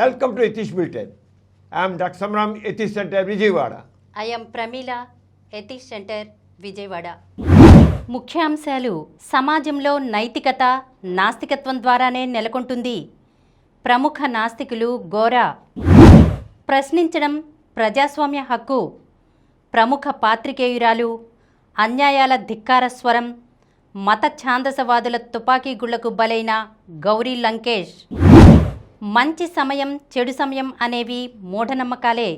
Welcome to Ethics Bulletin. I am Dr. Samaram, Ethics Center, Vijayawada. I am Pramila, Ethics Center, Vijayawada. ముఖ్యాంశాలు. సమాజంలో నైతికత నాస్తికత్వం ద్వారానే నెలకొంటుంది. ప్రముఖ నాస్తికులు గోరా. ప్రశ్నించడం ప్రజాస్వామ్య హక్కు. ప్రముఖ పాత్రికేయురాలు. అన్యాయాల ధిక్కార స్వరం. మత ఛాందసవాదుల తుపాకీ గుళ్లకు బలైన గౌరీ లంకేష్. మంచి సమయం చెడు సమయం అనేవి మూఢనమ్మకాలే.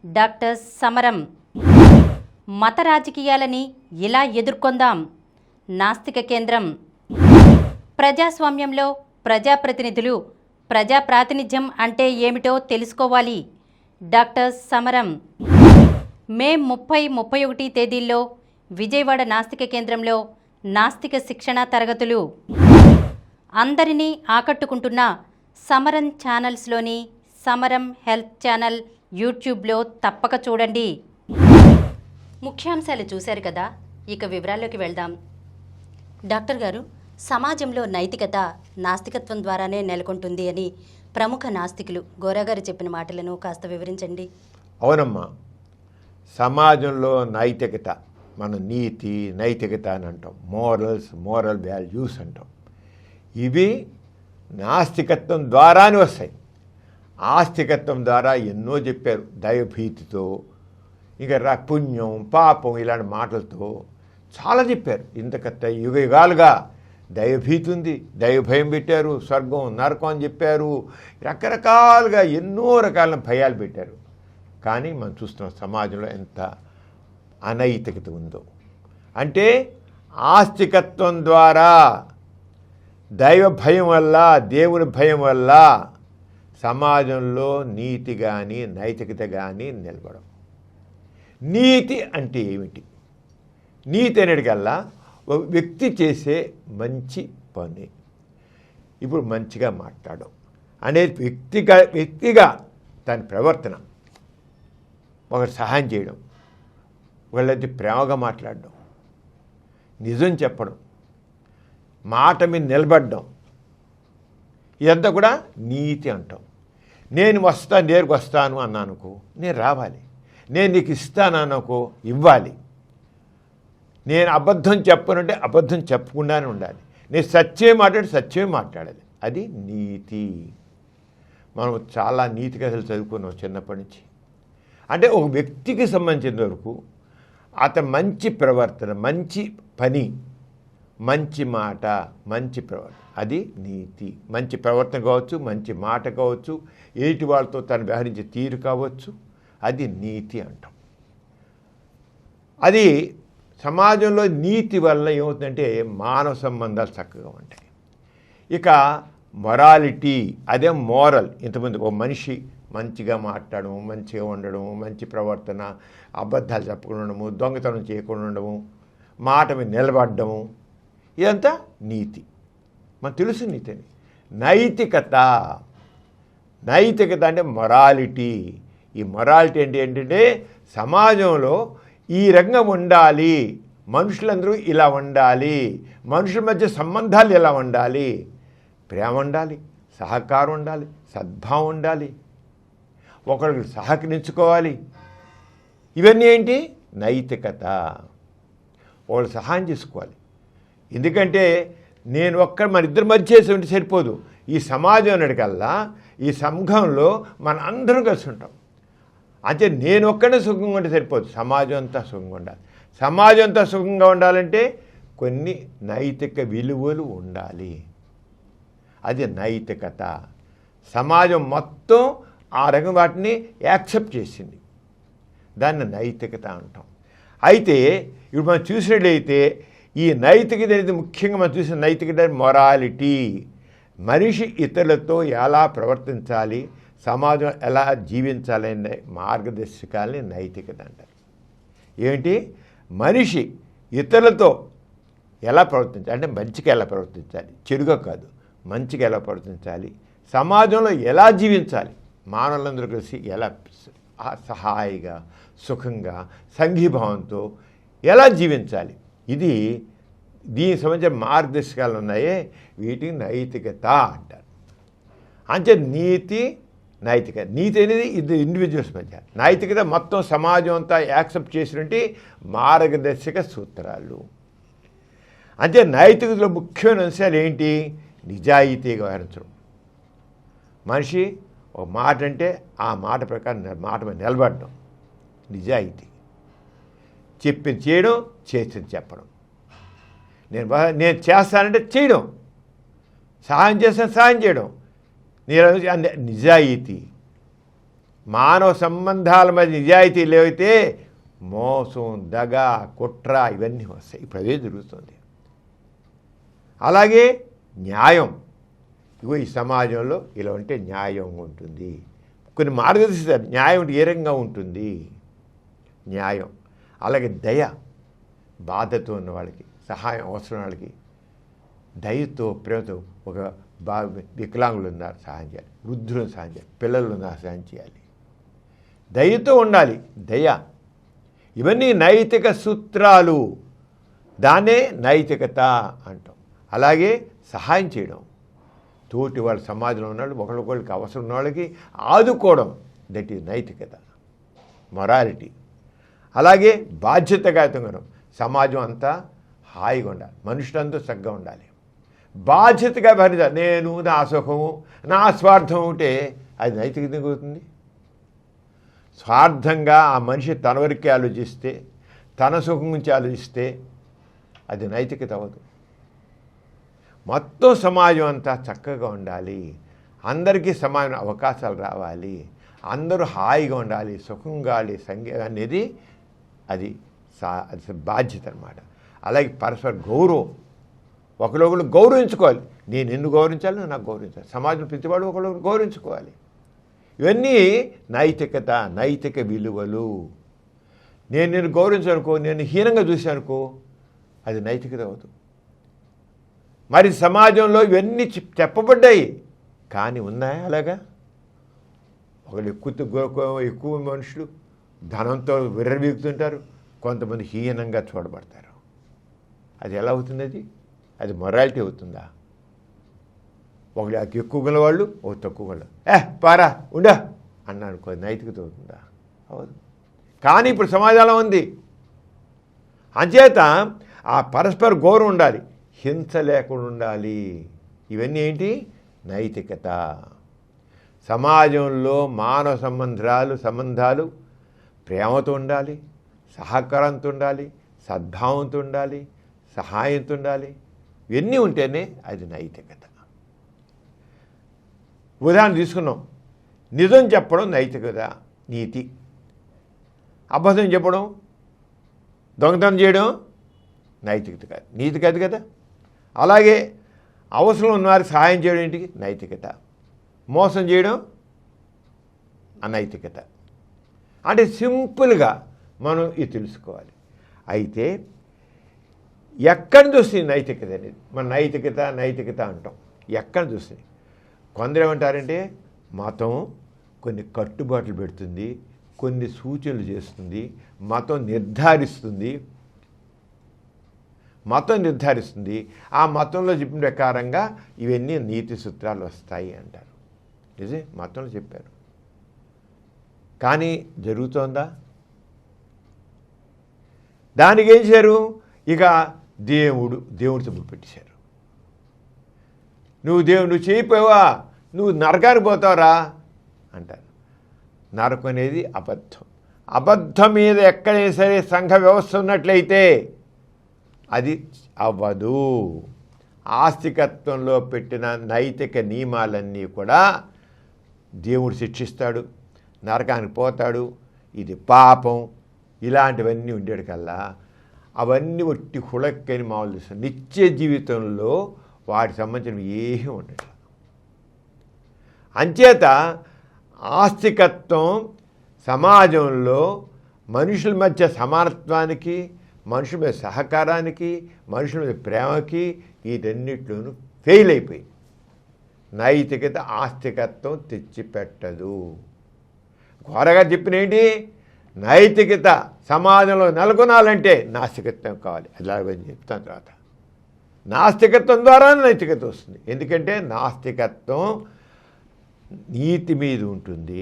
డాక్టర్ సమరం. మత రాజకీయాలని ఇలా ఎదుర్కొందాం. నాస్తిక కేంద్రం. ప్రజాస్వామ్యంలో ప్రజాప్రతినిధులు. ప్రజా ప్రాతినిధ్యం అంటే ఏమిటో తెలుసుకోవాలి. డాక్టర్ సమరం. మే 30-31 తేదీల్లో విజయవాడ నాస్తిక కేంద్రంలో నాస్తిక శిక్షణ తరగతులు. అందరినీ ఆకట్టుకుంటున్న సమరం ఛానల్స్లోని సమరం హెల్త్ ఛానల్ యూట్యూబ్లో తప్పక చూడండి. ముఖ్యాంశాలు చూశారు కదా, ఇక వివరాల్లోకి వెళ్దాం. డాక్టర్ గారు, సమాజంలో నైతికత నాస్తికత్వం ద్వారానే నెలకొంటుంది అని ప్రముఖ నాస్తికులు గోరా గారు చెప్పిన మాటలను కాస్త వివరించండి. అవునమ్మా, సమాజంలో నైతికత, మన నీతి నైతికత అని అంటాం, మోరల్ వాల్యూస్ అంటాం. ఇవి నాస్తికత్వం ద్వారానే వస్తాయి. ఆస్తికత్వం ద్వారా ఎన్నో చెప్పారు, దైవభీతితో, ఇంకా పుణ్యం పాపం ఇలాంటి మాటలతో చాలా చెప్పారు. ఇంతకత్త యుగాలుగా దైవభీతి ఉంది, దైవభయం పెట్టారు, స్వర్గం నరకం అని చెప్పారు, రకరకాలుగా ఎన్నో రకాల భయాలు పెట్టారు. కానీ మనం చూస్తున్నాం సమాజంలో ఎంత అనైతికత ఉందో. అంటే ఆస్తికత్వం ద్వారా, దైవ భయం వల్ల, దేవుని భయం వల్ల సమాజంలో నీతి కానీ నైతికత కానీ నిలబడం. నీతి అంటే ఏమిటి? నీతి అనేటికల్లా ఒక వ్యక్తి చేసే మంచి పని. ఇప్పుడు మంచిగా మాట్లాడడం అనేది వ్యక్తిగా తన ప్రవర్తన, ఒకటి సహాయం చేయడం, వాళ్ళది ప్రేమగా మాట్లాడడం, నిజం చెప్పడం, మాట మీద నిలబడడం, ఇదంతా కూడా నీతి అంటాం. నేను నేరుకు వస్తాను అన్నానుకో, నేను రావాలి. నేను నీకు ఇస్తాను అనుకో, ఇవ్వాలి. నేను అబద్ధం చెప్పనంటే అబద్ధం చెప్పకుండానే ఉండాలి. నేను సత్యమే మాట్లాడాలి. అది నీతి. మనం చాలా నీతి కథలు చదువుకున్నాం చిన్నప్పటి నుంచి. అంటే ఒక వ్యక్తికి సంబంధించిన వరకు అతను మంచి ప్రవర్తన, మంచి పని, మంచి మాట, మంచి ప్రవర్తన, అది నీతి. మంచి ప్రవర్తన కావచ్చు, మంచి మాట కావచ్చు, ఏటి వాళ్ళతో తను వ్యవహరించే తీరు కావచ్చు, అది నీతి అంటాం. అది సమాజంలో నీతి వల్ల ఏమవుతుందంటే మానవ సంబంధాలు చక్కగా ఉంటాయి. ఇక మొరాలిటీ, అదే మోరల్. ఇంతమంది ఒక మనిషి మంచిగా మాట్లాడము, మంచిగా ఉండడము, మంచి ప్రవర్తన, అబద్ధాలు చెప్పకుండా ఉండడము, దొంగతనం చేయకుండా ఉండడము, మాట మీద నిలబడము, ఇదంతా నీతి. మనకు తెలుసు నీతి అని. నైతికత అంటే మొరాలిటీ. ఈ మొరాలిటీ అంటే ఏంటంటే సమాజంలో ఈ రకంగా ఉండాలి, మనుషులందరూ ఇలా ఉండాలి, మనుషుల మధ్య సంబంధాలు ఎలా ఉండాలి, ప్రేమ ఉండాలి, సహకారం ఉండాలి, సద్భావం ఉండాలి, ఒకరికి సహకరించుకోవాలి. ఇవన్నీ ఏంటి? నైతికత. ఒకళ్ళు సహాయం చేసుకోవాలి. ఎందుకంటే మన ఇద్దరి మధ్య చేసేటువంటి సరిపోదు. ఈ సమాజం అన్నటికల్లా, ఈ సంఘంలో మన అందరం కలిసి ఉంటాం. అంటే నేను ఒక్కడే సుఖంగా ఉంటే సరిపోదు, సమాజం అంతా సుఖంగా ఉండాలి. సమాజం అంతా సుఖంగా ఉండాలంటే కొన్ని నైతిక విలువలు ఉండాలి. అది నైతికత. సమాజం మొత్తం ఆ రకం వాటిని యాక్సెప్ట్ చేసింది, దాన్ని నైతికత అంటాం. అయితే ఇప్పుడు మనం చూసినట్లయితే ఈ నైతికత అనేది ముఖ్యంగా మనం చూసిన నైతికత మొరాలిటీ. మనిషి ఇతరులతో ఎలా ప్రవర్తించాలి, సమాజం ఎలా జీవించాలనే మార్గదర్శకాలని నైతికత అంటారు. ఏంటి? మనిషి ఇతరులతో ఎలా ప్రవర్తించాలి అంటే మంచిగా ఎలా ప్రవర్తించాలి, చెడుగా కాదు, మంచిగా ఎలా ప్రవర్తించాలి, సమాజంలో ఎలా జీవించాలి, మానవులందరూ కలిసి ఎలా సహాయిగా, సుఖంగా, సంఘీభావంతో ఎలా జీవించాలి, ఇది దీనికి సంబంధించిన మార్గదర్శకాలు ఉన్నాయే, వీటిని నైతికత అంటారు. అంటే నీతి, నైతికత. నీతి అనేది ఇది ఇండివిజువల్స్ మధ్య, నైతికత మొత్తం సమాజం అంతా యాక్సెప్ట్ చేసినట్టు మార్గదర్శక సూత్రాలు. అంటే నైతికతలో ముఖ్యమైన అంశాలు ఏంటి? నిజాయితీగా వ్యవహరించడం. మనిషి ఒక మాట అంటే ఆ మాట ప్రకారం మాట మీద నిలబడడం, నిజాయితీ. చెప్పింది చేయడం, చేసింది చెప్పడం. నేను చేస్తానంటే చేయడం, సహాయం చేస్తాను సహాయం చేయడం, నిజాయితీ. మానవ సంబంధాల మధ్య నిజాయితీ లేవైతే మోసం, దగ, కుట్ర ఇవన్నీ వస్తాయి. ఇప్పుడు అదే జరుగుతుంది. అలాగే న్యాయం. ఇగో ఈ సమాజంలో ఇలా ఉంటే న్యాయం ఉంటుంది. కొన్ని మార్గదర్శిస్తారు న్యాయం ఏ రకంగా ఉంటుంది. న్యాయం. అలాగే దయ, బాధతో ఉన్న వాళ్ళకి, సహాయం అవసరం వాళ్ళకి దయతో ప్రేమతో. ఒక వికలాంగులు ఉన్నారు సహాయం చేయాలి, వృద్ధులను సహాయం చేయాలి, పిల్లలు ఉన్నారు సహాయం చేయాలి. దయతో ఉండాలి. దయ. ఇవన్నీ నైతిక సూత్రాలు. దాన్నే నైతికత అంటాం. అలాగే సహాయం చేయడం, తోటి వాళ్ళ సమాజంలో ఉన్నాడు ఒకరికొకరికి అవసరం ఉన్న వాళ్ళకి ఆదుకోవడం, దట్ ఈజ్ నైతికత, మొరాలిటీ. అలాగే బాధ్యతగాతంగా సమాజం అంతా హాయిగా ఉండాలి, మనుషులంతా చక్కగా ఉండాలి, బాధ్యతగా భరించాలి. నేను నా సుఖము నా స్వార్థం ఉంటే అది నైతికత అవుతుంది. స్వార్థంగా ఆ మనిషి తన వరకే ఆలోచిస్తే, తన సుఖం గురించి ఆలోచిస్తే అది నైతికత అవ్వదు. మొత్తం సమాజం అంతా చక్కగా ఉండాలి, అందరికీ సమాన అవకాశాలు రావాలి, అందరూ హాయిగా ఉండాలి, సుఖంగా అనేది అది బాధ్యత అన్నమాట. అలాగే పరస్పర గౌరవం, ఒకరొకరు గౌరవించుకోవాలి. నేను ఎందుకు గౌరవించాలి, నాకు గౌరవించాలి. సమాజంలో ప్రతివాడు ఒకరొకరు గౌరవించుకోవాలి. ఇవన్నీ నైతికత, నైతిక విలువలు. నేను గౌరవించానుకో, నేను హీనంగా చూశానుకో అది నైతికత అవుతుంది. మరి సమాజంలో ఇవన్నీ చెప్పబడ్డాయి, కానీ ఉన్నాయా అలాగా? ఒకళ్ళు ఎక్కువ మనుషులు ధనంతో విర్రవీగుతుంటారు, కొంతమంది హీనంగా చూడబడతారు. అది ఎలా అవుతుంది? అది మొరాలిటీ అవుతుందా? ఒకళ్ళు ఎక్కువ గల వాళ్ళు ఓ తక్కువ గల పారా ఉండా అన్నాను, నైతికత అవుతుందా? అవదు. కానీ ఇప్పుడు సమాజంలో ఉంది. అంచేత ఆ పరస్పర గౌరవం ఉండాలి, హింస లేకుండా ఉండాలి. ఇవన్నీ ఏంటి? నైతికత. సమాజంలో మానవ సంబంధాలు ప్రేమతో ఉండాలి, సహకారంతో ఉండాలి, సద్భావంతో ఉండాలి, సహాయంతో ఉండాలి. ఇవన్నీ ఉంటేనే అది నైతికత. ఉదాహరణ తీసుకున్నాం, నిజం చెప్పడం నైతికత, నీతి. అబద్ధం చెప్పడం, దొంగతనం చేయడం నైతికత కాదు, నీతి కాదు కదా. అలాగే అవసరం ఉన్నవారికి సహాయం చేయడం ఏంటికి? నైతికత. మోసం చేయడం అనైతికత. అంటే సింపుల్గా మనం ఇది తెలుసుకోవాలి. అయితే ఎక్కడ చూస్తుంది నైతికత అనేది? మన నైతికత అంటాం. ఎక్కడ చూస్తుంది? కొందరు ఏమంటారంటే మతం కొన్ని కట్టుబాట్లు పెడుతుంది, కొన్ని సూచనలు చేస్తుంది, మతం నిర్ధారిస్తుంది. ఆ మతంలో చెప్పిన ప్రకారంగా ఇవన్నీ నీతి సూత్రాలు వస్తాయి అంటారు. నిజే, మతంలో చెప్పారు. కానీ జరుగుతోందా? దానికి ఏం చేశారు? ఇక దేవుడితో పెట్టేశారు. నువ్వు చేయిపోయావా, నువ్వు నరకానికి పోతావురా అంటారు. నరకం అనేది అబద్ధం మీద ఎక్కడైనా సరే సంఘ వ్యవస్థ ఉన్నట్లయితే అది అవ్వదు. ఆస్తికత్వంలో పెట్టిన నైతిక నియమాలన్నీ కూడా దేవుడు శిక్షిస్తాడు, నరకానికి పోతాడు, ఇది పాపం, ఇలాంటివన్నీ ఉండేది కల్లా అవన్నీ ఒట్టి హుళక్కని మామూలు చూస్తాడు. నిత్య జీవితంలో వాటికి సంబంధించినవి ఏమీ ఉండదు. అంచేత ఆస్తికత్వం సమాజంలో మనుషుల మధ్య సమానత్వానికి, మనుషుల మీద సహకారానికి, మనుషుల మీద ప్రేమకి వీటన్నిటిలోనూ ఫెయిల్ అయిపోయి నైతికత ఆస్తికత్వం తెచ్చిపెట్టదు. ఘోరగా చెప్పిన ఏంటి? నైతికత సమాజంలో నెలకొనాలంటే నాస్తికత్వం కావాలి. అది చెప్తాను తర్వాత. నాస్తికత్వం ద్వారా నైతికత వస్తుంది. ఎందుకంటే నాస్తికత్వం నీతి మీద ఉంటుంది,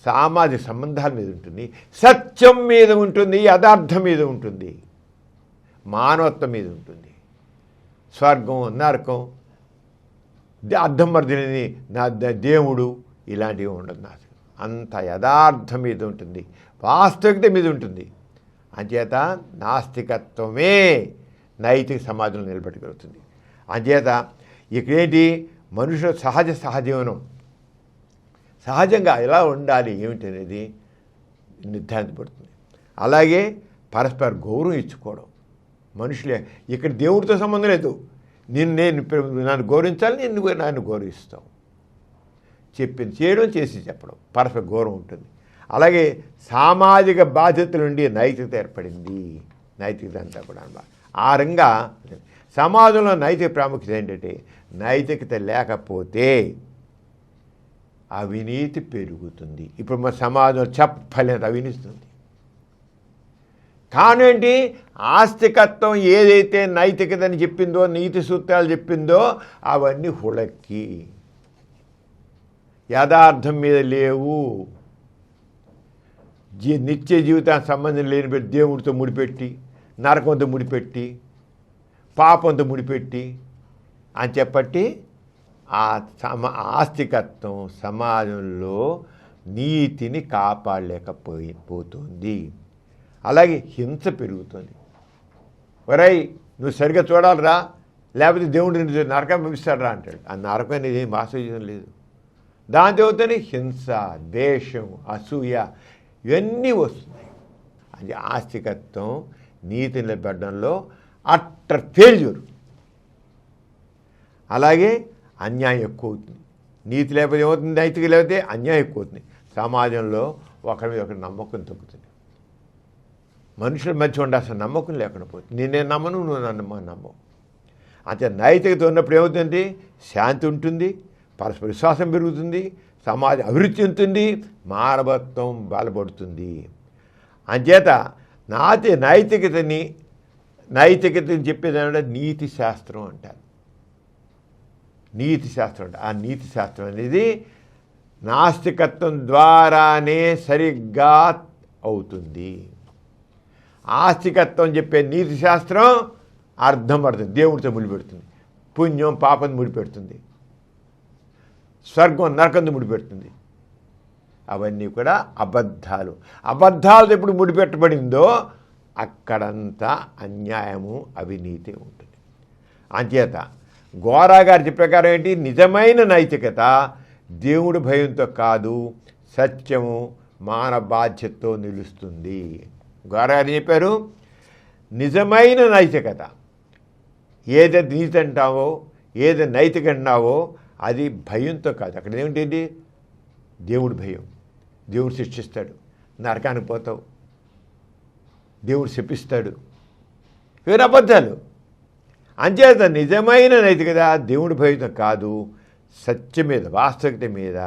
సామాజిక సంబంధాల మీద ఉంటుంది, సత్యం మీద ఉంటుంది, యథార్థం మీద ఉంటుంది, మానవత్వం మీద ఉంటుంది. స్వర్గం, నరకం, అర్థం మర్దిని నా దేవుడు ఇలాంటివి ఉండదు. నాకు అంత యథార్థం మీద ఉంటుంది, వాస్తవికత మీద ఉంటుంది. అంచేత నాస్తికత్వమే నైతిక సమాజంలో నిలబెట్టగలుగుతుంది. అంచేత ఇక్కడేంటి, మనుషుల సహజీవనం సహజంగా ఎలా ఉండాలి ఏమిటి అనేది నిర్ధారించబడుతుంది. అలాగే పరస్పర గౌరవం ఇచ్చుకోవడం. మనుషులే ఇక్కడ దేవుడితో సంబంధం లేదు. నన్ను గౌరవించాలి, నన్ను గౌరవిస్తావు. చెప్పింది చేయడం, చేసి చెప్పడం, పరస్పర గౌరవం ఉంటుంది. అలాగే సామాజిక బాధ్యతల నుండి నైతికత ఏర్పడింది. నైతికత అంతా కూడా అన్నమాట. ఆ రంగా సమాజంలో నైతిక ప్రాముఖ్యత ఏంటంటే, నైతికత లేకపోతే అవినీతి పెరుగుతుంది. ఇప్పుడు మన సమాజం చెప్పలేదు అవినీతి. కానేంటి, ఆస్తికత్వం ఏదైతే నైతికతని చెప్పిందో, నీతి సూత్రాలు చెప్పిందో అవన్నీ హుళక్కి యథార్థం మీద లేవు. నిత్య జీవితానికి సంబంధం లేని దేవుడితో ముడిపెట్టి, నరకంతో ముడిపెట్టి, పాపంతో ముడిపెట్టి అని చెప్పట్టి ఆస్తికత్వం సమాజంలో నీతిని కాపాడలేకపోతుంది. అలాగే హింస పెరుగుతుంది. ఒరేయ్ నువ్వు సరిగ్గా చూడాలిరా, లేకపోతే దేవుడిని నరకం పంపిస్తాడరా అంటాడు. ఆ నరకం అనేది ఏం వాస్తవం లేదు. దాంతో అవుతానే హింస, ద్వేషం, అసూయ ఇవన్నీ వస్తున్నాయి. అది ఆస్తికత్వం నీతిని నిలబెట్టడంలో అట్టర్ ఫెయిల్యూర్. అలాగే అన్యాయం ఎక్కువ అవుతుంది. నీతి లేకపోతే ఏమవుతుంది, నైతిక లేకపోతే అన్యాయం ఎక్కువ అవుతుంది. సమాజంలో ఒకరి మీద ఒకరి నమ్మకం తగ్గుతుంది. మనుషుల మధ్య ఉండాల్సిన నమ్మకం లేకుండా పోతుంది. నేను నమ్మను, నువ్వు నన్ను నమ్మవు. అంతే నైతికత ఉన్నప్పుడు ఏమవుతుంది, శాంతి ఉంటుంది, పరస్పర విశ్వాసం పెరుగుతుంది, సమాజం అభివృద్ధి చెందుతుంది, మానవత్వం బలపడుతుంది. అంచేత నైతికతని చెప్పేది ఏమంటే నీతి శాస్త్రం అంటారు. నీతి శాస్త్రం అంటే ఆ నీతి శాస్త్రం అనేది నాస్తికత్వం ద్వారానే సరిగ్గా అవుతుంది. ఆస్తికత్వం చెప్పే నీతి శాస్త్రం అర్థం పడుతుంది, దేవుడితో ముడిపెడుతుంది, పుణ్యం పాపం ముడిపెడుతుంది, స్వర్గం నరకంతో ముడిపెడుతుంది. అవన్నీ కూడా అబద్ధాలు. అబద్ధాలతో ఎప్పుడు ముడిపెట్టబడిందో అక్కడంతా అన్యాయము, అవినీతి ఉంటుంది. అంచేత గోరా గారి చెప్పే ప్రకారం ఏంటి, నిజమైన నైతికత దేవుడి భయంతో కాదు, సత్యము మానవ బాధ్యతతో నిలుస్తుంది. గోరా గారు చెప్పారు, నిజమైన నైతికత ఏదైతే నీతి అంటావో, ఏదైతే నైతిక అంటావో అది భయంతో కాదు. అక్కడ ఏమిటి, దేవుడి భయం. దేవుడు శిక్షిస్తాడు, నరకానికి పోతావు, దేవుడు శపిస్తాడు, వేరే అబద్ధాలు. అంచేత నిజమైన నైతికత దేవుడి భయంతో కాదు, సత్యం మీద, వాస్తవికత మీద,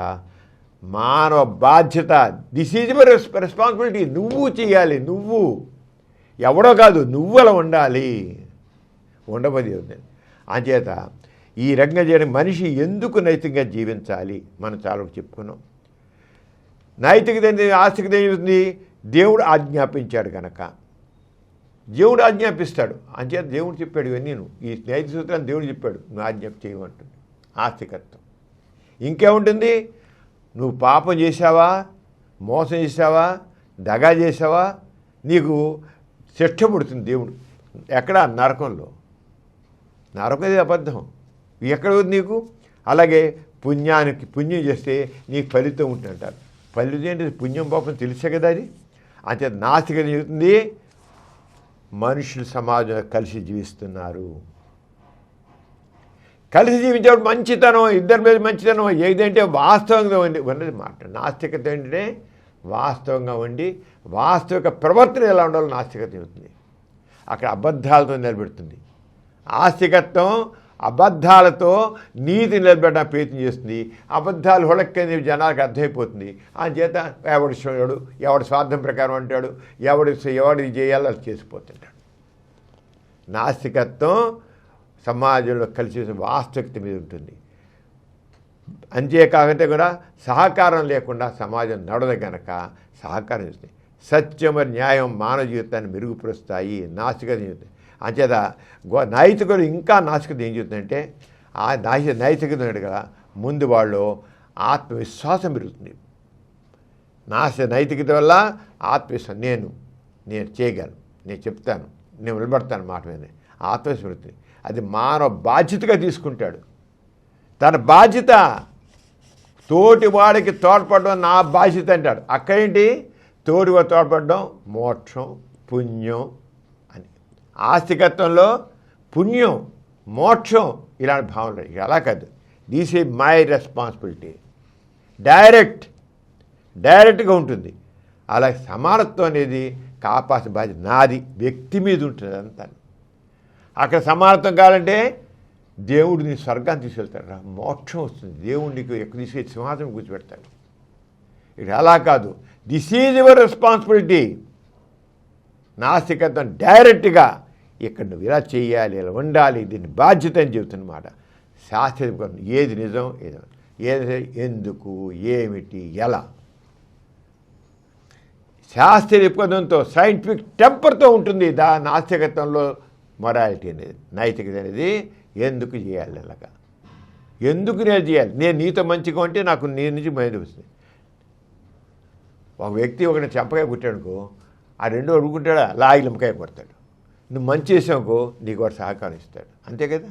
మానవ బాధ్యత. This is my responsibility. నువ్వు చేయాలి, నువ్వు ఎవడో కాదు, నువ్వు అలా ఉండాలి. ఉండబోది అవుతుంది. అంచేత ఈ రకంగా చేయడం మనిషి ఎందుకు నైతికంగా జీవించాలి మనం చాలా చెప్పుకున్నాం. నైతికత ఆస్తికత ఏమిటి, దేవుడు ఆజ్ఞాపించాడు కనుక దేవుడు ఆజ్ఞాపిస్తాడు. అంచేత దేవుడు చెప్పాడు ఇవన్నీ, ఈ నైతిక సూత్రాన్ని దేవుడు చెప్పాడు, నువ్వు ఆజ్ఞాప చేయమంటుంది ఆస్తికత్వం. ఇంకేముంటుంది, నువ్వు పాపం చేసావా, మోసం చేసావా, దగా చేసావా, నీకు శిక్ష పడుతుంది దేవుడు. ఎక్కడ, నరకంలో. నరకం ఇది అబద్ధం, ఎక్కడ ఉంది నీకు. అలాగే పుణ్యం చేస్తే నీకు ఫలితం ఉంటుందంటారు. ఫలితం ఏంటి, పుణ్యం పాపం తెలిసే కదా అది. అంతే నాస్తికత చెబుతుంది మనుషులు సమాజంలో కలిసి జీవిస్తున్నారు, కలిసి జీవించేవాడు మంచితనం, ఇద్దరి మీద మంచితనం ఏదంటే వాస్తవంగా ఉన్నది మాట. నాస్తికత ఏంటంటే వాస్తవంగా ఉండి వాస్తవిక ప్రవర్తన ఎలా ఉండాలో నాస్తికత చెబుతుంది. అక్కడ అబద్ధాలతో నిలబెడుతుంది. ఆస్తికత్వం అబద్ధాలతో నీతి నిలబెట్టడానికి ప్రయత్నం చేస్తుంది. అబద్ధాలు హొళక్కని జనాలకు అర్థమైపోతుంది. చేత ఎవడి స్వార్థం ప్రకారం అంటాడు, ఎవడి చేయాలో అది చేసిపోతుంటాడు. నాస్తికత్వం సమాజంలో కలిసి వాస్తవికత మీద ఉంటుంది. అంతేకాకంటే కూడా సహకారం లేకుండా సమాజం నడవదు కనుక సహకారం చేస్తుంది. సత్యం మరియు న్యాయం మానవ జీవితాన్ని మెరుగుపరుస్తాయి, నాస్తికత జీవితం. అంచేత నైతికలు ఇంకా నాస్తికత ఏం చెబుతుందంటే ఆ నైతికత కదా ముందు వాళ్ళు ఆత్మవిశ్వాసం పెరుగుతుంది. నైతికత వల్ల ఆత్మవిశ్వాసం, నేను చేయగలను, నేను చెప్తాను, నేను నిలబడతాను మాట మీద ఆత్మవిశ్వాసం పెరుగుతుంది. అది మానవ బాధ్యతగా తీసుకుంటాడు. తన బాధ్యత తోటి వాడికి తోడ్పడడం నా బాధ్యత అంటాడు. అక్కడేంటి తోటిగా తోడ్పడడం మోక్షం పుణ్యం అని. ఆస్తికత్వంలో పుణ్యం మోక్షం ఇలాంటి భావనలు. అలా కాదు, దిస్ ఈజ్ మై రెస్పాన్సిబిలిటీ, డైరెక్ట్గా ఉంటుంది. అలాగే సమానత్వం అనేది కాపాల్సిన బాధ్యత నాది, వ్యక్తి మీద ఉంటుంది అంతా. అక్కడ సమానత్వం కావాలంటే దేవుడిని స్వర్గాన్ని తీసుకెళ్తాడు, మోక్షం వస్తుంది, దేవుడికి ఎక్కడ తీసుకెళ్ళి సింహాసనం కూర్చోబెడతాడు. ఇది అలా కాదు, దిస్ ఈజ్ యువర్ రెస్పాన్సిబిలిటీ. నాస్తికత్వం డైరెక్ట్గా ఇక్కడ నువ్వు ఇలా చేయాలి, ఇలా ఉండాలి, దీన్ని బాధ్యత అని చెబుతున్నమాట. శాస్త్రీయ ఏది నిజం, ఏది ఎందుకు, ఏమిటి, ఎలా. శాస్త్రీయ పదంతో సైంటిఫిక్ టెంపర్తో ఉంటుంది నాస్తికత్వంలో మొరాలిటీ అనేది, నైతికత అనేది. ఎందుకు చేయాలి, అలాగా ఎందుకు నేను చేయాలి, నేను నీతో మంచిగా ఉంటే నాకు నీ నుంచి మైండ్ వస్తుంది. ఒక వ్యక్తి ఒకటి చెంపకాయ కుట్టాడుకో, ఆ రెండో అడుగుకుంటాడా లాగి నిమ్మకాయ కొడతాడు. నువ్వు మంచి చేసావుకో నీకు వాడు సహకారం ఇస్తాడు, అంతే కదా.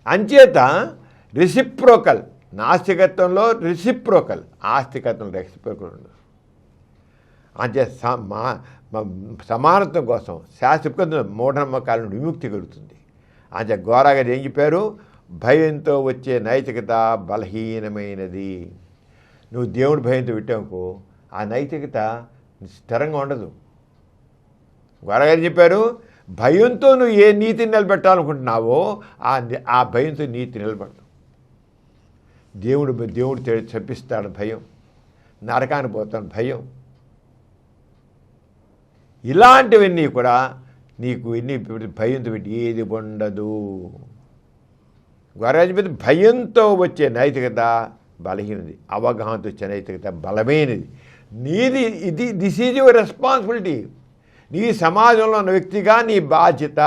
అంచేత రెసిప్రోకల్, నాస్తికత్వంలో రెసిప్రోకల్, ఆస్తికత్వంలో రెసిప్రోకల్ ఉండదు. అంతే సమానత్వం కోసం శాస్త్రీయ మూఢనమ్మకాల నుండి విముక్తి కలుగుతుంది. అంతే గోరా గారు ఏం చెప్పారు, భయంతో వచ్చే నైతికత బలహీనమైనది. నువ్వు దేవుడి భయంతో పెట్టావుకో ఆ నైతికత స్థిరంగా ఉండదు. గోరా గారు చెప్పారు, భయంతో నువ్వు ఏ నీతిని నిలబెట్టాలనుకుంటున్నావో ఆ భయంతో నీతి నిలబడదు. దేవుడు చంపిస్తాడు భయం, నరకానికి పోతాడు భయం. ఇలాంటివన్నీ కూడా నీకు ఎన్ని భయంతో పెట్టి ఏది ఉండదు. గొర్రె భయంతో వచ్చే నైతికత బలహీనది, అవగాహనతో వచ్చే నైతికత బలమైనది. This is your responsibility. నీ సమాజంలో ఉన్న వ్యక్తిగా నీ బాధ్యత.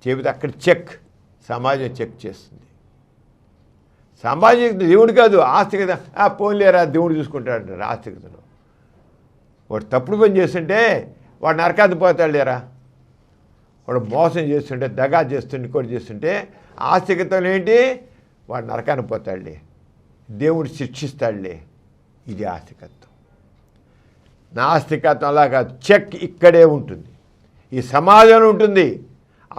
చెబితే అక్కడ సమాజం చెక్ చేస్తుంది. సమాజం దేవుడు కాదు, ఆస్తికత పోన్లేరా దేవుడు చూసుకుంటాడంటారు. ఆస్తికతలో వాడు తప్పుడు పని చేస్తుంటే వాడు నరకానికి పోతాడు లేరా, వాడు మోసం చేస్తుంటే దగా చేస్తుంటే ఇంకోటి చేస్తుంటే ఆస్తికతలు ఏంటి, వాడు నరకానికి పోతాడులే, దేవుడు శిక్షిస్తాడులే. ఇది ఆస్తికత్వం. నాస్తికత్వం అలా కాదు, ఇక్కడే ఉంటుంది, ఈ సమాజంలో ఉంటుంది.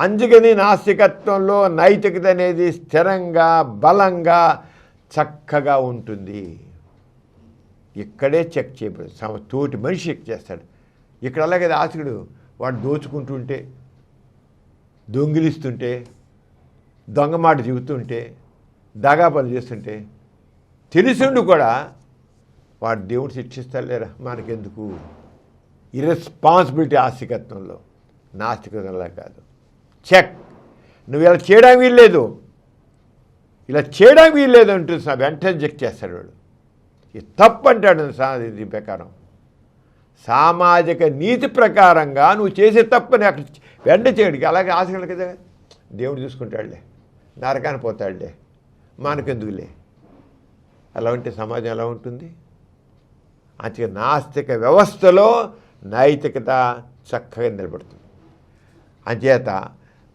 అందుకని నాస్తికత్వంలో నైతికత అనేది స్థిరంగా బలంగా చక్కగా ఉంటుంది. ఇక్కడే చెక్ చేయబడు, తోటి మనిషి చెక్ చేస్తాడు. ఇక్కడ అలాగే ఆస్తికుడు వాడు దోచుకుంటుంటే, దొంగిలిస్తుంటే, దొంగ మాట చెబుతుంటే, దగా పనులు చేస్తుంటే తెలిసిండు కూడా వాడు దేవుడు శిక్షిస్తాడు లేరా, మనకెందుకు. ఇర్రెస్పాన్సిబిలిటీ ఆస్తికత్వంలో. నాస్తికత్వంలా కాదు, నువ్వు ఇలా చేయడానికి వీల్లేదు, ఇలా చేయడానికి వీల్లేదు అంటుంది వెంటనే చెక్ చేస్తాడు వాడు. ఇది తప్పు అంటాడు. దీని ప్రకారం సామాజిక నీతి ప్రకారంగా నువ్వు చేసే తప్పని అక్కడ వెంట చేయడానికి అలాగే ఆశలు కదా, దేవుడు చూసుకుంటాడులే, నరకానికి పోతాడులే, మనకెందుకులే. అలా ఉంటే సమాజం ఎలా ఉంటుంది. అందుకే నాస్తిక వ్యవస్థలో నైతికత చక్కగా నిలబడుతుంది. అంచేత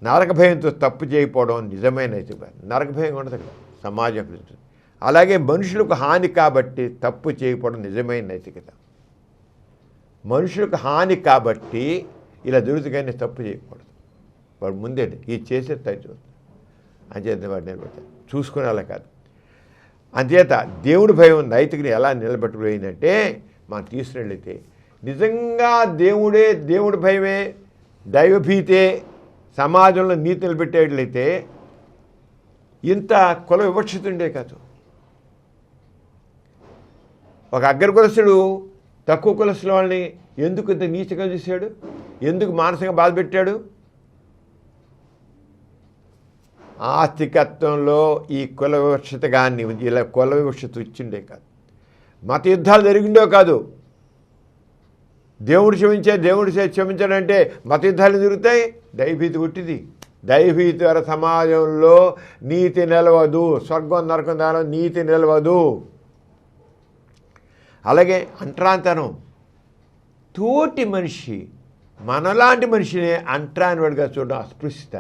నరక భయంతో తప్పు చేయకపోవడం నిజమైన నైతికత. నరక భయం ఉండదు కదా, సమాజం ఉంటుంది. అలాగే మనుషులకు హాని కాబట్టి తప్పు చేయకపోవడం నిజమైన నైతికత. మనుషులకు హాని కాబట్టి ఇలా దొరుకుతుందని తప్పు చేయకూడదు. వాడు ముందే ఇది చేసే తగ్గుతుంది. అంచేత వాడు నిలబడతాడు, చూసుకునేలా కాదు. అంచేత దేవుడి భయం నైతికని ఎలా నిలబెట్టుకుపోయిందంటే మనం తీసుకున్నట్లయితే నిజంగా దేవుడి భయమే దైవభీతే సమాజంలో నీతి నిలబెట్టేట్లయితే ఇంత కుల వివక్షత ఉండే కాదు. ఒక అగ్ర కులస్తుడు తక్కువ కులస్తుల వాళ్ళని ఎందుకు ఇంత నీచంగా చూశాడు, ఎందుకు మానసికంగా బాధ పెట్టాడు. ఆస్తికత్వంలో ఈ కుల వివక్షత కానీ ఇలా కుల వివక్షత వచ్చిండే కాదు, మత యుద్ధాలు జరిగిండో కాదు. దేవుడు క్షమించాడంటే మత యుద్ధాలు జరుగుతాయి. దైవభీతి పుట్టింది. దైవభీతి ద్వారా సమాజంలో నీతి నిలవదు, స్వర్గం నరకం ద్వారా నీతి నిలవదు. అలాగే అంటరాంతనం, తోటి మనిషి మనలాంటి మనిషిని అంటరాని వాడిగా చూడడం అస్పృశ్యత.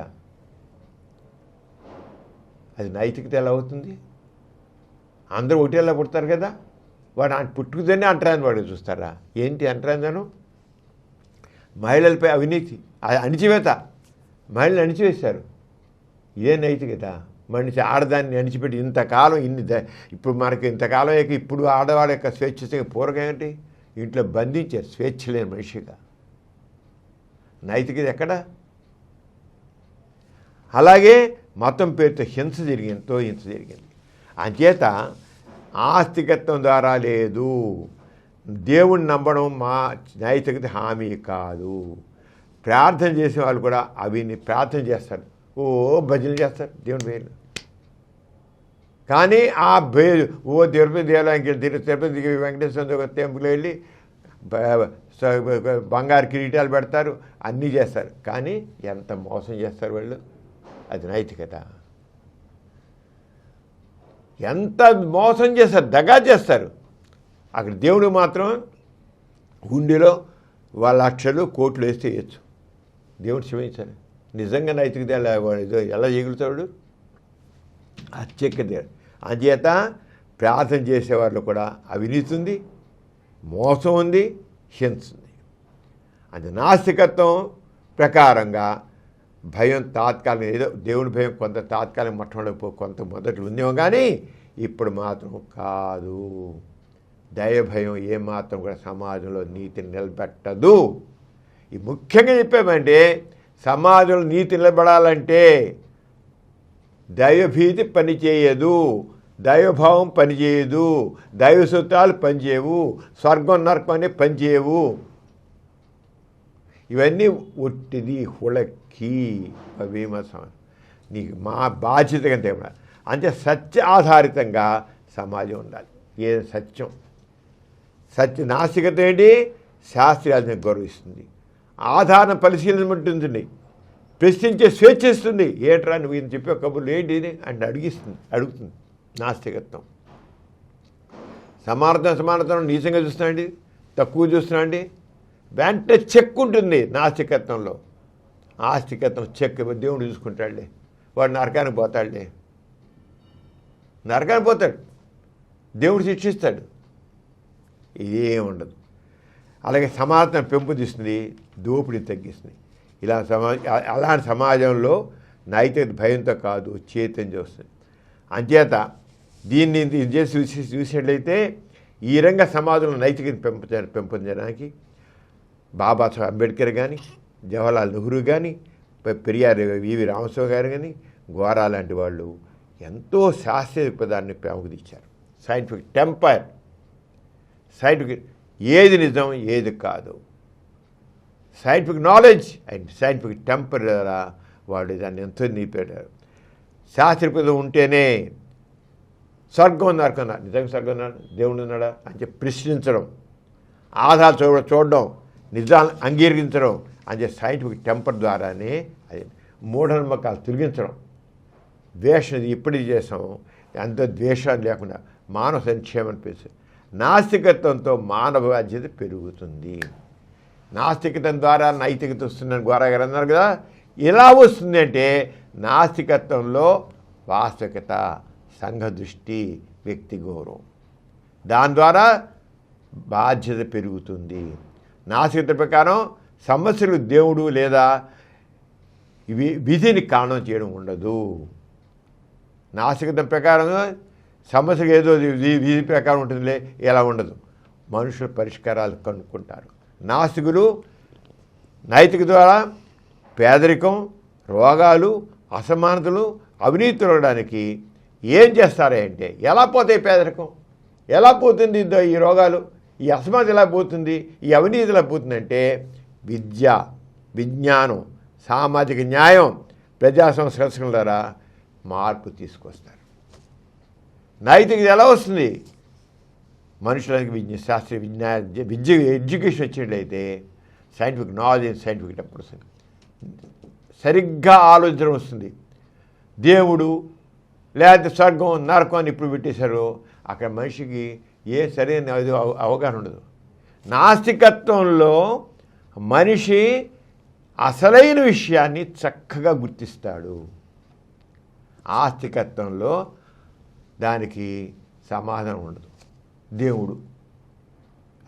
అది నైతికత ఎలా అవుతుంది? అందరూ ఒకటేలా పుడతారు కదా, వాడు పుట్టుకుదని అంటరాని వాడిగా చూస్తారా? ఏంటి అంటరాందనం? మహిళలపై అవినీతి, అణిచివేత, మహిళలు అణిచివేశారు. ఇదే నైతికత. మనిషి ఆడదాన్ని అణిచిపెట్టి ఇంతకాలం ఇప్పుడు మనకి ఇంతకాలం ఇప్పుడు ఆడవాళ్ళ యొక్క స్వేచ్ఛ పూర్వకం ఏంటి? ఇంట్లో బంధించారు స్వేచ్ఛ లేని మనిషిగా. నైతికత ఎక్కడ? అలాగే మతం పేరుతో హింస జరిగింది. అంచేత ఆస్తికత్వం ద్వారా లేదు. దేవుణ్ణి నమ్మడం మా నైతికత హామీ కాదు. ప్రార్థన చేసే వాళ్ళు కూడా ప్రార్థన చేస్తారు, భజనలు చేస్తారు దేవుని పేర్లు. కానీ తిరుపతి దేవాలయానికి తిరుపతి వెంకటేశ్వర టెంపుల్ వెళ్ళి బంగారు కిరీటాలు పెడతారు, అన్నీ చేస్తారు. కానీ ఎంత మోసం చేస్తారు వాళ్ళు. అది నైతికత. ఎంత మోసం చేస్తారు, దగా చేస్తారు. అక్కడ దేవుడు మాత్రం హుండీలో వాళ్ళ లక్షలు కోట్లు వేస్తే వేయచ్చు, దేవుడు క్షమించాలి. నిజంగా నైతికత ఎలా చేయగలుగుతాడు? అత్యక్త. అంచేత ప్రార్థన చేసేవాళ్ళు కూడా అవినీతి ఉంది, మోసం ఉంది, హింస ఉంది. అది నాస్తికత్వం ప్రకారంగా భయం తాత్కాలిక, ఏదో దేవుని భయం కొంత తాత్కాలిక మొట్టమొదటి కొంత మొదటి ఉందేమో, కానీ ఇప్పుడు మాత్రం కాదు. దైవ భయం ఏమాత్రం కూడా సమాజంలో నీతిని నిలబెట్టదు. ఈ ముఖ్యంగా చెప్పామంటే సమాజంలో నీతి నిలబడాలంటే దైవభీతి పనిచేయదు, దైవభావం పనిచేయదు, దైవ సూత్రాలు పనిచేయవు, స్వర్గం నరకం అనే పనిచేయవు. ఇవన్నీ ఒట్టిది, హుళక్కి, విమర్శం. నీకు మా బాధ్యత కంటే అంటే సత్య ఆధారితంగా సమాజం ఉండాలి. ఏ సత్యం నాస్తికత ఏంటి? శాస్త్రీయాలను గౌరవిస్తుంది, ఆధారణ పరిశీలన ఉంటుంది, ప్రశ్నించే స్వేచ్ఛ ఇస్తుంది. ఏట్రా నువ్వు ఈయన చెప్పే కబుర్లు ఏంటి అంటే అడుగుతుంది నాస్తికత్వం. సమానత్వం నీచంగా చూస్తున్నాండి, తక్కువ చూస్తున్నాండి, వెంట చెక్ ఉంటుంది నాస్తికత్వంలో. ఆస్తికత్వం చెక్ దేవుడు చూసుకుంటాడులే, వాడు నరకానికి పోతాడులే, నరకానికి పోతాడు, దేవుడు శిక్షిస్తాడు. ఇదేం ఉండదు. అలాగే సమానతను పెంపొందిస్తుంది, దోపిడీని తగ్గిస్తుంది. అలాంటి సమాజంలో నైతిక భయంతో కాదు, చైతన్యం వస్తుంది. అంచేత దీన్ని చూసినట్లయితే ఈ రంగ సమాజంలో నైతికత పెంపొందడానికి బాబాసాహెబ్ అంబేద్కర్ కానీ, జవహర్లాల్ నెహ్రూ కానీ, పెరియార్ వివి రామస్వామి గారు కానీ, గోరా లాంటి వాళ్ళు ఎంతో శాస్త్రీయ పదాన్ని ప్రాముఖ్యత. సైంటిఫిక్ టెంపర్, సైంటిఫిక్ ఏది నిజం ఏది కాదు, scientific knowledge and scientific temper ద్వారా వాళ్ళు దాన్ని ఎంతో నిలిపారు. శాస్త్రీయపదం ఉంటేనే స్వర్గం నరకం, నిజంగా స్వర్గం దేవుడు ఉన్నాడా అని చెప్పి ప్రశ్నించడం, ఆధారాలు చూడడం, నిజాలను అంగీకరించడం అని చెప్పి సైంటిఫిక్ టెంపర్ ద్వారానే అది మూఢనమ్మకాలు తొలగించడం. ద్వేషం ఇప్పటికీ చేసాం, అంత ద్వేషాలు లేకుండా మానవ సంక్షేమం పెంచుతుంది. నాస్తికత్వంతో మానవ బాధ్యత పెరుగుతుంది. నాస్తికత్వం ద్వారా నైతికత వస్తుందని గోరా గారు అన్నారు కదా. ఎలా వస్తుంది అంటే నాస్తికత్వంలో వాస్తవికత, సంఘ దృష్టి, వ్యక్తి గౌరవం, దాని ద్వారా బాధ్యత పెరుగుతుంది. నాస్తికత ప్రకారం సమస్యలు దేవుడు లేదా విధిని కారణం చేయడం ఉండదు. నాస్తికత ప్రకారం సమస్యలు ఏదో విధి ప్రకారం ఉంటుందిలే, ఎలా ఉండదు. మనుషుల పరిష్కారాలు కనుక్కుంటారు. నాస్తికులు నైతిక ద్వారా పేదరికం, రోగాలు, అసమానతలు, అవినీతి తొలగడానికి ఏం చేస్తారంటే, ఎలా పోతాయి పేదరికం, ఎలా పోతుంది ఈ రోగాలు, ఈ అసమానత ఎలా పోతుంది, ఈ అవినీతి ఎలా పోతుందంటే విద్య, విజ్ఞానం, సామాజిక న్యాయం, ప్రజా సంస్కరణ ద్వారా మార్పు తీసుకొస్తారు. నైతికత ఎలా వస్తుంది? మనుషులకి శాస్త్రీయ విద్య ఎడ్యుకేషన్ వచ్చినట్లయితే సైంటిఫిక్ నాలెడ్జ్ సైంటిఫిక్ అప్పుడు వస్తుంది, సరిగ్గా ఆలోచన వస్తుంది. దేవుడు లేకపోతే స్వర్గం నరకం అని ఇప్పుడు పెట్టేశారు, అక్కడ మనిషికి ఏ సరైన అవగాహన ఉండదు. నాస్తికత్వంలో మనిషి అసలైన విషయాన్ని చక్కగా గుర్తిస్తాడు. ఆస్తికత్వంలో దానికి సమాధానం ఉండదు. దేవుడు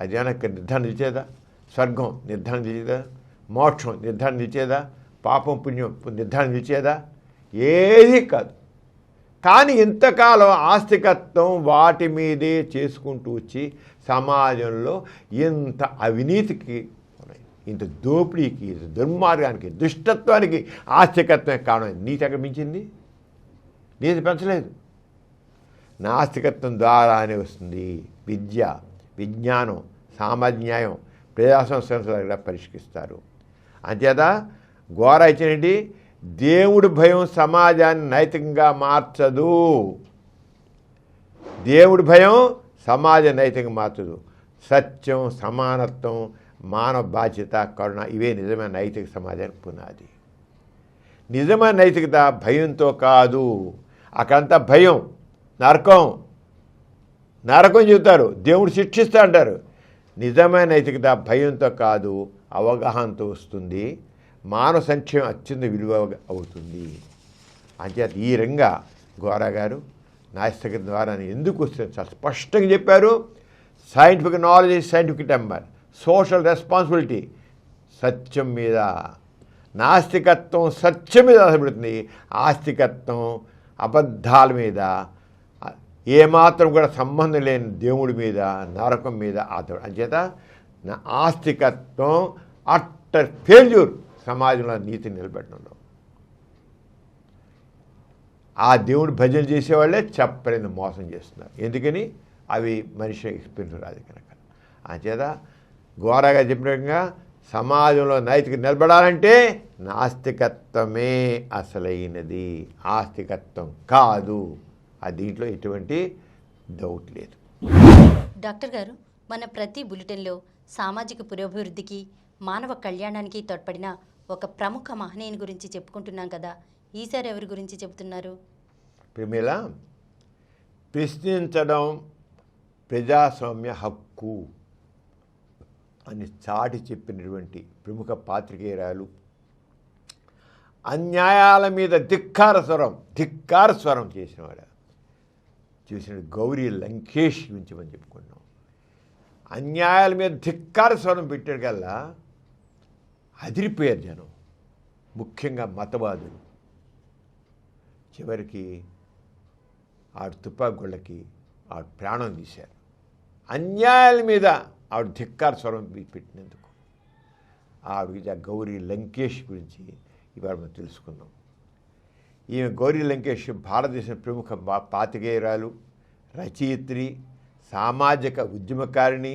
అది వెనక నిర్ధారణ నిలిచేదా? స్వర్గం నిర్ధారణ నిలిచేదా? మోక్షం నిర్ధారణ నిలిచేదా? పాపం పుణ్యం నిర్ధారణ నిలిచేదా? ఏది కాదు. కానీ ఇంతకాలం ఆస్తికత్వం వాటి మీదే చేసుకుంటూ వచ్చి సమాజంలో ఇంత అవినీతికి, ఇంత దోపిడీకి, దుర్మార్గానికి, దుష్టత్వానికి ఆస్తికత్వమే కారణం. నీతి ఎక్కడ మించింది? నీతి పెంచలేదు. నాస్తికత్వం ద్వారానే వస్తుంది విద్య, విజ్ఞానం, సామాజిక న్యాయం, ప్రజాస్వామ్య పరిష్కరిస్తారు. అంచేత ఘోర ఇచ్చినది దేవుడి భయం సమాజాన్ని నైతికంగా మార్చదు. దేవుడి భయం సమాజం నైతికంగా మార్చదు. సత్యం, సమానత్వం, మానవ బాధ్యత, కరుణ ఇవే నిజమైన నైతిక సమాజానికి పునాది. నిజమైన నైతికత భయంతో కాదు. అక్కడంతా భయం, నరకం చెబుతారు, దేవుడు శిక్షిస్తా అంటారు. నిజమైన నైతికత భయంతో కాదు, అవగాహనతో వస్తుంది. మానవ సంక్షేమం అత్యంత విలువ అవుతుంది. అంచేత ఈ రంగా గోరా గారు నాస్తికత ద్వారా ఎందుకు వస్తుంది చాలా స్పష్టంగా చెప్పారు. Scientific knowledge scientific temper, social responsibility సత్యం మీద. నాస్తికత్వం సత్యం మీద ఆధారపడుతుంది, ఆస్తికత్వం అబద్ధాల మీద, ఏమాత్రం కూడా సంబంధం లేని దేవుడి మీద, నరకం మీద ఆధారపడి. అంచేత ఆస్తికత్వం అట్టర్ ఫెయిల్యూర్ సమాజంలో నీతిని నిలబెట్టడంలో. ఆ దేవుడు భజన చేసేవాళ్ళే చెప్పలేని మోసం చేస్తున్నారు. ఎందుకని? అవి మనిషి ఎక్స్పీరియన్స్ రాదు కనుక. అంచేత ఘోరగా చెప్పినట్టుగా సమాజంలో నైతిక నిలబడాలంటే నాస్తికత్వమే అసలైనది, ఆస్తికత్వం కాదు. దీంట్లో ఎటువంటి డౌట్ లేదు. డాక్టర్ గారు, మన ప్రతి బులెటిన్లో సామాజిక పురోభివృద్ధికి, మానవ కళ్యాణానికి తోడ్పడిన ఒక ప్రముఖ మహనీయుని గురించి చెప్పుకుంటున్నాం కదా, ఈసారి ఎవరి గురించి చెబుతున్నారు? ప్రమీల, ప్రశ్నించడం ప్రజాస్వామ్య హక్కు అని చాటి చెప్పినటువంటి ప్రముఖ పాత్రికేయురాలు, అన్యాయాల మీద ధిక్కార స్వరం చేసినవాడు చూసిన గౌరీ లంకేష్ గురించి మనం చెప్పుకున్నాం. అన్యాయాల మీద ధిక్కార స్వరం పెట్టాడు కల్లా అదిరిపోయారు జనం, ముఖ్యంగా మతవాదులు. చివరికి ఆవిడ తుపాకుళ్ళకి ఆవిడ ప్రాణం తీశారు. అన్యాయాల మీద ఆవిడ ధిక్కార స్వరం పెట్టినందుకు. ఆవిడ గౌరీ లంకేష్ గురించి ఇవాళ మనం తెలుసుకుందాం. ఈమె గౌరీ లంకేష్ భారతదేశం ప్రముఖ పాత్రికేయురాలు, రచయిత్రి, సామాజిక ఉద్యమకారిణి.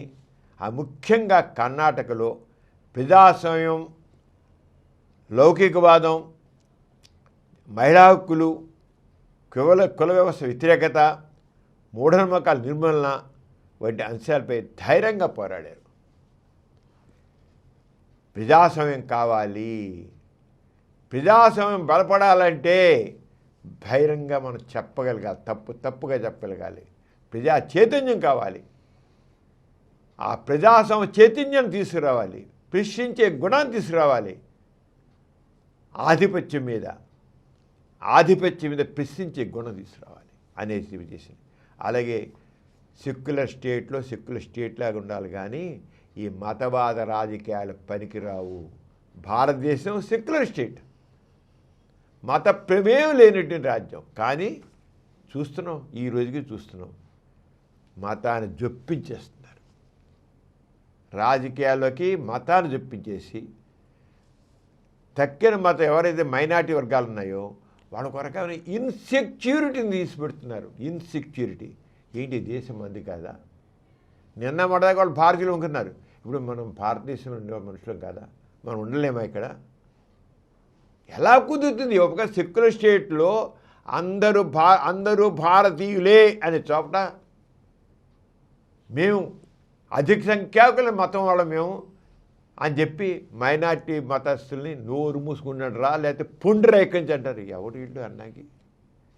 ముఖ్యంగా కర్ణాటకలో ప్రజాస్వామ్యం, లౌకికవాదం, మహిళా హక్కులు, కుల వ్యవస్థ వ్యతిరేకత, మూఢనమ్మకాల నిర్మూలన వంటి అంశాలపై ధైర్యంగా పోరాడారు. ప్రజాస్వామ్యం కావాలి, ప్రజాస్వామ్యం బలపడాలంటే ధైర్యంగా మనం చెప్పగలగాలి, తప్పుగా చెప్పగలగాలి. ప్రజా చైతన్యం కావాలి. ఆ ప్రజాస్వామ్య చైతన్యం తీసుకురావాలి, ప్రశ్నించే గుణాన్ని తీసుకురావాలి. ఆధిపత్యం మీద ప్రశ్నించే గుణం తీసుకురావాలి అనేసి చేసింది. అలాగే సెక్యులర్ స్టేట్లాగా ఉండాలి, కానీ ఈ మతవాద రాజకీయాలు పనికిరావు. భారతదేశం సెక్యులర్ స్టేట్, మత ప్రమేయం లేనటువంటి రాజ్యం. కానీ చూస్తున్నాం, ఈ రోజుకి చూస్తున్నాం, మతాన్ని జొప్పించేస్తున్నారు. రాజకీయాల్లోకి మతాన్ని జొప్పించేసి తక్కిన మతం ఎవరైతే మైనారిటీ వర్గాలు ఉన్నాయో వాళ్ళ కొరకైనా ఇన్సెక్యూరిటీని తీసిపెడుతున్నారు. ఇన్సెక్యూరిటీ ఏంటి? దేశం మంది కాదా? నిన్న మొదటిదాకా వాళ్ళు భారతీయులు అనుకున్నారు. ఇప్పుడు మనం భారతదేశంలో ఉండే మనుషులం కాదా? మనం ఉండలేమా ఇక్కడ? ఎలా కుదురుతుంది? ఒక సెక్యులర్ స్టేట్లో అందరూ భారతీయులే అనే చోట మేము అధిక సంఖ్యాకుల మతం వాళ్ళ మేము అని చెప్పి మైనార్టీ మతస్థుల్ని నోరు మూసుకున్నాడు రా, లేకపోతే పుండ్రేకించి అంటారు. ఎవరు వీళ్ళు అన్నాకి?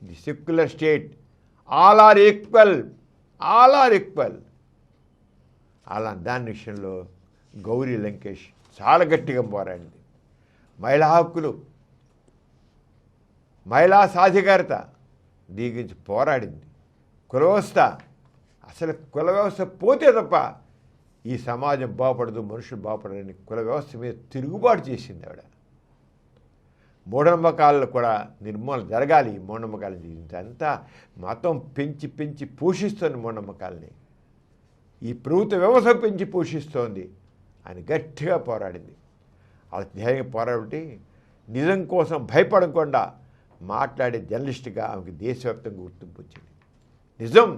The secular state, all are equal. అలా దాని విషయంలో గౌరీ లంకేష్ చాలా గట్టిగా పోరాడింది. మహిళా హక్కులు, మహిళా సాధికారత దీని గురించి పోరాడింది. కుల వ్యవస్థ, అసలు కుల వ్యవస్థ పోతే తప్ప ఈ సమాజం బాగుపడదు, మనుషులు బాగుపడని కుల వ్యవస్థ మీద తిరుగుబాటు చేసింది ఆవిడ. మూఢనమ్మకాలను కూడా నిర్మూలన జరగాలి. ఈ మూఢనమ్మకాలను జీవించి అంతా మతం పెంచి పోషిస్తోంది మూఢనమ్మకాలని. ఈ ప్రభుత్వ వ్యవస్థ పెంచి పోషిస్తోంది అని గట్టిగా పోరాడింది. అలా ధైర్యంగా పోరాడి నిజం కోసం భయపడకుండా మాట్లాడే జర్నలిస్ట్గా ఆమెకి దేశవ్యాప్తంగా గుర్తింపు వచ్చింది. నిజం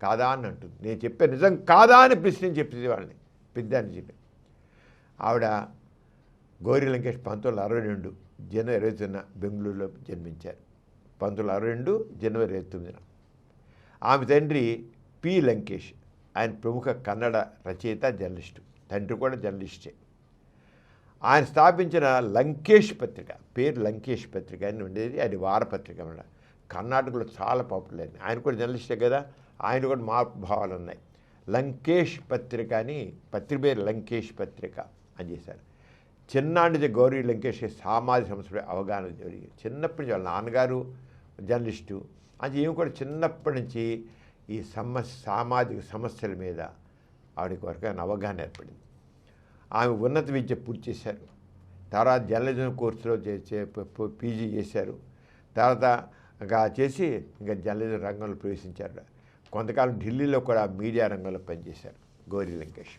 కాదా అని అంటుంది. నేను చెప్పే నిజం కాదా అని ప్రశ్నించి చెప్పింది వాళ్ళని పెద్దాన్ని. ఆవిడ గౌరీ లంకేష్ 1962 జనవరి 29 బెంగళూరులో జన్మించారు. 1962 జనవరి 29. ఆమె తండ్రి పి లంకేష్, ఆయన ప్రముఖ కన్నడ రచయిత, జర్నలిస్టు. తండ్రి కూడా జర్నలిస్టే. ఆయన స్థాపించిన లంకేష్ పత్రిక, పేరు లంకేష్ పత్రిక అని ఉండేది. అది వారపత్రిక అన్నమాట. కర్ణాటకలో చాలా పాపులర్ అయింది. ఆయన కూడా జర్నలిస్టే కదా, ఆయన కూడా మార్పు భావాలు ఉన్నాయి. లంకేష్ పత్రిక అని పత్రిక పేరు లంకేష్ పత్రిక అని చేశారు. చిన్నాటి గౌరీ లంకేష్ సామాజిక సమస్యపై అవగాహన జరిగింది. చిన్నప్పటి నుంచి వాళ్ళ నాన్నగారు జర్నలిస్టు అది ఏమి కూడా చిన్నప్పటి నుంచి ఈ సామాజిక సమస్యల మీద ఆవిడకి వరకు అవగాహన ఏర్పడింది. ఆమె ఉన్నత విద్య పూర్తి చేశారు. తర్వాత జర్నలిజం కోర్సులో పీజీ చేశారు. తర్వాత ఇంకా చేసి ఇంకా జర్నలిజం రంగంలో ప్రవేశించారు. కొంతకాలం ఢిల్లీలో కూడా మీడియా రంగంలో పనిచేశారు గౌరీ లంకేష్.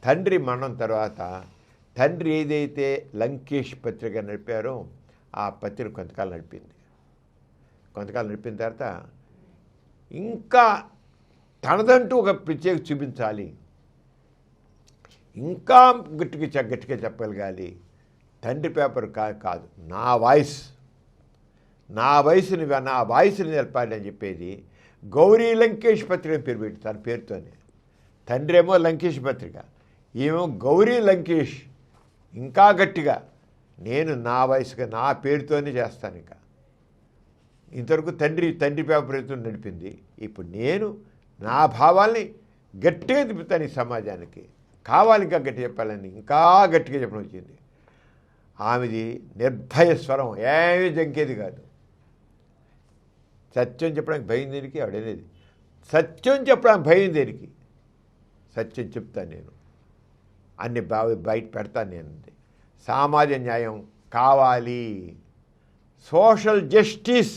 తండ్రి మరణం తర్వాత తండ్రి ఏదైతే లంకేష్ పత్రిక నడిపారో ఆ పత్రిక కొంతకాలం నడిపిన తర్వాత ఇంకా తనదంటూ ఒక ప్రత్యేక చూపించాలి, ఇంకా గట్టిగా చెప్పగలగాలి. తండ్రి పేపర్ కాదు, నా వాయిస్ని నిలపాలి అని చెప్పేది గౌరీ లంకేష్ పత్రిక పేరు పెట్టి తన పేరుతోనే. తండ్రి ఏమో లంకేష్ పత్రిక, ఏమో గౌరీ లంకేష్. ఇంకా గట్టిగా నేను నా వయసుగా నా పేరుతోనే చేస్తాను. ఇంకా ఇంతవరకు తండ్రి పేపర్తో నడిపింది. ఇప్పుడు నేను నా భావాల్ని గట్టిగా తిప్పుతాను ఈ సమాజానికి. కావాలి ఇంకా గట్టిగా చెప్పాలని ఇంకా గట్టిగా చెప్పడం వచ్చింది. ఆమెది నిర్భయ స్వరం, ఏమీ జంకేది కాదు. సత్యం చెప్పడానికి భయం దేనికి? ఆవిడనేది సత్యం చెప్పడానికి భయం దేనికి? సత్యం చెప్తాను నేను, అన్ని బయట పెడతాను నేను. సామాజిక న్యాయం కావాలి, సోషల్ జస్టిస్.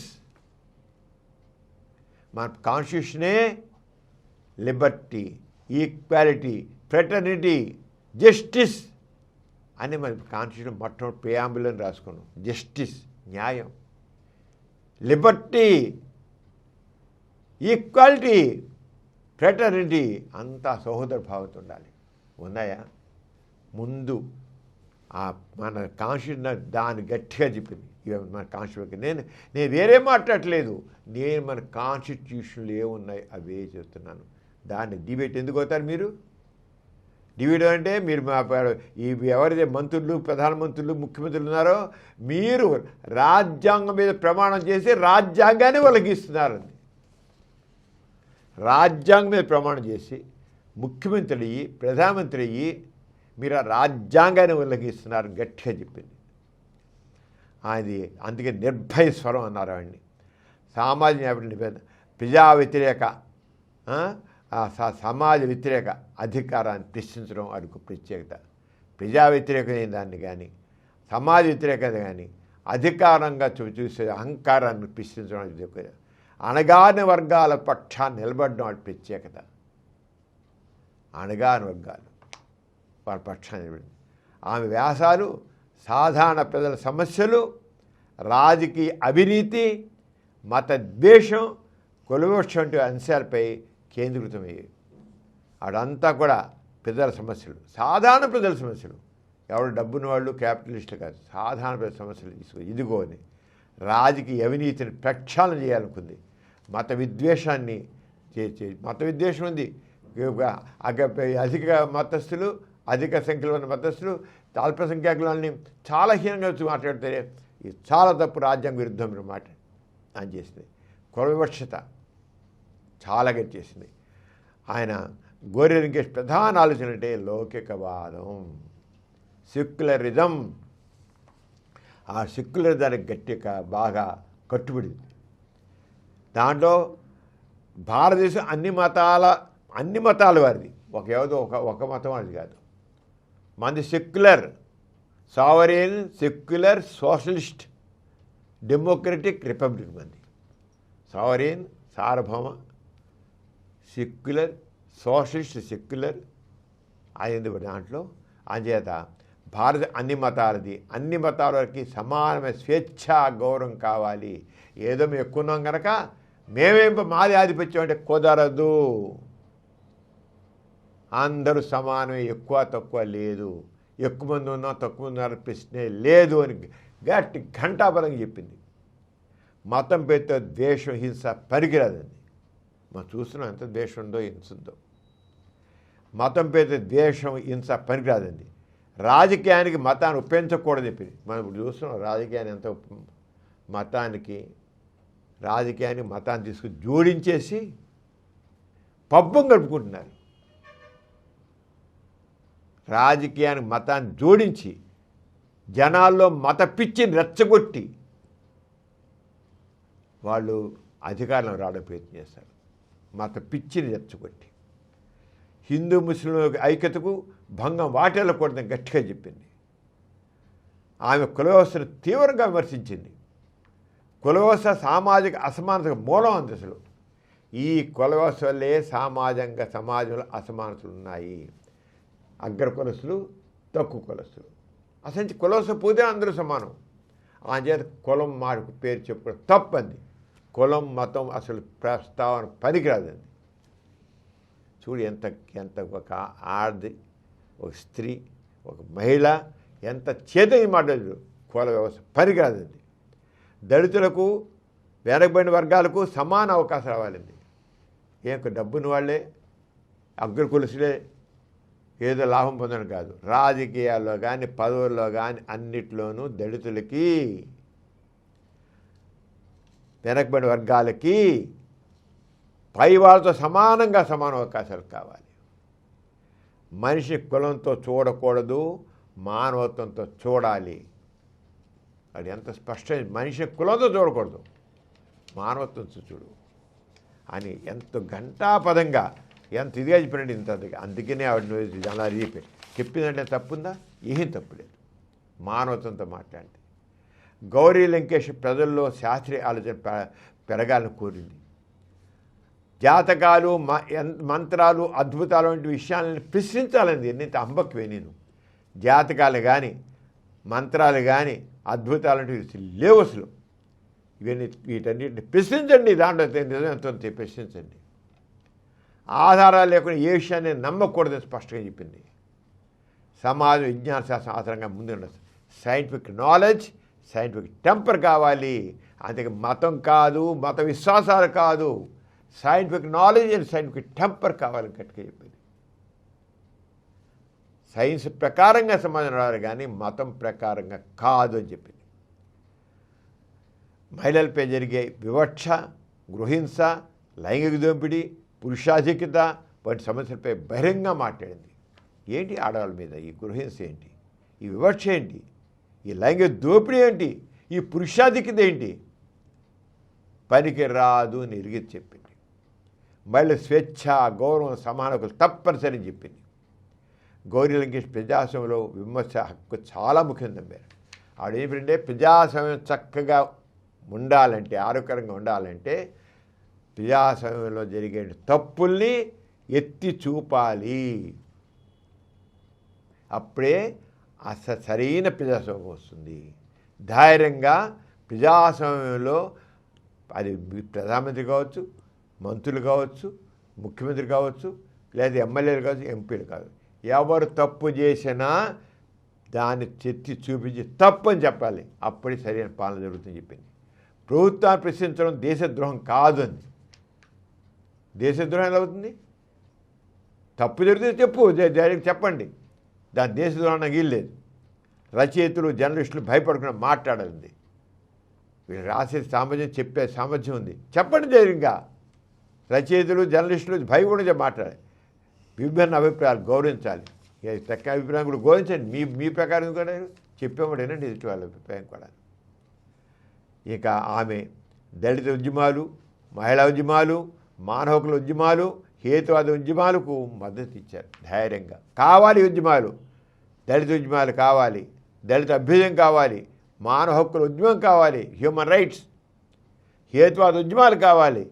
మన కాన్స్టిట్యూషనే లిబర్టీ, ఈక్వాలిటీ, ఫ్రెటర్నిటీ, జస్టిస్ అని మన కాన్స్టిట్యూషన్ మొట్టమొదటి ప్రియాంబుల్ని రాసుకున్నాం. జస్టిస్, న్యాయం, లిబర్టీ, ఈక్వాలిటీ, ఫ్రెటర్నిటీ, అంతా సహోదర భావంతో ఉండాలి. ఉన్నాయా? ముందు మన కాన్స్టిట్యూషన్ దాన్ని గట్టిగా చెప్పింది. మన కాన్స్టిట్యూషన్ నేను వేరే మాట్లాడట్లేదు. నేను మన కాన్స్టిట్యూషన్లు ఏమున్నాయి అవే చెప్తున్నాను. దాన్ని డిబేట్ ఎందుకు అవుతారు మీరు? డిబేట్ అంటే మీరు ఎవరైతే మంత్రులు, ప్రధానమంత్రులు, ముఖ్యమంత్రులు ఉన్నారో మీరు రాజ్యాంగం మీద ప్రమాణం చేసి రాజ్యాంగాన్ని ఉల్లంఘిస్తున్నారండి. రాజ్యాంగం మీద ప్రమాణం చేసి ముఖ్యమంత్రి అయ్యి ప్రధానమంత్రి అయ్యి మీరు ఆ రాజ్యాంగాన్ని ఉల్లంఘిస్తున్నారని గట్టిగా చెప్పింది. అది అందుకే నిర్భయ స్వరం అన్నారు ఆవిడ్ని. సామాజిక నివేదన, ప్రజా వ్యతిరేక సమాజ వ్యతిరేక అధికారాన్ని ప్రశ్నించడం అడుగు ప్రత్యేకత. ప్రజా వ్యతిరేకమైన దాన్ని కానీ సమాజ వ్యతిరేకత కానీ అధికారంగా చూసే అహంకారాన్ని ప్రశ్నించడం అది అణగారిన వర్గాల పక్షాన్ని నిలబడడం అది ప్రత్యేకత. అణగారిన వర్గాలు వాళ్ళ పక్షాన్ని నిలబడింది. ఆమె వ్యాసాలు సాధారణ ప్రజల సమస్యలు, రాజకీయ అవినీతి, మత ద్వేషం, కులవివక్ష వంటి అంశాలపై కేంద్రీకృతమయ్యాయి. అదంతా కూడా ప్రజల సమస్యలు, సాధారణ ప్రజల సమస్యలు. ఎవరు డబ్బున్న వాళ్ళు, క్యాపిటలిస్టులు కాదు, సాధారణ ప్రజల సమస్యలు ఇదిగో అని రాజకీయ అవినీతిని ప్రక్షాళన చేయాలనుకుంది. మత విద్వేషాన్ని మత విద్వేషం ఉంది. అధిక మతస్థులు, అధిక సంఖ్యలో ఉన్న మతస్థులు, అల్పసంఖ్యాకులని చాలా హీనంగా మాట్లాడితే ఇది చాలా తప్పు, రాజ్యాంగ విరుద్ధం మాట అని చేసింది. కుల వివక్షత చాలా గట్టి చేసింది. ఆయన గోరి లంకేష్ ప్రధాన ఆలోచన అంటే లౌకికవాదం, సెక్యులరిజం. ఆ సెక్యులరిజానికి గట్టిగా బాగా కట్టుబడింది. దాంట్లో భారతదేశం అన్ని మతాల వారిది, ఒక మతం అది కాదు. మనది secular, సావరేన్, secular, socialist, democratic republic. మంది సావరేన్ సార్వభౌమ, సెక్యులర్, సోషలిస్ట్, సెక్యులర్ అయింది దాంట్లో. అంచేత భారత అన్ని మతాలది, అన్ని మతాల వారికి సమానమైన స్వేచ్ఛ గౌరవం కావాలి. ఏదో మేము ఎక్కువ ఉన్నాం కనుక మేమేం మాది ఆధిపత్యం అంటే కుదరదు. అందరూ సమానమే, ఎక్కువ తక్కువ లేదు, ఎక్కువ మంది ఉన్నా తక్కువ మంది ఉన్నారు ప్రశ్నే లేదు అని గట్టి ఘంటాబలంగా చెప్పింది. మతం పేరుతో ద్వేషం, హింస పనికిరాదండి. మనం చూస్తున్నాం ఎంత ద్వేషం ఉందో, హింస ఉందో. మతం పేరుతో ద్వేషం, హింస పనికిరాదండి. రాజకీయానికి మతాన్ని ఉపయోగించకూడదు చెప్పింది. మనం ఇప్పుడు చూస్తున్నాం రాజకీయాన్ని ఎంత మతాన్ని తీసుకుని జోడించేసి పబ్బం గడుపుకుంటున్నారు. రాజకీయానికి మతాన్ని జోడించి జనాల్లో మత పిచ్చిని రెచ్చగొట్టి వాళ్ళు అధికారంలో రావడం ప్రయత్నం చేస్తారు. మత పిచ్చిని రెచ్చగొట్టి హిందూ ముస్లింల ఐక్యతకు భంగం వాటిల్లకూడదని గట్టిగా చెప్పింది. ఆమె కుల వ్యవస్థను తీవ్రంగా విమర్శించింది. కుల వ్యవస్థ సామాజిక అసమానతకు మూలం అంది. అసలు ఈ కుల వ్యవస్థ వల్లే సమాజంలో అసమానతలు ఉన్నాయి. అగ్ర కులస్తులు, తక్కువ కులస్తులు. అసలు కుల వ్యవస్థ పోతే అందరూ సమానం. చేత కులం మాకు పేరు చెప్పుకోవడం తప్పంది. కులం మతం అసలు ప్రస్తావన పనికిరాదండి. చూడు ఎంత ఒక ఆడది, ఒక స్త్రీ, ఒక మహిళ ఎంత చేతని మాట్లాడు. కుల వ్యవస్థ పనికిరాదండి. దళితులకు, వెనకబడిన వర్గాలకు సమాన అవకాశం రావాలండి. డబ్బున్న వాళ్ళే, అగ్ర కులసులే ఏదో లాభం పొందడం కాదు. రాజకీయాల్లో కానీ, పదవుల్లో కానీ అన్నిట్లోనూ దళితులకి, వెనకబడిన వర్గాలకి పై వాళ్ళతో సమాన అవకాశాలు కావాలి. మనిషి కులంతో చూడకూడదు, మానవత్వంతో చూడాలి. అది ఎంత స్పష్టం. మనిషి కులంతో చూడకూడదు, మానవత్వంతో చూడు అని ఎంత ఘంటాపదంగా ఎంత ఇదిగా చెప్పినట్టు ఇంత అందుకనే ఆవిడ అలా చెప్పిందంటే తప్పుందా? ఏం తప్పులేదు. మానవత్వంతో మాట్లాడింది. గౌరీ లంకేష్ ప్రజల్లో శాస్త్రీయ ఆలోచన పెరగాలని కోరింది. జాతకాలు, మంత్రాలు, అద్భుతాలు వంటి విషయాలను ప్రశ్నించాలని ఎన్నింత అంబక్కువే. నేను జాతకాలు కానీ, మంత్రాలు కానీ, అద్భుతాలు వంటివి లేవు అసలు. వీటన్నిటిని ప్రశ్నించండి. దాంట్లో నిజం ఎంతో ప్రశ్నించండి. ఆధారాలు లేకుండా ఏ విషయాన్ని నమ్మకూడదని స్పష్టంగా చెప్పింది. సమాజం విజ్ఞాన శాస్త్రం ఆధారంగా ముందు ఉండదు. సైంటిఫిక్ నాలెడ్జ్, సైంటిఫిక్ టెంపర్ కావాలి. అందుకే మతం కాదు, మత విశ్వాసాలు కాదు, scientific knowledge and scientific temper కావాలని గట్టిగా చెప్పింది. సైన్స్ ప్రకారంగా సమాజం రావాలి కానీ మతం ప్రకారంగా కాదు అని చెప్పింది. మహిళలపై జరిగే వివక్ష, గృహింస, లైంగిక దోపిడీ, పురుషాధిక్యత వంటి సమస్యలపై బహిరంగంగా మాట్లాడింది. ఏంటి ఆడవాళ్ళ మీద ఈ గృహింస ఏంటి, ఈ వివక్ష ఏంటి, ఈ లైంగిక దోపిడీ ఏంటి, ఈ పురుషాధిక్యత ఏంటి, పనికి రాదు అని ఎరిగి చెప్పింది. మహిళ స్వేచ్ఛ, గౌరవం, సమాన హక్కులు తప్పనిసరి చెప్పింది. గౌరీ లంకేష్ ప్రజాస్వామ్యంలో విమర్శ హక్కు చాలా ముఖ్యం నమ్మారు. ఆవిడ ఏంటంటే ప్రజాస్వామ్యం చక్కగా ఉండాలంటే, ఆరోగ్యకరంగా ఉండాలంటే ప్రజాస్వామ్యంలో జరిగే తప్పుల్ని ఎత్తి చూపాలి. అప్పుడే సరైన ప్రజాస్వామ్యం వస్తుంది. ధైర్యంగా ప్రజాస్వామ్యంలో అది ప్రధానమంత్రి కావచ్చు, మంత్రులు కావచ్చు, ముఖ్యమంత్రి కావచ్చు, లేదా ఎమ్మెల్యేలు కావచ్చు, ఎంపీలు కావచ్చు, ఎవరు తప్పు చేసినా దాన్ని చెత్తి చూపించి తప్పు అని చెప్పాలి. అప్పుడే సరైన పాలన జరుగుతుందని చెప్పింది. ప్రభుత్వాన్ని ప్రశ్నించడం దేశద్రోహం కాదు అంది. దేశద్రోహం ఎలా అవుతుంది? తప్పు జరిగితే చెప్పండి, దాని దేశద్రోహం నాకు వీల్లేదు. రచయితలు జర్నలిస్టులు భయపడకుండా మాట్లాడాలి. వీళ్ళు రాసే సామర్థ్యం, చెప్పే సామర్థ్యం ఉంది, చెప్పండి ధైర్యంగా. రచయితలు జర్నలిస్టులు భయపడి మాట్లాడాలి. విభిన్న అభిప్రాయాలు గౌరవించాలి. తక్క అభిప్రాయం కూడా గౌరవించండి. మీ ప్రకారం కూడా చెప్పేవాడేనండి ఎదుటి వాళ్ళ అభిప్రాయం కూడా. ఇక ఆమె దళిత ఉద్యమాలు, మహిళా ఉద్యమాలు, మానవ హక్కుల ఉద్యమాలు, హేతువాద ఉద్యమాలకు మద్దతు ఇచ్చారు ధైర్యంగా. కావాలి ఉద్యమాలు, దళిత ఉద్యమాలు కావాలి, దళిత అభ్యుదయం కావాలి, మానవ హక్కుల ఉద్యమం కావాలి, హ్యూమన్ రైట్స్, హేతువాద ఉద్యమాలు కావాలి.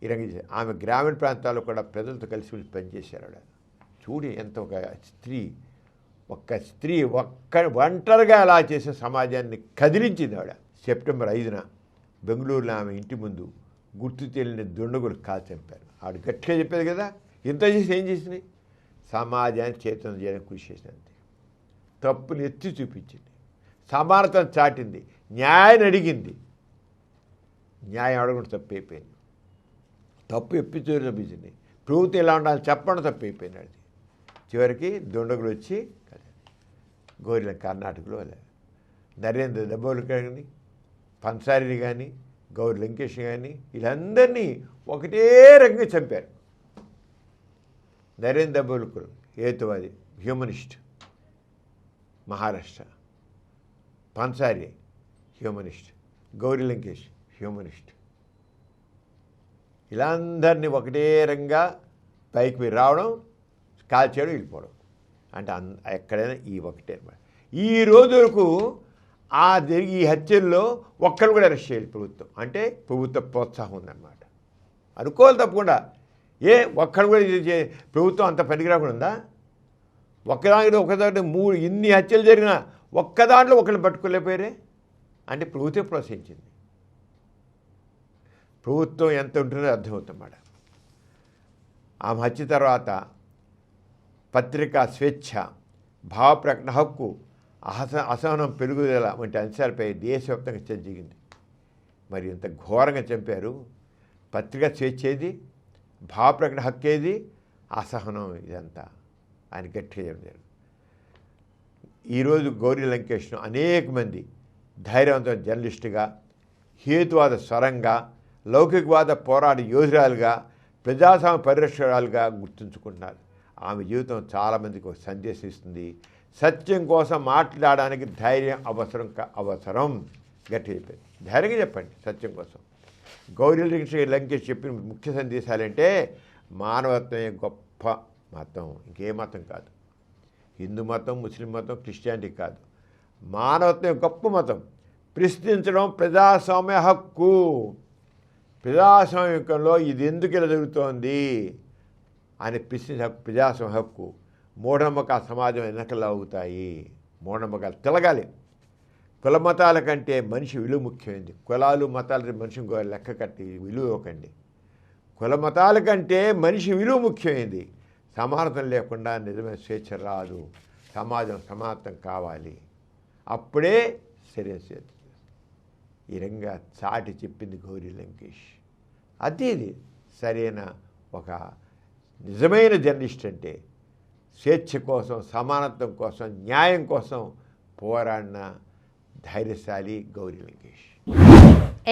ఈ రంగ ఆమె గ్రామీణ ప్రాంతాల్లో కూడా ప్రజలతో కలిసి పనిచేశారు. ఆవిడ చూడి ఎంత ఒక్క స్త్రీ ఒంటరిగా అలా చేసే సమాజాన్ని కదిలించింది. ఆవిడ సెప్టెంబర్ 5న బెంగళూరులో ఆమె ఇంటి ముందు గుర్తు తెలియని దుండగులు కాల్చి చంపారు. ఆవిడ గట్టిగా చెప్పేది కదా, ఇంత చేసి ఏం చేసినాయి? సమాజాన్ని చేతనం చేయడానికి కృషి చేసినంతే. తప్పుని ఎత్తి చూపించింది, సమానతను చాటింది, న్యాయాన్ని అడిగింది. న్యాయం అడగడం తప్పు అయిపోయింది. తప్పు ఎప్పించడం తప్పించింది. ప్రభుత్వం ఎలా ఉండాలి చెప్పడం తప్పు అయిపోయింది. అది చివరికి దుండగులు వచ్చి గౌరీల కర్ణాటకలో నరేంద్ర దబోలు కానీ, పన్సారిని కానీ, గౌరీ లంకేష్ కానీ వీళ్ళందరినీ ఒకటే రకంగా చంపారు. నరేంద్ర దబోల్కర్ హేతువాది, humanist, Maharashtra. Pansare humanist, Gauri Lankesh humanist. ఇలా అందరినీ ఒకటే రంగా పైకి మీరు రావడం, కాల్చేయడం, వెళ్ళిపోవడం. అంటే ఎక్కడైనా ఈ ఒకటే అనమాట. ఈ రోజులకు ఈ హత్యల్లో ఒక్కరు కూడా అరెస్ట్ చేయాలి ప్రభుత్వం. అంటే ప్రభుత్వ ప్రోత్సాహం ఉందన్నమాట. అనుకోవాలి తప్పకుండా. ఒక్కరు కూడా ప్రభుత్వం అంత పనికిరాకుండా ఉందా? ఒకదాంట్లో 3 ఇన్ని హత్యలు జరిగినా ఒక్కదాంట్లో ఒకరిని పట్టుకోలేకపోయారే. అంటే ప్రభుత్వం ప్రోత్సహించింది. ప్రభుత్వం ఎంత ఉంటుందో అర్థమవుతుందన్నమాట. ఆమె హత్య తర్వాత పత్రికా స్వేచ్ఛ, భావ ప్రకటన హక్కు, అసహనం పెరుగుదల వంటి అంశాలపై దేశవ్యాప్తంగా చర్చ జరిగింది. మరి ఇంత ఘోరంగా చంపారు. పత్రికా స్వేచ్ఛ ఏది, భావ ప్రకటన హక్కు ఏది, అసహనం ఇదంతా ఆయన గట్టిగా చెప్పారు. ఈరోజు గౌరీ లంకేష్ను అనేక మంది ధైర్యవంతమైన జర్నలిస్టుగా, హేతువాద స్వరంగా, లౌకికవాద పోరాట యోధురాలుగా, ప్రజాస్వామ్య పరిరక్షకురాలుగా గుర్తుంచుకుంటున్నారు. ఆమె జీవితం చాలామందికి ఒక సందేశం ఇస్తుంది. సత్యం కోసం మాట్లాడడానికి ధైర్యం అవసరం గట్టిగా చెప్పారు. ధైర్యంగా చెప్పండి సత్యం కోసం. గౌరీ లంకేష్ చెప్పిన ముఖ్య సందేశాలు అంటే మానవత్వమే గొప్ప మతం, ఇంకే మతం కాదు. హిందూ మతం, ముస్లిం మతం, క్రిస్టియానిటీ కాదు. మానవత్వమే గొప్ప మతం. ప్రశ్నించడం ప్రజాస్వామ్య హక్కు. ప్రజాస్వామ్యంలో ఇది ఎందుకు ఇలా జరుగుతోంది అని ప్రశ్నించే హక్కు ప్రజాస్వామ్య హక్కు. మూఢనమ్మకాల సమాజం వెనకలు అవుతాయి. మూఢనమ్మకాలు తొలగాలి. కుల మతాల కంటే మనిషి విలువ ముఖ్యమైనది. కులాలు మతాలు మనిషిని లెక్క కట్టి విలువ ఇవ్వకండి. కుల మతాల కంటే మనిషి విలువ ముఖ్యమైనది. సమానతం లేకుండా నిజమైన స్వేచ్ఛ రాదు. సమాజం సమానతం కావాలి. అప్పుడే సరైన స్వేచ్ఛ. ఈ రంగా చాటి చెప్పింది గౌరీ లంకేష్. అది సరైన ఒక నిజమైన జర్నలిస్ట్ అంటే స్వేచ్ఛ కోసం, సమానత్వం కోసం, న్యాయం కోసం పోరాడిన ధైర్యశాలి గౌరీ లంకేష్.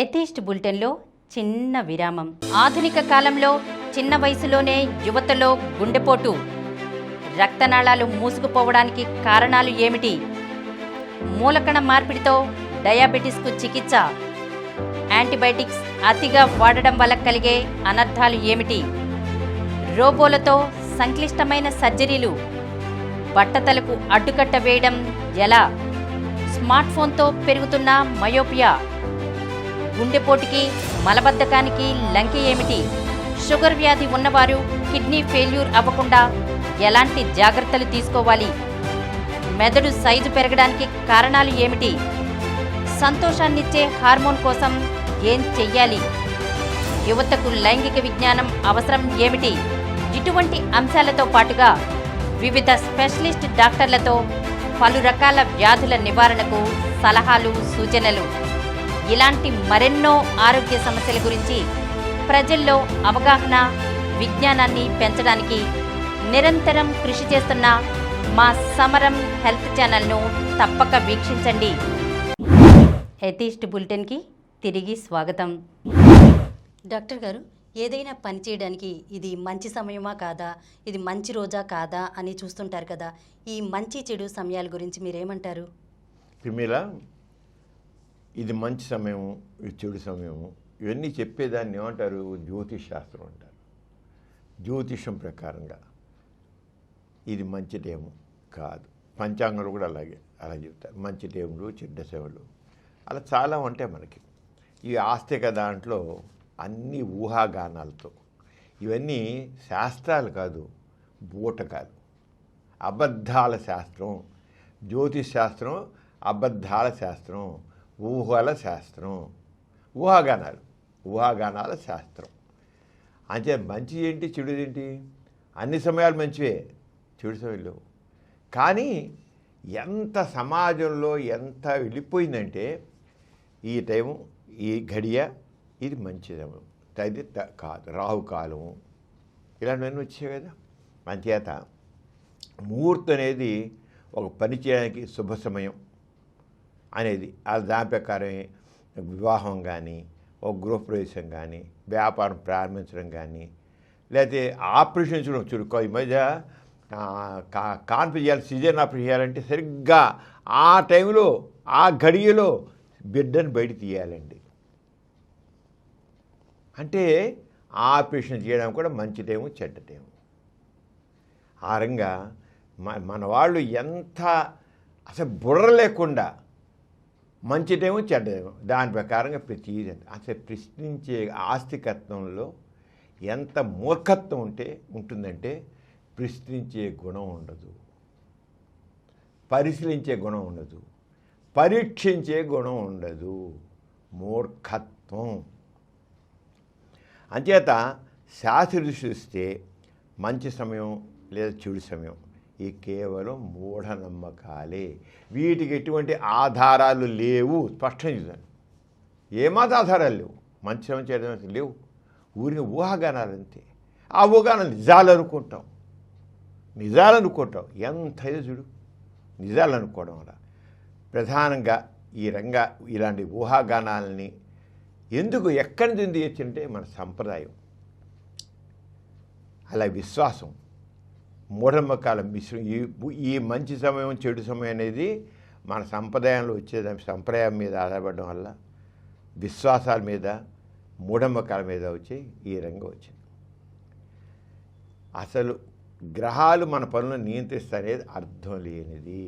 ఎథీస్ట్ బులెటిన్లో చిన్న విరామం. ఆధునిక కాలంలో చిన్న వయసులోనే యువతలో గుండెపోటు, రక్తనాళాలు మూసుకుపోవడానికి కారణాలు ఏమిటి? మూలకణ మార్పిడితో డయాబెటిస్కు చికిత్స, యాంటీబయాటిక్స్ అతిగా వాడడం వల్ల కలిగే అనర్థాలు ఏమిటి? రోబోలతో సంక్లిష్టమైన సర్జరీలు, బట్టతలకు అడ్డుకట్ట వేయడం ఎలా? స్మార్ట్ ఫోన్తో పెరుగుతున్న మయోపియా, గుండెపోటుకి మలబద్ధకానికి లంకె ఏమిటి? షుగర్ వ్యాధి ఉన్నవారు కిడ్నీ ఫెయిల్యూర్ అవ్వకుండా ఎలాంటి జాగ్రత్తలు తీసుకోవాలి? మెదడు సైజు పెరగడానికి కారణాలు ఏమిటి? సంతోషాన్నిచ్చే హార్మోన్ కోసం ఏం చెయ్యాలి? యువతకు లైంగిక విజ్ఞానం అవసరం ఏమిటి? ఇటువంటి అంశాలతో పాటుగా వివిధ స్పెషలిస్ట్ డాక్టర్లతో పలు రకాల వ్యాధుల నివారణకు సలహాలు, సూచనలు. ఇలాంటి మరెన్నో ఆరోగ్య సమస్యల గురించి ప్రజల్లో అవగాహన, విజ్ఞానాన్ని పెంచడానికి నిరంతరం కృషి చేస్తున్న మా సమరం హెల్త్ ఛానల్ను తప్పక వీక్షించండి. ఎథీస్ట్ బులెటిన్కి తిరిగి స్వాగతం. డాక్టర్ గారు, ఏదైనా పని చేయడానికి ఇది మంచి సమయమా కాదా, ఇది మంచి రోజా కాదా అని చూస్తుంటారు కదా, ఈ మంచి చెడు సమయాల గురించి మీరేమంటారు? పిమిల, ఇది మంచి సమయము, ఇది చెడు సమయము, ఇవన్నీ చెప్పేదాన్ని ఏమంటారు? జ్యోతిష్ శాస్త్రం అంటారు. జ్యోతిషం ప్రకారంగా ఇది మంచి టైము కాదు. పంచాంగంలో కూడా అలా చెప్తారు. మంచి టైములు, చెడ్డ సేవలు, అలా చాలా ఉంటాయి మనకి. ఈ ఆస్తిక దాంట్లో అన్ని ఊహాగానాలతో, ఇవన్నీ శాస్త్రాలు కాదు, బూటకాలు, అబద్ధాల శాస్త్రం. జ్యోతిష్ శాస్త్రం అబద్ధాల శాస్త్రం, ఊహల శాస్త్రం, ఊహాగానాల శాస్త్రం. అంటే మంచి ఏంటి, చెడు ఏంటి? అన్ని సమయాలు మంచివే, చెడు సమయాలు. కానీ ఎంత సమాజంలో ఎంత వెళ్ళిపోయిందంటే, ఈ టైము, ఈ గడియ ఇది మంచి సమయం, అది కాదు, రాహుకాలం, ఇలాంటివన్నీ వచ్చాయి కదా. అంచేత ముహూర్తం అనేది ఒక పని చేయడానికి శుభ సమయం అనేది, అది దాని ప్రకారమే వివాహం కానీ, ఒక గృహప్రవేశం కానీ, వ్యాపారం ప్రారంభించడం కానీ, లేకపోతే ఆపరేషన్ చూడు. ఈ మధ్య కాన్పు చేయాలి, సిజన్ ఆపరేషన్ చేయాలంటే సరిగ్గా ఆ టైంలో, ఆ గడియలో బిడ్డను బయట తీయాలండి. అంటే ఆపరేషన్ చేయడం కూడా మంచి టైము, చెడ్డ టైము. ఆ రంగా మన వాళ్ళు ఎంత అసలు బుర్ర లేకుండా మంచి టైము, చెడ్డ టైము, దాని ప్రకారంగా ప్రతిదీ అసలు ప్రశ్నించే ఆస్తికత్వంలో ఎంత మూర్ఖత్వం ఉంటుందంటే, ప్రశ్నించే గుణం ఉండదు, పరిశీలించే గుణం ఉండదు, పరీక్షించే గుణం ఉండదు, మూర్ఖత్వం. అంచేత శాస్త్ర చూస్తే మంచి సమయం లేదా చెడు సమయం ఈ కేవలం మూఢనమ్మకాలే. వీటికి ఎటువంటి ఆధారాలు లేవు. స్పష్టం చూసాను, ఏమాత్రం ఆధారాలు లేవు. మంచి సమయం చేయడం లేవు, ఊరిని ఊహాగానాలు అంతే. ఆ ఊహాగానాలు నిజాలు అనుకుంటాం. ఎంత చూడు, నిజాలు అనుకోవడం వల్ల ప్రధానంగా ఈ రంగా ఇలాంటి ఊహాగానాలని ఎందుకు ఎక్కడి నుంచి తెచ్చింటే మన సంప్రదాయం, అలా విశ్వాసం, మూఢనమ్మకాల మిశ్రం. ఈ మంచి సమయం, చెడు సమయం అనేది మన సంప్రదాయంలో వచ్చేదాని సంప్రదాయం మీద ఆధారపడడం వల్ల, విశ్వాసాల మీద, మూఢనమ్మకాల మీద వచ్చి ఈ రంగం వచ్చింది. అసలు గ్రహాలు మన పనులను నియంత్రిస్తారనేది అర్థం లేనిది.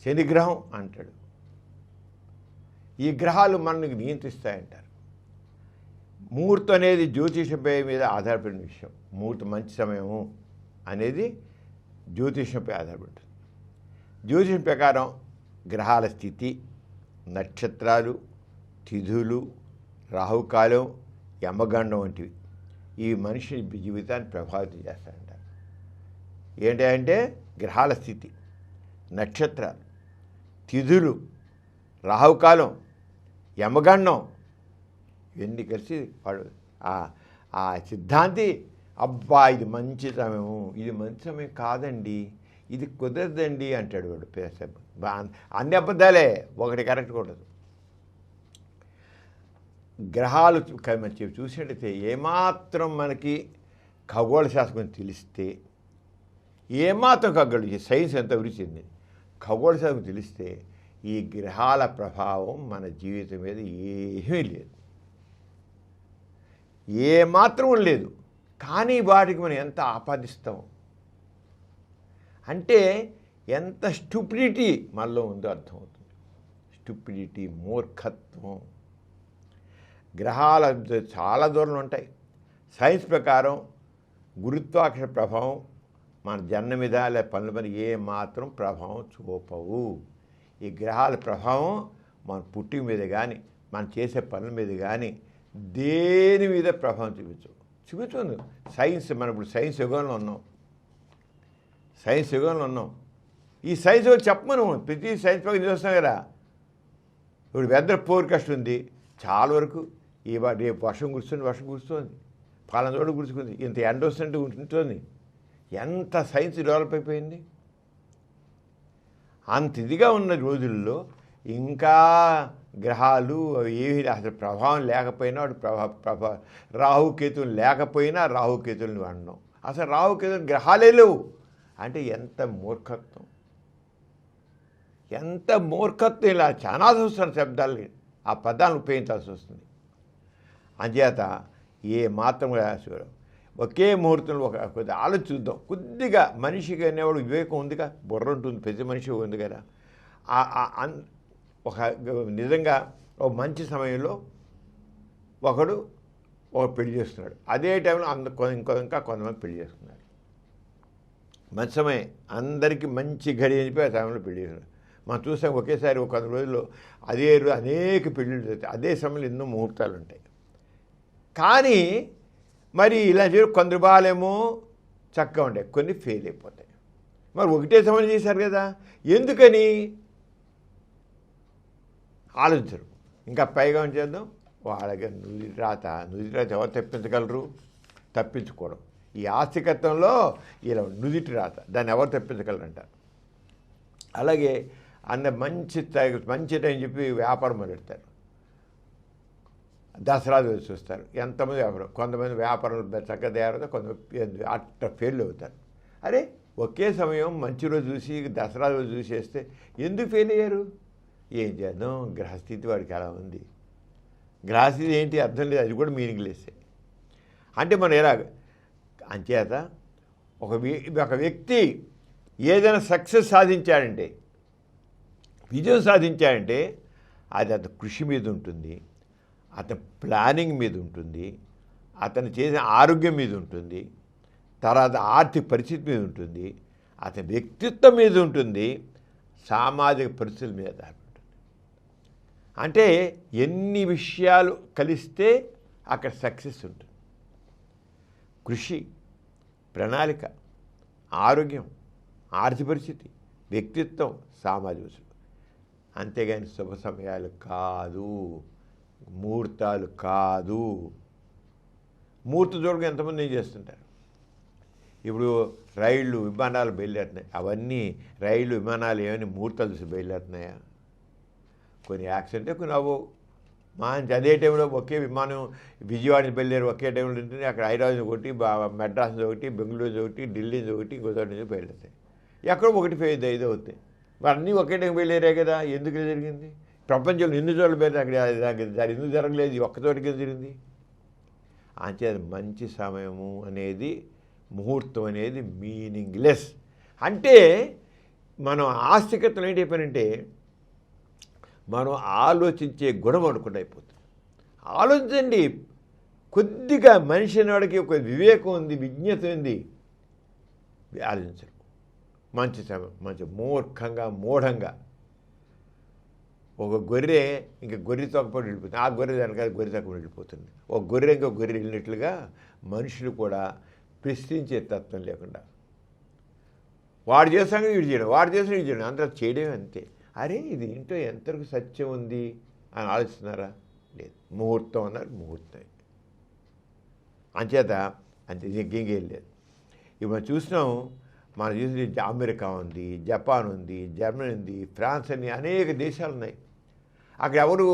శనిగ్రహం అంటాడు, ఈ గ్రహాలు మనల్ని నియంత్రిస్తాయంటారు. ముహూర్తం అనేది జ్యోతిషంపై మీద ఆధారపడిన విషయం. ముహూర్తం మంచి సమయము అనేది జ్యోతిషంపై ఆధారపడుతుంది. జ్యోతిషం ప్రకారం గ్రహాల స్థితి, నక్షత్రాలు, తిథులు, రాహుకాలం, యమగండం వంటివి ఈ మనిషి జీవితాన్ని ప్రభావితం చేస్తాయంటారు. ఏంటంటే గ్రహాల స్థితి, నక్షత్రాలు, తిథులు, రాహుకాలం, యమగండం ఇవన్నీ కలిసి వాడు ఆ సిద్ధాంతి, అబ్బా ఇది మంచి సమయము, ఇది మంచి సమయం కాదండి, ఇది కుదరదండి అంటాడు వాడు. అన్ని అబద్ధాలే, ఒకటి కరెక్ట్ ఉండదు. గ్రహాలు మంచి చూసినట్టయితే ఏమాత్రం మనకి ఖగోళ శాస్త్రం తెలిస్తే, ఏమాత్రం ఖగోళ సైన్స్ ఎంత అభివృద్ధి ఖగోళ శాస్త్రం తెలిస్తే ఈ గ్రహాల ప్రభావం మన జీవితం మీద ఏమీ లేదు, ఏమాత్రం లేదు. కానీ వాటికి మనం ఎంత ఆపాదిస్తాం అంటే ఎంత స్టూపిడిటీ మనలో ఉందో అర్థమవుతుంది. స్టూపిడిటీ, మూర్ఖత్వం. గ్రహాల చాలా దూరంలో ఉంటాయి. సైన్స్ ప్రకారం గురుత్వాకర్షణ ప్రభావం మన జన్మ మీద లేదా పనుల మీద ఏమాత్రం ప్రభావం చూపవు. ఈ గ్రహాల ప్రభావం మన పుట్టిన మీద కానీ, మనం చేసే పనుల మీద కానీ దేని మీద ప్రభావం చూపిస్తుంది. సైన్స్, మనం ఇప్పుడు సైన్స్ యుగంలో ఉన్నాం. ఈ సైన్స్ వాళ్ళు చెప్పమను, ప్రతి సైన్స్ ప్రకారం చూస్తాం కదా. ఇప్పుడు వెదర్ ఫోర్కాస్ట్ ఉంది, చాలా వరకు రేపు వర్షం కురుస్తుంది, పాలన చోట కురుచుకుంది, ఇంత ఎండ వస్తుంటే ఉంటుంది. ఎంత సైన్స్ డెవలప్ అయిపోయింది. అంత ఇదిగా ఉన్న రోజుల్లో ఇంకా గ్రహాలు ఏవి అసలు ప్రభావం లేకపోయినా వాడు రాహుకేతువులు లేకపోయినా రాహుకేతువులను వాడినాం. అసలు రాహుకేతువులు గ్రహాలే లేవు అంటే ఎంత మూర్ఖత్వం, ఎంత మూర్ఖత్వం. ఇలా చాలా చూస్తున్న శబ్దాలు, ఆ పదాలను ఉపయోగించాల్సి వస్తుంది. అంచేత ఏ మాత్రం ఒకే ముహూర్తంలో కొద్దిగా ఆలోచిద్దాం. కొద్దిగా మనిషికి అనేవాడు వివేకం ఉందిగా, బుర్ర ఉంటుంది, ప్రతి మనిషి ఉంది కదా. ఒక నిజంగా ఒక మంచి సమయంలో ఒక పెళ్లి చేస్తున్నాడు, అదే టైంలో ఇంకా కొంతమంది పెళ్లి చేస్తున్నారు. మంచి సమయం, అందరికీ మంచి గడి చెప్పి ఆ సమయంలో పెళ్లి చేస్తున్నారు. మనం చూసాం ఒకేసారి ఒక 100 రోజుల్లో అదే రోజు అనేక పెళ్ళిళ్ళు జరుగుతాయి, అదే సమయంలో ఎన్నో ముహూర్తాలు ఉంటాయి. కానీ మరి ఇలా కొందరు బాగాలేమో చక్కగా ఉంటాయి, కొన్ని ఫెయిల్ అయిపోతాయి. మరి ఒకటే సమయం చేశారు కదా, ఎందుకని ఆలోచించరు. ఇంకా పైగా చేద్దాం, వాళ్ళకి నుదిటి రాత ఎవరు తప్పించగలరు? తప్పించుకోవడం. ఈ ఆస్తికత్వంలో ఇలా నుదిటి రాత, దాన్ని ఎవరు తప్పించగలరంటారు. అలాగే మంచి టైం చెప్పి వ్యాపారం మొదలెడతారు, దసరా రోజు చూస్తారు. ఎంతమంది వ్యాపారం, కొంతమంది వ్యాపారాలు చక్కగా తయారవుతారు, కొంతమంది అట్ట ఫెయిల్ అవుతారు. అరే ఒకే సమయం మంచి రోజు చూసి దసరా రోజు చూసేస్తే ఎందుకు ఫెయిల్ అయ్యారు? ఏం చేద్దాం, గ్రహస్థితి వాడికి అలా ఉంది. గ్రహస్థితి ఏంటి అర్థం లేదు, అది కూడా మీనింగ్లెస్సే. అంటే మనం ఎలాగ అంచేత ఒక వ్యక్తి ఏదైనా సక్సెస్ సాధించాడంటే, విజయం సాధించాడంటే అది అతని కృషి మీద ఉంటుంది, అతని ప్లానింగ్ మీద ఉంటుంది, అతను చేసిన ఆరోగ్యం మీద ఉంటుంది, తర్వాత ఆర్థిక పరిస్థితి మీద ఉంటుంది, అతని వ్యక్తిత్వం మీద ఉంటుంది, సామాజిక పరిస్థితుల మీద ఉంటుంది. అంటే ఎన్ని విషయాలు కలిస్తే అక్కడ సక్సెస్ ఉంటుంది. కృషి, ప్రణాళిక, ఆరోగ్యం, ఆర్థిక పరిస్థితి, వ్యక్తిత్వం, సామాజిక పరిస్థితి. అంతేగాని శుభ సమయాలు కాదు, ముహూర్తాలు కాదు. ముహూర్త చూడగా ఎంతమంది ఏం చేస్తుంటారు? ఇప్పుడు రైళ్ళు, విమానాలు బయలుదేరుతున్నాయి. అవన్నీ రైళ్ళు, విమానాలు ఏమైనా ముహూర్తాలు చూసి బయలుదేరుతున్నాయా? కొన్ని యాక్సిడెంటే, కొన్ని అవ్వవు. అదే టైంలో ఒకే విమానం విజయవాడ నుంచి బయలుదేరి ఒకే టైంలో ఉంటుంది, అక్కడ హైదరాబాద్ ఒకటి, మెడ్రాస్ ఒకటి, బెంగళూరు ఒకటి, ఢిల్లీ ఒకటి, ఇంకోటి నుంచి బయలుదేరుతాయి. ఎక్కడో ఒకటి ఇది అవుతాయి. మరి అన్నీ ఒకే టైం బయలుదేరే కదా, ఎందుకు జరిగింది? ప్రపంచంలో ఎన్ని చోట్ల పేరు అక్కడ ఎందుకు జరగలేదు, ఒక్కచోటికి జరిగింది? అంతే మంచి సమయము అనేది, ముహూర్తం అనేది మీనింగ్లెస్. అంటే మనం ఆస్తికతలు ఏంటి అయిపోయినంటే మనం ఆలోచించే గుణం అనుకుంటూ అయిపోతుంది. ఆలోచించండి, కొద్దిగా మనిషి అనేవాడికి ఒక వివేకం ఉంది, విజ్ఞత ఉంది, ఆలోచించరు. మంచి సమయం, మంచి మూఢంగా ఒక గొర్రె ఇంకా గొర్రె తొక్కపడి వెళ్ళిపోతుంది, ఆ గొర్రె దానికాదు గొర్రె తొక్కపడి వెళ్ళిపోతుంది. ఒక గొర్రె ఇంకో గొర్రె వెళ్ళినట్లుగా మనుషులు కూడా ప్రశ్నించే తత్వం లేకుండా వాడు చేస్తాను వీడు చేయడం, వాడు చేస్తాను వీడు చేయడం, అందరూ చేయడమే అంతే. అరే ఇది ఇంట్లో ఎంతవరకు సత్యం ఉంది అని ఆలోచిస్తున్నారా? లేదు. ముహూర్తం అన్నారు, ముహూర్తం. అంచేత అంతే, ఇంకేం లేదు. ఇప్పుడు మనం చూసినాం, మనం చూసి అమెరికా ఉంది, జపాన్ ఉంది, జర్మనీ ఉంది, ఫ్రాన్స్ అని అనేక దేశాలు ఉన్నాయి. అక్కడ ఎవరు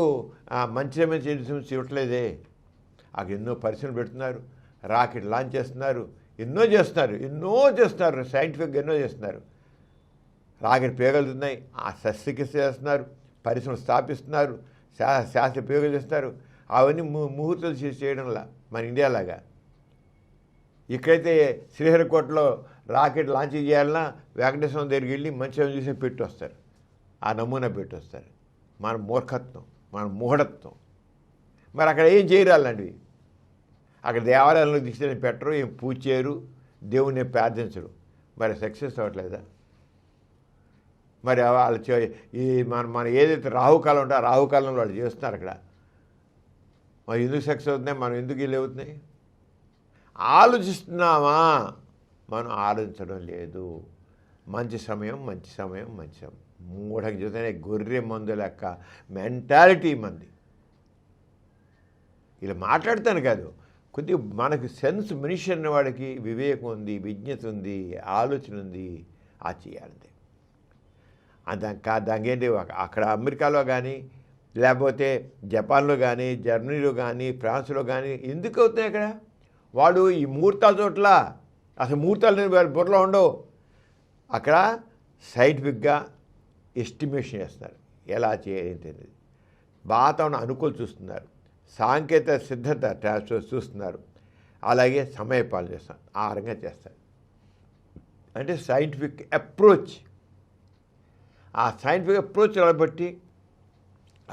మంచి ఇవ్వట్లేదే. అక్కడ ఎన్నో పరిశ్రమలు పెడుతున్నారు, రాకెట్ లాంచ్ చేస్తున్నారు, ఎన్నో చేస్తున్నారు, సైంటిఫిక్గా ఎన్నో చేస్తున్నారు. రాకెట్ పేగలుతున్నాయి, ఆ శస్త్రచికిత్స చేస్తున్నారు, పరిశ్రమలు స్థాపిస్తున్నారు, శాస్త్ర ప్రయోగాలు చేస్తున్నారు. అవన్నీ ముహూర్తాలు చేయడంలా మన ఇండియాలాగా. ఇక్కడైతే శ్రీహరికోటలో రాకెట్ లాంచ్ చేయాలన్నా వెంకటేశ్వరం దగ్గరికి వెళ్ళి మంచిగా చూసి పెట్టి వస్తారు, ఆ నమూనా పెట్టి వస్తారు. మన మూర్ఖత్వం, మన మూఢత్వం. మరి అక్కడ ఏం చేయరాలండి? అక్కడ దేవాలయంలో తీసుకెళ్ళి పెట్టరు, ఏం పూజ చేయరు, దేవుణ్ణి ప్రార్థించరు. మరి సక్సెస్ అవ్వట్లేదా? మరి వాళ్ళు మన ఏదైతే రాహుకాలం ఉంటే ఆ రాహుకాలంలో వాళ్ళు చేస్తున్నారు అక్కడ. మరి ఎందుకు సక్సెస్ అవుతున్నాయి, మనం ఎందుకు ఇల్లు అవుతున్నాయి? ఆలోచిస్తున్నామా? మనం ఆలోచించడం లేదు. మంచి సమయం, మూఢంగా చూస్తేనే గొర్రె మందు లెక్క మెంటాలిటీ మంది. ఇలా మాట్లాడతాను కాదు, కొద్దిగా మనకు సెన్స్, మనిషి అన్నవాడికి వివేకం ఉంది, విజ్ఞత ఉంది, ఆలోచన ఉంది, ఆ చేయాలంతే. దానికేంటి అక్కడ అమెరికాలో కానీ లేకపోతే జపాన్లో కానీ జర్మనీలో కానీ ఫ్రాన్స్లో కానీ ఎందుకు అవుతున్నాయి అక్కడ? వాడు ఈ ముహూర్తాల చోట్ల అసలు ముహూర్తాలు బుర్రలో ఉండవు. అక్కడ సైంటిఫిక్గా ఎస్టిమేషన్ చేస్తారు, ఎలా చేయాలి, వాతావరణం అనుకూల చూస్తున్నారు, సాంకేతిక సిద్ధత చూస్తున్నారు, అలాగే సమయపాలన చేస్తారు, ఆ రకంగా చేస్తారు. అంటే సైంటిఫిక్ అప్రోచ్, ఆ సైంటిఫిక్ అప్రోచ్ బట్టి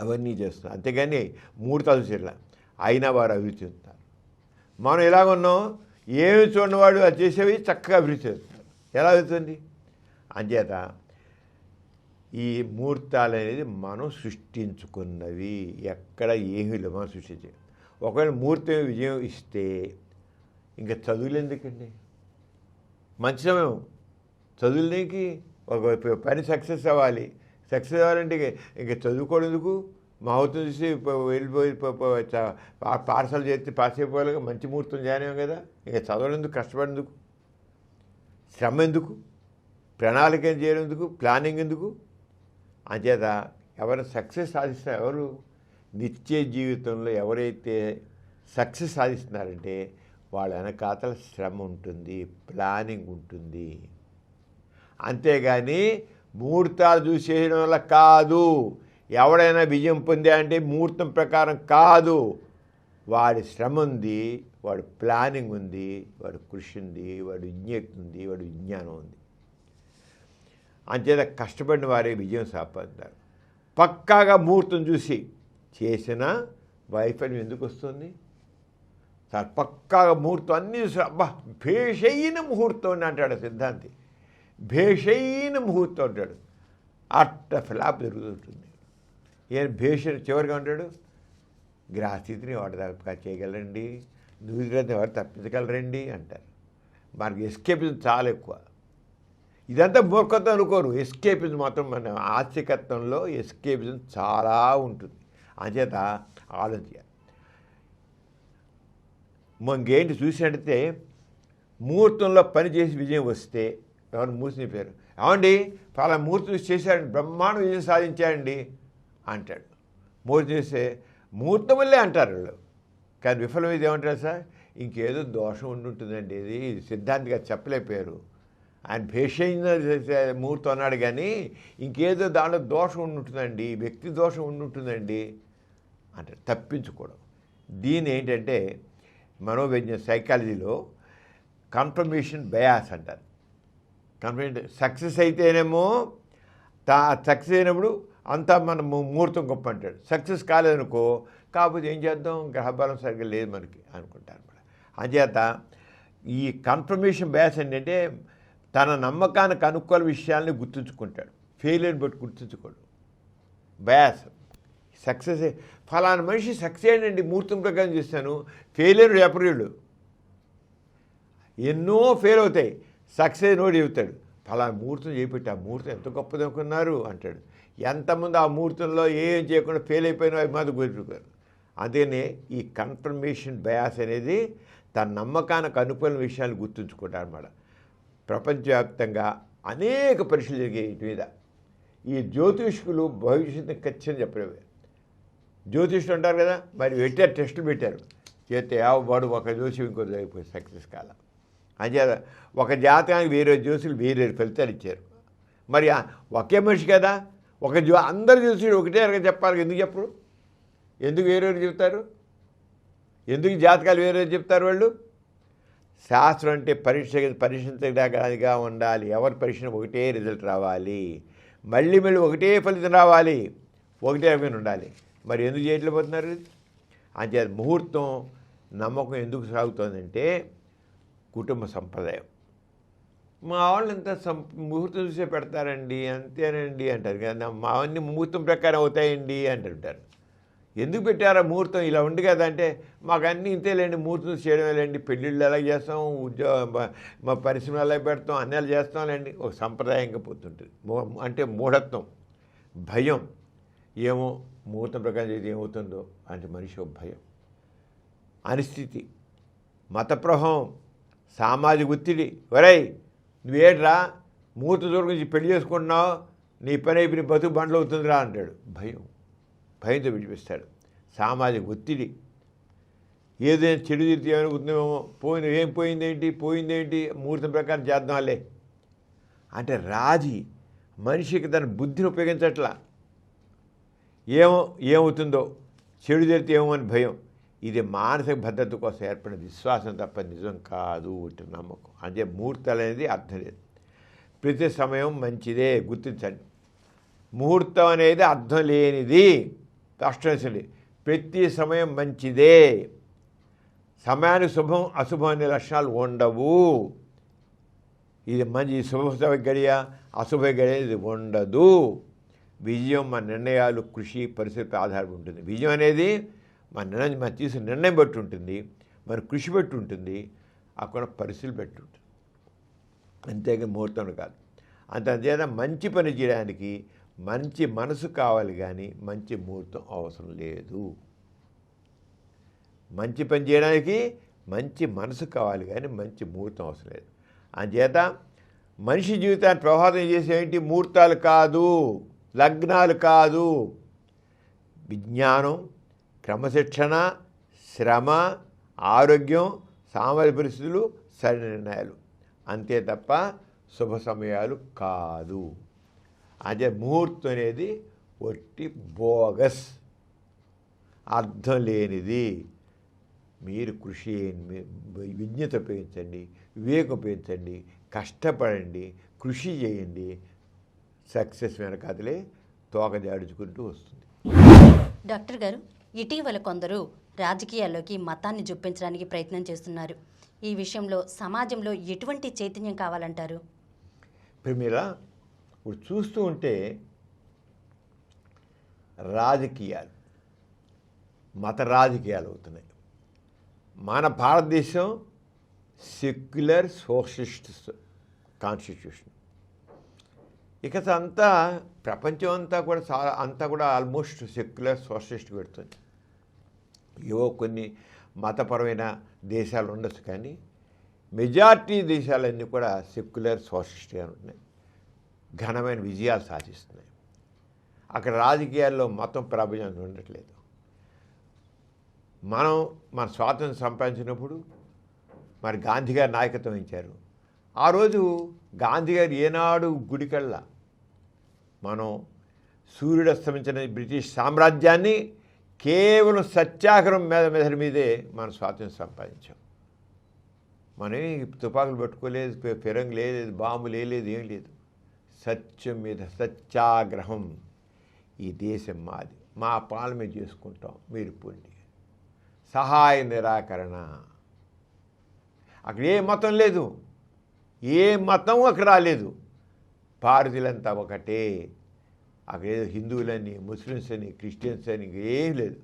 అవన్నీ చేస్తున్నారు. అంతేగాని ముహూర్తాలు చీరల అయినా వారు అభివృద్ధి చెందుతారు. మనం ఎలాగున్నాం, ఏమి చూడనివాడు అది చేసేవి చక్కగా అభివృద్ధి చేస్తున్నారు. ఎలా అవుతుంది? అంచేత ఈ ముహూర్తాలు అనేది మనం సృష్టించుకున్నవి, ఎక్కడ ఏమీ లేవు, మనం సృష్టించేవి. ఒకవేళ ముహూర్తం విజయం ఇస్తే ఇంకా చదువులు ఎందుకండి? మంచి సమయం చదువులకి. ఒక పని సక్సెస్ అవ్వాలి, సక్సెస్ అవ్వాలంటే ఇంకా చదువుకోవడం ఎందుకు? ముహూర్తం చూసి వెళ్ళిపోయి పాఠశాల చేస్తే పాస్ అయిపోవాలి, మంచి ముహూర్తం జాయిన్ అయ్యాం కదా, ఇంకా చదవడం ఎందుకు, కష్టపడేందుకు, శ్రమ ఎందుకు, ప్రణాళిక చేయడం ఎందుకు, ప్లానింగ్ ఎందుకు? అంచేత ఎవరు సక్సెస్ సాధిస్తారు, ఎవరు నిత్య జీవితంలో ఎవరైతే సక్సెస్ సాధిస్తున్నారంటే వాళ్ళ వెనకాతల శ్రమ ఉంటుంది, ప్లానింగ్ ఉంటుంది. అంతేగాని ముహూర్తాలు చూసేయడం వల్ల కాదు. ఎవడైనా విజయం పొందా అంటే ముహూర్తం ప్రకారం కాదు. వాడి శ్రమ ఉంది, వాడి ప్లానింగ్ ఉంది, వాడి కృషి ఉంది, వాడి విజ్ఞత ఉంది, వాడి విజ్ఞానం ఉంది. అంచేత కష్టపడిన వారే విజయం సంపాదిస్తారు. పక్కాగా ముహూర్తం చూసి చేసిన వైఫల్యం ఎందుకు వస్తుంది? సార్ పక్కాగా ముహూర్తం అన్నీ అబ్బా భేషైన ముహూర్తం అని అంటాడు సిద్ధాంతి. భేషైన ముహూర్తం అంటాడు, అట్ట ఫ్లాప్ జరుగుతుంటుంది. ఏం భేష చివరిగా ఉంటాడు, గ్రహస్థితిని వాడు చేయగలరండి, దూరని వాడు తప్పించగలరండి అంటారు. మనకి ఎస్కేపిజం చాలా ఎక్కువ. ఇదంతా మూర్ఖత్వం అనుకోరు, ఎస్కేపిజం మాత్రం మన ఆస్తికత్వంలో ఎస్కేపిజం చాలా ఉంటుంది. అంచేత ఆలోచించాలి. ఇంకేంటి చూసినట్టయితే ముహూర్తంలో పని చేసి విజయం వస్తే ఎవరు మూసిన పేరు ఏమండి చాలా ముహూర్తం చేశారండి, బ్రహ్మాండ విజయం సాధించారండి అంటాడు. ముహూర్తం చేస్తే ముహూర్తం వల్లే అంటారు వాళ్ళు. కానీ విఫలమైతే ఏమంటారు సార్, ఇంకేదో దోషం ఉంటుందండి, ఇది సిద్ధాంతిగా చెప్పలేకపోయారు. ఆయన భేషైన ముహూర్తం అన్నాడు కానీ ఇంకేదో దాంట్లో దోషం ఉంటుందండి, వ్యక్తి దోషం ఉంటుందండి అంటారు. తప్పించుకోవడం. దీని ఏంటంటే మనోవిజ్ఞాన సైకాలజీలో కన్ఫర్మేషన్ బయాస్ అంటారు. కన్ఫర్మేషన్ సక్సెస్ అయితేనేమో సక్సెస్ అయినప్పుడు అంతా మనం ముహూర్తం గొప్ప అంటాడు. సక్సెస్ కాలేదనుకో, కాకపోతే ఏం చేద్దాం, గ్రహబలం సరిగ్గా లేదు మనకి అనుకుంటారు అనమాట. అంచేత ఈ కన్ఫర్మేషన్ బయాస్ ఏంటంటే తన నమ్మకానికి అనుకూల విషయాల్ని గుర్తుంచుకుంటాడు, ఫెయిల్యూర్ని బట్టి గుర్తుంచుకోడు. బయాస్ సక్సెస్ ఫలానా మనిషి సక్సెస్ అయ్యండి ముహూర్తం ప్రకారం చేస్తాను, ఫెయిల్యూర్ ఎప్రిల్ ఎన్నో ఫెయిల్ అవుతాయి, సక్సెస్ నోడి చెబుతాడు ఫలానా ముహూర్తం చేపెట్టి ఆ ముహూర్తం ఎంత గొప్పది అనుకున్నారు అంటాడు. ఎంతమంది ఆ ముహూర్తంలో ఏం చేయకుండా ఫెయిల్ అయిపోయినా అవి మాత్రం గుర్తుపెట్టుకోరు. అందుకనే ఈ కన్ఫర్మేషన్ బయాస్ అనేది తన నమ్మకానికి అనుకూల విషయాన్ని గుర్తుంచుకుంటారు అన్నమాట. ప్రపంచవ్యాప్తంగా అనేక పరీక్షలు జరిగాయి వీటి మీద. ఈ జ్యోతిష్కులు భవిష్యత్తుని ఖచ్చితంగా చెప్పలేవు. జ్యోతిష్యులు అంటారు కదా, మరి పెట్టారు, టెస్టులు పెట్టారు, చేస్తే వాడు ఒక జ్యోతి ఇంకో జరిగిపోయి సక్సెస్ కాల. అంచేత ఒక జాతకానికి వేరే జ్యోతులు వేరే ఫలితాలు ఇచ్చారు. మరి ఒకే మనిషి కదా, అందరు జ్యోతిష్యులు ఒకటే రకంగా చెప్పాలి, ఎందుకు చెప్పరు? ఎందుకు వేరే చెప్తారు? ఎందుకు జాతకాలు వేరే చెప్తారు వాళ్ళు? శాస్త్రం అంటే పరీక్షించడానిగా ఉండాలి. ఎవరి పరీక్ష ఒకటే రిజల్ట్ రావాలి, మళ్ళీ ఒకటే ఫలితం రావాలి, ఒకటే రకమైన ఉండాలి. మరి ఎందుకు చేయట్లేకపోతున్నారు? అంతే ముహూర్తం నమ్మకం ఎందుకు సాగుతుందంటే కుటుంబ సంప్రదాయం. మా వాళ్ళు ఎంత ముహూర్తం చూసే పెడతారండి, అంతేనండి అంటారు కదా, మా అన్ని ముహూర్తం ప్రకారం అవుతాయండి అంటుంటారు. ఎందుకు పెట్టారా ముహూర్తం? ఇలా ఉంది కదా అంటే మాకు అన్నీ ఇంతేలేండి, ముహూర్తం చేయడమేలేండి, పెళ్ళిళ్ళు ఎలా చేస్తాం, మా పరిశ్రమలు ఎలా పెడతాం, అన్నీ ఎలా చేస్తాంలేండి, ఒక సంప్రదాయంగా పోతుంటుంది. అంటే మూఢత్వం, భయం. ఏమో ముహూర్తం ప్రకారం చేసి ఏమవుతుందో అంటే మనిషి ఒక భయం, అనిస్థితి, మత ప్రభావం, సామాజిక ఒత్తిడి. ఒరేయ్ నువ్వేట్రా ముహూర్త దూరం నుంచి పెళ్లి చేసుకుంటున్నావు, నీ పని అయిపోయి బతుకు బండ్లు అవుతుందిరా అంటాడు. భయంతో విడిపిస్తాడు. సామాజిక ఒత్తిడి, ఏదైనా చెడు తీర్చి ఏమైనా ఉందేమో, పోయిందేంటి ముహూర్తం ప్రకారం చేద్దాంలే అంటే రాజీ మనిషికి తన బుద్ధిని ఉపయోగించట్లా. ఏమవుతుందో, చెడు జరిగితే ఏమో అని భయం. ఇది మానసిక భద్రత కోసం ఏర్పడిన విశ్వాసం తప్ప నిజం కాదు, ఒకటి నమ్మకం. అంటే ముహూర్తాలు అనేది అర్థం లేదు. ప్రతి సమయం మంచిదే గుర్తించండి. ముహూర్తం అనేది అర్థం లేనిది, అష్టంశలి. ప్రతి సమయం మంచిదే, సమయానికి శుభం అశుభం అనే లక్షణాలు ఉండవు. ఇది మంచి శుభ గడియ అశుభ గడియ ఇది ఉండదు. విజయం మన నిర్ణయాలు, కృషి, పరిస్థితి ఆధారపడి ఉంటుంది. విజయం అనేది మనం తీసుకున్న నిర్ణయం బట్టి ఉంటుంది, మన కృషి బట్టి ఉంటుంది, అక్కడ పరిస్థితులు బట్టి ఉంటుంది. అంతేగా ముహూర్తం కాదు. అంతేత మంచి పని చేయడానికి మంచి మనసు కావాలి, కానీ మంచి ముహూర్తం అవసరం లేదు. మంచి పని చేయడానికి మంచి మనసు కావాలి, కానీ మంచి ముహూర్తం అవసరం లేదు. అంచేత మనిషి జీవితాన్ని ప్రభావితం చేసేంటి ముహూర్తాలు కాదు, లగ్నాలు కాదు. విజ్ఞానం, క్రమశిక్షణ, శ్రమ, ఆరోగ్యం, సామాజిక పరిస్థితులు, సరైన నిర్ణయాలు, అంతే తప్ప శుభ సమయాలు కాదు. అదే ముహూర్తం అనేది ఒట్టి బోగస్, అర్థం లేనిది. మీరు కృషి చేయండి, విజ్ఞత ఉపయోగించండి, వివేకం ఉపయోగించండి, కష్టపడండి, కృషి చేయండి. సక్సెస్ వెనకాతలే తోక జాడుచుకుంటూ వస్తుంది. డాక్టర్ గారు, ఇటీవల కొందరు రాజకీయాల్లోకి మతాన్ని జొప్పించడానికి ప్రయత్నం చేస్తున్నారు. ఈ విషయంలో సమాజంలో ఎటువంటి చైతన్యం కావాలంటారు? ఇప్పుడు చూస్తూ ఉంటే రాజకీయాలు, మత రాజకీయాలు అవుతున్నాయి. మన భారతదేశం సెక్యులర్ సోషలిస్ట్ కాన్స్టిట్యూషన్. ఇక అంతా ప్రపంచం అంతా కూడా ఆల్మోస్ట్ సెక్యులర్ సోషలిస్ట్ పెడుతుంది. ఏవో కొన్ని మతపరమైన దేశాలు ఉండొచ్చు, కానీ మెజారిటీ దేశాలన్నీ కూడా సెక్యులర్ సోషలిస్ట్గా ఉంటున్నాయి, ఘనమైన విజయాలు సాధిస్తున్నాయి. అక్కడ రాజకీయాల్లో మతం ప్రాబల్యం ఉండట్లేదు. మన స్వాతంత్రం సంపాదించినప్పుడు మరి గాంధీ గారు నాయకత్వం వహించారు. ఆ రోజు గాంధీ గారు ఏనాడు గుడికల్లా మనం సూర్యుడు అస్తమించిన బ్రిటిష్ సామ్రాజ్యాన్ని కేవలం సత్యాగ్రహం మెదడు మీదే మనం స్వాతంత్రం సంపాదించాం. మనం తుపాకులు పట్టుకోలేదు, ఫిరంగి లేదు, బాంబులు లేదు, ఏం లేదు. సత్యం మీద సత్యాగ్రహం. ఈ దేశం మాది, మా పాలన మీద చేసుకుంటాం, మీరు పొండి. సహాయ నిరాకరణ. అక్కడ ఏ మతం లేదు, ఏ మతం అక్కడ రాలేదు. భారతీయులంతా ఒకటే. అక్కడ ఏదో హిందువులని, ముస్లిమ్స్ అని, క్రిస్టియన్స్ అని ఏం లేదు.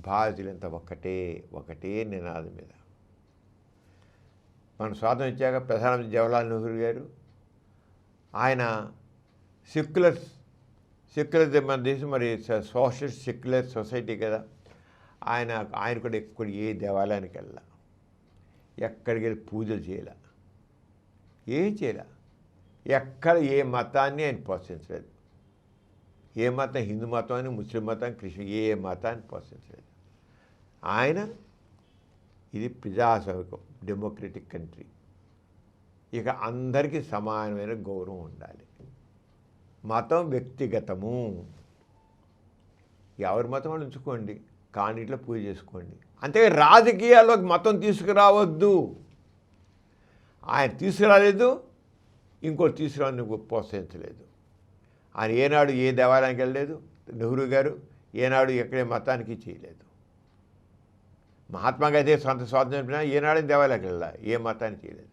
భారతీయులంతా ఒకటే నినాదం మీద. మన స్వాతంత్రం ఇచ్చాక ప్రధానమంత్రి జవహర్లాల్ నెహ్రూ గారు, ఆయన సెక్యులర్ మన దేశం మరి సోషలిస్ట్ సెక్యులర్ సొసైటీ కదా. ఆయన కూడా ఎక్కడ ఏ దేవాలయానికి వెళ్ళా, ఎక్కడికి వెళ్ళి పూజలు చేయాల, ఏం చేయాల. ఎక్కడ ఏ మతాన్ని ఆయన ప్రోత్సహించలేదు. ఏ మతం, హిందూ మతం అని, ముస్లిం మతం, క్రిస్టియన్, ఏ మతాన్ని ప్రోత్సహించలేదు. ఆయన ఇది ప్రజాస్వామికం, డెమోక్రటిక్ కంట్రీ. ఇక అందరికీ సమానమైన గౌరవం ఉండాలి. మతం వ్యక్తిగతము. ఎవరి మతం వాళ్ళు ఉంచుకోండి, కానీట్లో పూజ చేసుకోండి. అంతే రాజకీయాల్లోకి మతం తీసుకురావద్దు. ఆయన తీసుకురాలేదు, ఇంకోటి తీసుకురావని ప్రోత్సహించలేదు. ఆయన ఏనాడు ఏ దేవాలయానికి వెళ్ళలేదు. నెహ్రూ గారు ఏనాడు ఎక్కడే మతానికి చేయలేదు. మహాత్మా గాంధీ సొంత స్వాతంత్రం ఏనాడు దేవాలయానికి వెళ్ళా, ఏ మతానికి చేయలేదు.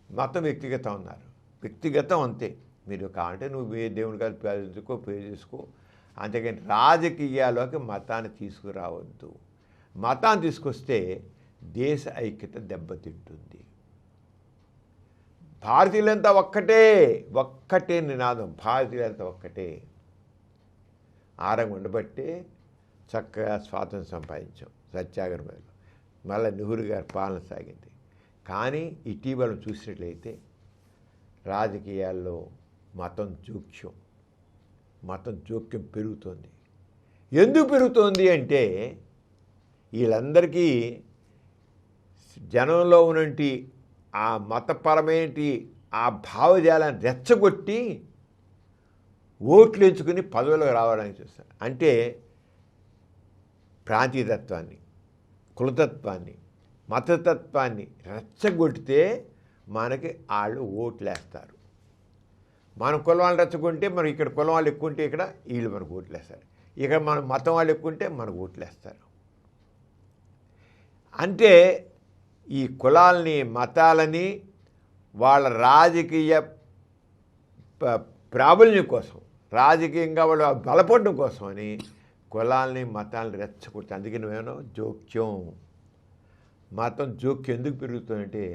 మతం వ్యక్తిగతం ఉన్నారు, వ్యక్తిగతం అంతే. మీరు కావాలంటే నువ్వు ఏ దేవుని గారు పూజించుకో, పూజ చేసుకో. అంతేకాని రాజకీయాల్లోకి మతాన్ని తీసుకురావద్దు. మతాన్ని తీసుకొస్తే దేశ ఐక్యత దెబ్బతింటుంది. భారతీయులంతా ఒక్కటే నినాదం. భారతీయులంతా ఒక్కటే. ఆ రంగం ఉండబట్టే చక్కగా స్వాతంత్రం సంపాదించాం సత్యాగ్రహంలో. మళ్ళీ నెహ్రూ గారి పాలన సాగింది. కానీ ఇటీవల చూసినట్లయితే రాజకీయాల్లో మతం జోక్యం పెరుగుతోంది. ఎందుకు పెరుగుతోంది అంటే వీళ్ళందరికీ జనంలో ఉన్నటువంటి ఆ మతపరమైన ఆ భావజాలాన్ని రెచ్చగొట్టి ఓట్లు ఎంచుకుని పదవులకు రావడానికి చూస్తారు. అంటే ప్రాంతీయతత్వాన్ని, కులతత్వాన్ని, మతతత్వాన్ని రెచ్చగొట్టితే మనకి వాళ్ళు ఓట్లు వేస్తారు. మనం కులం వాళ్ళు రెచ్చగొంటే మనం ఇక్కడ కులం వాళ్ళు ఎక్కువ ఉంటే ఇక్కడ వీళ్ళు మనకు ఓట్లు వేస్తారు. ఇక్కడ మనం మతం వాళ్ళు ఎక్కువ ఉంటే మనకు ఓట్లు వేస్తారు. అంటే ఈ కులాలని మతాలని వాళ్ళ రాజకీయ ప్రాబల్యం కోసం, రాజకీయంగా వాళ్ళు బలపడడం కోసం అని కులాలని మతాలని రెచ్చగొట్టి, అందుకే నువ్వేమో జోక్యం. మతం జోక్యం ఎందుకు పెరుగుతుందంటే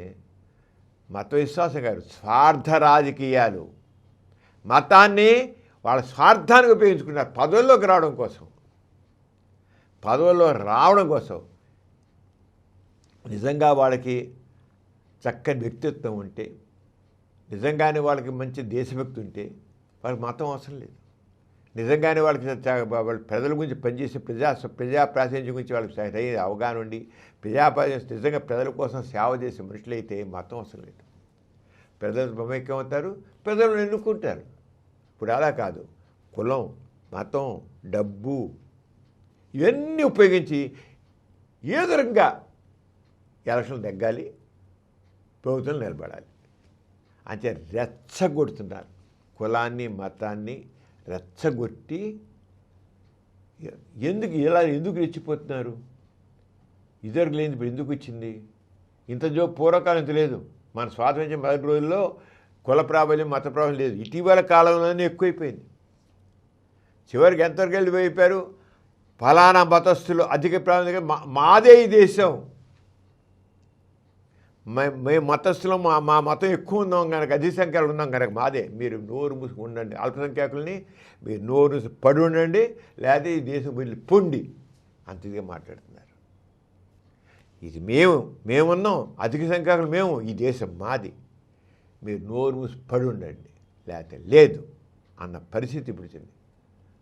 మత విశ్వాసం కాదు, స్వార్థ రాజకీయాలు. మతాన్ని వాళ్ళ స్వార్థానికి ఉపయోగించుకున్నారు పదవుల్లోకి రావడం కోసం. నిజంగా వాళ్ళకి చక్కని వ్యక్తిత్వం ఉంటే, నిజంగానే వాళ్ళకి మంచి దేశభక్తి ఉంటే వాళ్ళకి మతం అవసరం లేదు. నిజంగానే వాళ్ళకి వాళ్ళ ప్రజల గురించి పనిచేసే ప్రజా ప్రాతినిధ్యం గురించి వాళ్ళకి సరైన అవగాహన ఉండి నిజంగా ప్రజల కోసం సేవ చేసే మనుషులైతే మతం అవసరం లేదు. ప్రజలు మమైక్యమవుతారు, ప్రజలను ఎన్నుకుంటారు. ఇప్పుడు అలా కాదు, కులం, మతం, డబ్బు ఇవన్నీ ఉపయోగించి ఏదో రకంగా ఎలక్షన్లు తగ్గాలి, ప్రభుత్వం నిలబడాలి అంటే రెచ్చగొడుతున్నారు. కులాన్ని మతాన్ని రెచ్చగొట్టి ఎందుకు రెచ్చిపోతున్నారు? ఇద్దరు లేని ఇప్పుడు ఎందుకు వచ్చింది? ఇంత పూర్వకాలం ఇంత లేదు. మన స్వాతంత్ర్యం 10 రోజుల్లో కుల ప్రాబల్యం, మత ప్రాబల్యం లేదు. ఇటీవల కాలంలోనే ఎక్కువైపోయింది. చివరికి ఎంతవరకు వెళ్ళిపోయిపోయారు? ఫలానా మతస్థులు అధిక ప్రాబల్యం, మాదే ఈ దేశం, మేము మతస్థులం, మా మతం ఎక్కువ ఉన్నాం కనుక, అధిక సంఖ్యలో ఉన్నాం కనుక మాదే. మీరు నోరు మూసుకు ఉండండి, అల్పసంఖ్యాకుల్ని మీరు నోరు పడి ఉండండి, లేదా ఈ దేశం వెళ్ళి పొండి అంతగా మాట్లాడుతున్నారు. ఇది మేమున్నాం, అధిక సంఖ్యాకులు మేము, ఈ దేశం మాది, మీరు నోరు మూసి పడి ఉండండి లేకపోతే లేదు అన్న పరిస్థితి ఇప్పుడు వచ్చింది.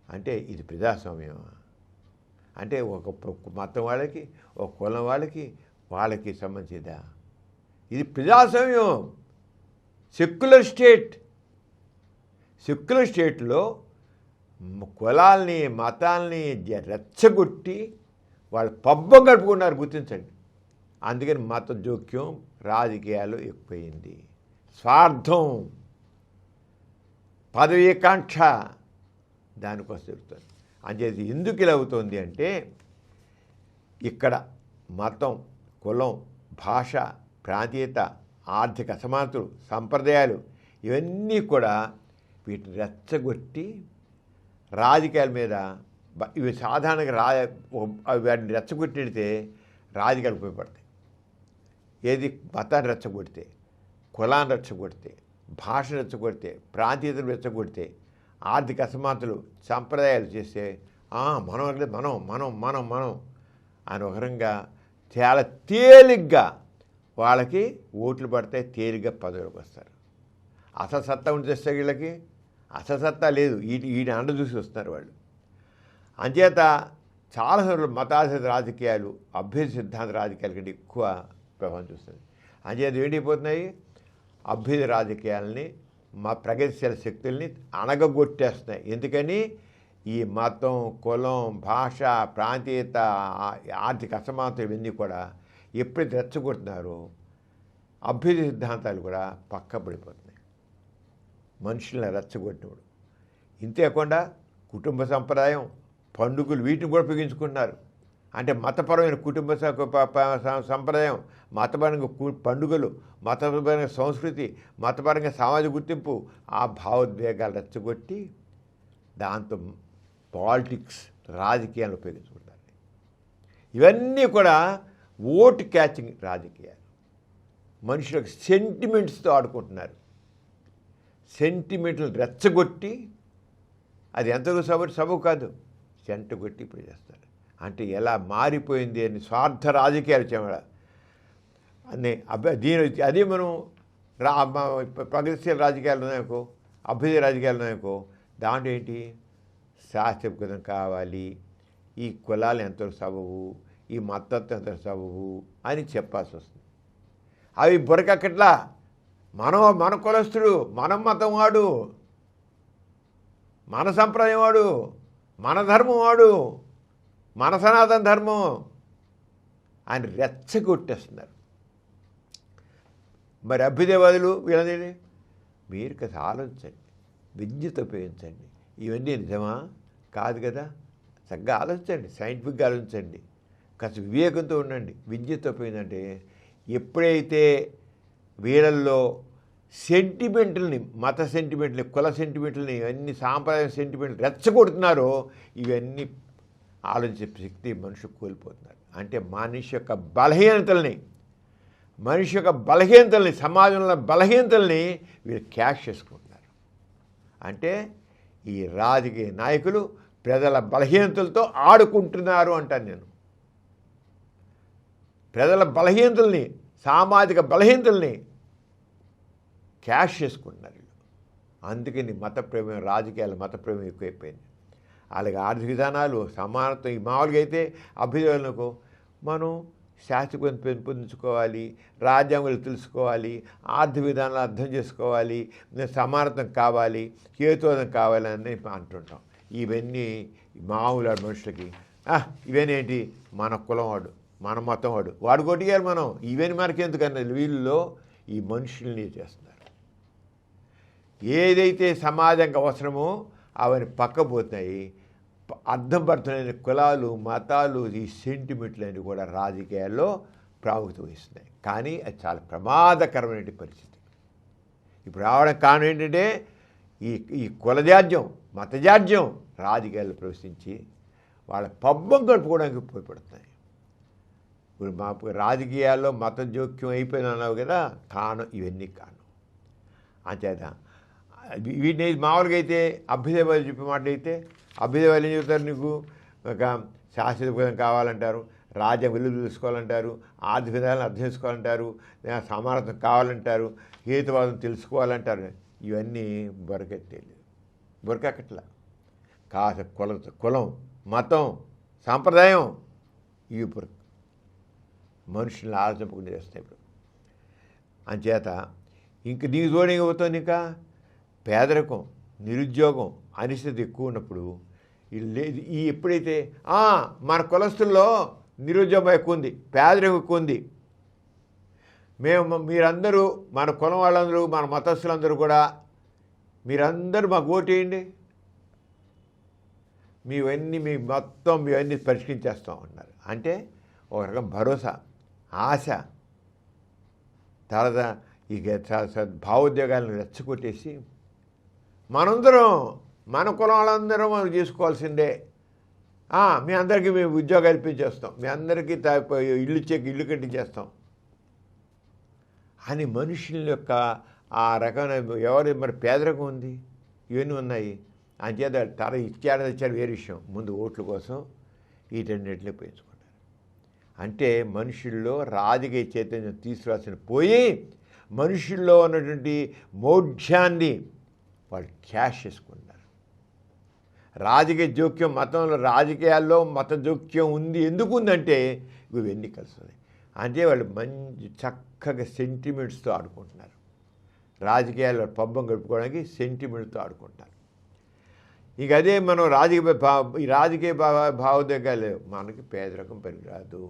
అంటే ఇది ప్రజాస్వామ్యమా? అంటే ఒక మతం వాళ్ళకి, ఒక కులం వాళ్ళకి సంబంధించిందా? ఇది ప్రజాస్వామ్యం. సెక్యులర్ స్టేట్లో కులాల్ని మతాల్ని రెచ్చగొట్టి వాళ్ళు పబ్బం గడుపుకున్నారు, గుర్తించండి. అందుకని మత జోక్యం రాజకీయాలు ఎక్కువైంది. స్వార్థం, పదవీకాంక్ష దానికోసం జరుగుతుంది. అంచేది ఎందుకు ఇలా అవుతుంది అంటే ఇక్కడ మతం, కులం, భాష, ప్రాంతీయత, ఆర్థిక అసమానతలు, సంప్రదాయాలు ఇవన్నీ కూడా వీటిని రెచ్చగొట్టి రాజకీయాల మీద ఇవి సాధారణంగా వాటిని రెచ్చగొట్టితే రాజకీయాలు ఉపయోగపడతాయి. ఏది మతాన్ని రెచ్చగొడితే, కులాన్ని రెచ్చగొడితే, భాషను రెచ్చగొడితే, ప్రాంతీయతను రెచ్చగొడితే, ఆర్థిక అసమానతలు, సంప్రదాయాలు చేస్తే మనం అని ఒక రకంగా చాలా తేలిగ్గా వాళ్ళకి ఓట్లు పడతాయి, తేలిగ్గా పదవులకు వస్తారు. అసలు సత్తా ఉంటే వీళ్ళకి అసలు సత్తా లేదు, వీటిని అండ చూసి వస్తున్నారు వాళ్ళు. అంచేత చాలాసార్లు మతాధారిత రాజకీయాలు అభ్యుదయ సిద్ధాంత రాజకీయాల కంటే ఎక్కువ ప్రభావం చూస్తుంది. అంచేత ఏంటిపోతున్నాయి, అభ్యుదయ రాజకీయాలని ప్రగతిశీల శక్తుల్ని అణగగొట్టేస్తున్నాయి. ఎందుకని ఈ మతం, కులం, భాష, ప్రాంతీయత, ఆర్థిక అసమానతలు ఇవన్నీ కూడా ఎప్పుడైతే రెచ్చగొడుతున్నారో అభ్యుదయ సిద్ధాంతాలు కూడా పక్కపడిపోతున్నాయి మనుషులను రెచ్చగొట్టినప్పుడు. ఇంతేకాకుండా కుటుంబ సంప్రదాయం, పండుగలు వీటిని కూడా ఉపయోగించుకుంటున్నారు. అంటే మతపరమైన కుటుంబ సంప్రదాయం, మతపరంగా పండుగలు, మతపరమైన సంస్కృతి, మతపరంగా సామాజిక గుర్తింపు, ఆ భావోద్వేగాలు రెచ్చగొట్టి దాంతో పాలిటిక్స్, రాజకీయాలను ఉపయోగించుకుంటారు. ఇవన్నీ కూడా ఓటు క్యాచింగ్ రాజకీయాలు. మనుషులకు సెంటిమెంట్స్తో ఆడుకుంటున్నారు. సెంటిమెంట్లు రెచ్చగొట్టి, అది ఎంతవరకు సబు కాదు, చెంట కొట్టి ఇప్పుడు చేస్తారు. అంటే ఎలా మారిపోయింది అని స్వార్థ రాజకీయాలు చేయడం అన్నీ అదే మనం ప్రగతిశీల రాజకీయాలు ఉన్నాయనుకో, అభ్యుదయ రాజకీయాలు ఉన్నాయనుకో, దాంట్లో ఏంటి శాస్త్రీకృతం కావాలి, ఈ కులాలు ఎంతవరకు సబబు, ఈ మతత్వం ఎంతవరకు సబబు అని చెప్పాల్సి వస్తుంది. అవి బురకక్కట్లా మన కులస్తుడు, మన మతం వాడు, మన సంప్రదాయం వాడు, మన ధర్మం వాడు, మన సనాతన ధర్మం అని రెచ్చగొట్టేస్తున్నారు. మరి అభ్యుదయవాదులు వీళ్ళని మీరు కదా ఆలోచించండి, విద్యుత్ ఉపయోగించండి. ఇవన్నీ నిజమా కాదు కదా, చక్కగా ఆలోచించండి, సైంటిఫిక్గా ఆలోచించండి, కాస్త వివేకంతో ఉండండి. విద్యుత్ ఉపయోగించంటే ఎప్పుడైతే వీళ్ళల్లో సెంటిమెంట్లని, మత సెంటిమెంట్ని, కుల సెంటిమెంట్లని, ఇవన్నీ సాంప్రదాయ సెంటిమెంట్లు రెచ్చగొడుతున్నారో ఇవన్నీ ఆలోచించే శక్తి మనుషులు కోల్పోతున్నారు. అంటే మనిషి యొక్క బలహీనతల్ని, సమాజంలో బలహీనతల్ని వీళ్ళు క్యాష్ చేసుకుంటున్నారు. అంటే ఈ రాజకీయ నాయకులు ప్రజల బలహీనతలతో ఆడుకుంటున్నారు అంటాను నేను. ప్రజల బలహీనతల్ని, సామాజిక బలహీనతల్ని క్యాష్ చేసుకుంటున్నారు వీళ్ళు. అందుకని రాజకీయాలు మత ప్రేమ ఎక్కువైపోయింది. అలాగే ఆర్థిక విధానాలు, సమానత్వం, ఈ మామూలుగా అయితే అభ్యుదయాలకు మనం శాస్త్రీయం పెంపొందించుకోవాలి, రాజ్యాంగాలు తెలుసుకోవాలి, ఆర్థిక విధానాలు అర్థం చేసుకోవాలి, సమానత్వం కావాలి, హేతువాదం కావాలని అంటుంటాం. ఇవన్నీ మామూలు మనుషులకి ఇవేనేంటి, మన కులం వాడు, మన మతం వాడు కొట్టిగారు మనం, ఇవన్నీ మనకి ఎందుకన్నా వీళ్ళలో ఈ మనుషుల్ని చేస్తున్నారు. ఏదైతే సమాజంగా అవసరమో అవన్నీ పక్కపోతున్నాయి. అర్థం పడుతున్న కులాలు, మతాలు, ఈ సెంటిమెంట్లన్నీ కూడా రాజకీయాల్లో ప్రాముఖ్యత వహిస్తున్నాయి. కానీ అది చాలా ప్రమాదకరమైన పరిస్థితి. ఇప్పుడు రావడం కారణం ఏంటంటే ఈ కులజాడ్యం, మతజాడ్యం రాజకీయాల్లో ప్రవేశించి వాళ్ళ పబ్బం గడుపుకోవడానికి ఉపయోగపడుతున్నాయి. ఇప్పుడు మా రాజకీయాల్లో మత జోక్యం అయిపోయింది అన్నావు కదా, కారణం ఇవన్నీ కారణం. అంచేత వీటిని మామూలుగా అయితే అభ్యుదయవాదులు చెప్పే మాట అయితే, అభ్యుదయవాదులు ఏం చెబుతారు, నీకు ఒక శాస్త్రీయం కావాలంటారు, రాజ్యం విలువ తెలుసుకోవాలంటారు, ఆర్థిక విధానాలను అర్థం చేసుకోవాలంటారు, సమానత్వం కావాలంటారు, హేతువాదం తెలుసుకోవాలంటారు. ఇవన్నీ బొరకెక్కట్లా. కాస్త కులం, మతం, సాంప్రదాయం ఇవి మనుషుల్ని ఆలోచింపకుండా చేస్తాయి. ఇప్పుడు అంచేత ఇంక నీకు తోడైపోతుంది, ఇంకా పేదరికం, నిరుద్యోగం, అనిశ్చితి ఎక్కువ ఉన్నప్పుడు ఈ ఎప్పుడైతే మన కులస్తుల్లో నిరుద్యోగం ఎక్కువ ఉంది, పేదరికం ఎక్కువ ఉంది, మీరందరూ మన కులం వాళ్ళందరూ, మన మతస్థులందరూ కూడా మీరందరూ మాకు ఓటేయండి, మేవన్నీ పరిష్కరించేస్తాం అన్నారు. అంటే ఒక రకం భరోసా, ఆశ, తర్వాత ఈ భావోద్వేగాలను రెచ్చగొట్టేసి మనందరం, మన కులం వాళ్ళందరం మనం చేసుకోవాల్సిందే, మీ అందరికీ మేము ఉద్యోగాలు ఇప్పించేస్తాం, మీ అందరికీ ఇల్లు కట్టించేస్తాం అని మనుషుల యొక్క ఆ రకమైన మరి పేదరికం ఉంది, ఇవన్నీ ఉన్నాయి. అంచేత ఇచ్చాడు వేరే విషయం, ముందు ఓట్ల కోసం వీటన్నిటిని ఉపయోగించుకుంటారు. అంటే మనుషుల్లో రాజకీయ చైతన్యం తీసుకురాల్సిన పోయి మనుషుల్లో ఉన్నటువంటి మౌఢ్యాన్ని వాళ్ళు క్యాష్ చేసుకుంటారు. రాజకీయ జోక్యం, రాజకీయాల్లో మత జోక్యం ఉంది. ఎందుకు ఉందంటే ఇవన్నీ కలుస్తున్నాయి. అంటే వాళ్ళు మంచి చక్కగా సెంటిమెంట్స్తో ఆడుకుంటున్నారు. రాజకీయాల్లో పబ్బం గడుపుకోవడానికి సెంటిమెంట్తో ఆడుకుంటారు. ఇక అదే మనం రాజకీయ భావోద్వేగాలు మనకి పేదరికం పనికిరాదు,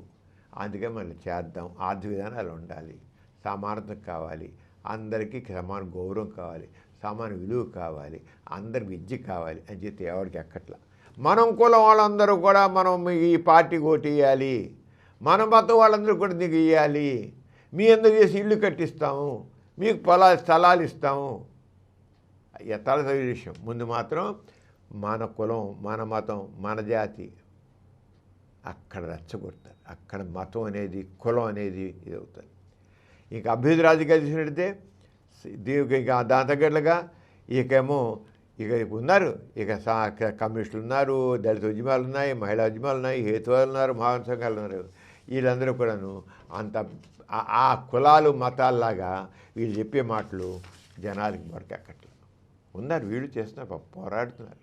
అందుకే మనం చేద్దాం, ఆర్థిక విధానాలు ఉండాలి, సమానత్వం కావాలి, అందరికీ సమాన గౌరవం కావాలి, సమాన విలువ కావాలి, అందరి విద్య కావాలి అని చెప్పి ఎవరికి ఎక్కట్లా. మనం కులం వాళ్ళందరూ కూడా మనం ఈ పార్టీకి ఓటు వేయాలి, మన మతం వాళ్ళందరూ కూడా నీకు ఇవ్వాలి, మీ అందరూ చేసి ఇల్లు కట్టిస్తాము, మీకు స్థలాలు ఇస్తాము. ఎత్తాల విషయం. ముందు మాత్రం మన కులం, మన మతం, మన జాతి అక్కడ రెచ్చగొడతారు. అక్కడ మతం అనేది, కులం అనేది ఇది అవుతుంది. ఇంకా అభ్యుదయ రాజకీయాలు చూసినట్టయితే ఇక దాని తగ్గట్లుగా ఇకేమో ఇక ఉన్నారు, ఇక కమ్యూనిస్టులు ఉన్నారు, దళిత ఉద్యమాలు ఉన్నాయి, మహిళా ఉద్యమాలు ఉన్నాయి, హేతువాలు ఉన్నారు, మహాన్ సంఘాలు ఉన్నారు. వీళ్ళందరూ కూడాను అంత ఆ కులాలు మతాల్లాగా వీళ్ళు చెప్పే మాటలు జనాలకి బొరకెక్కట్లేదు. ఉన్నారు, వీళ్ళు చేస్తున్నారు, పోరాడుతున్నారు.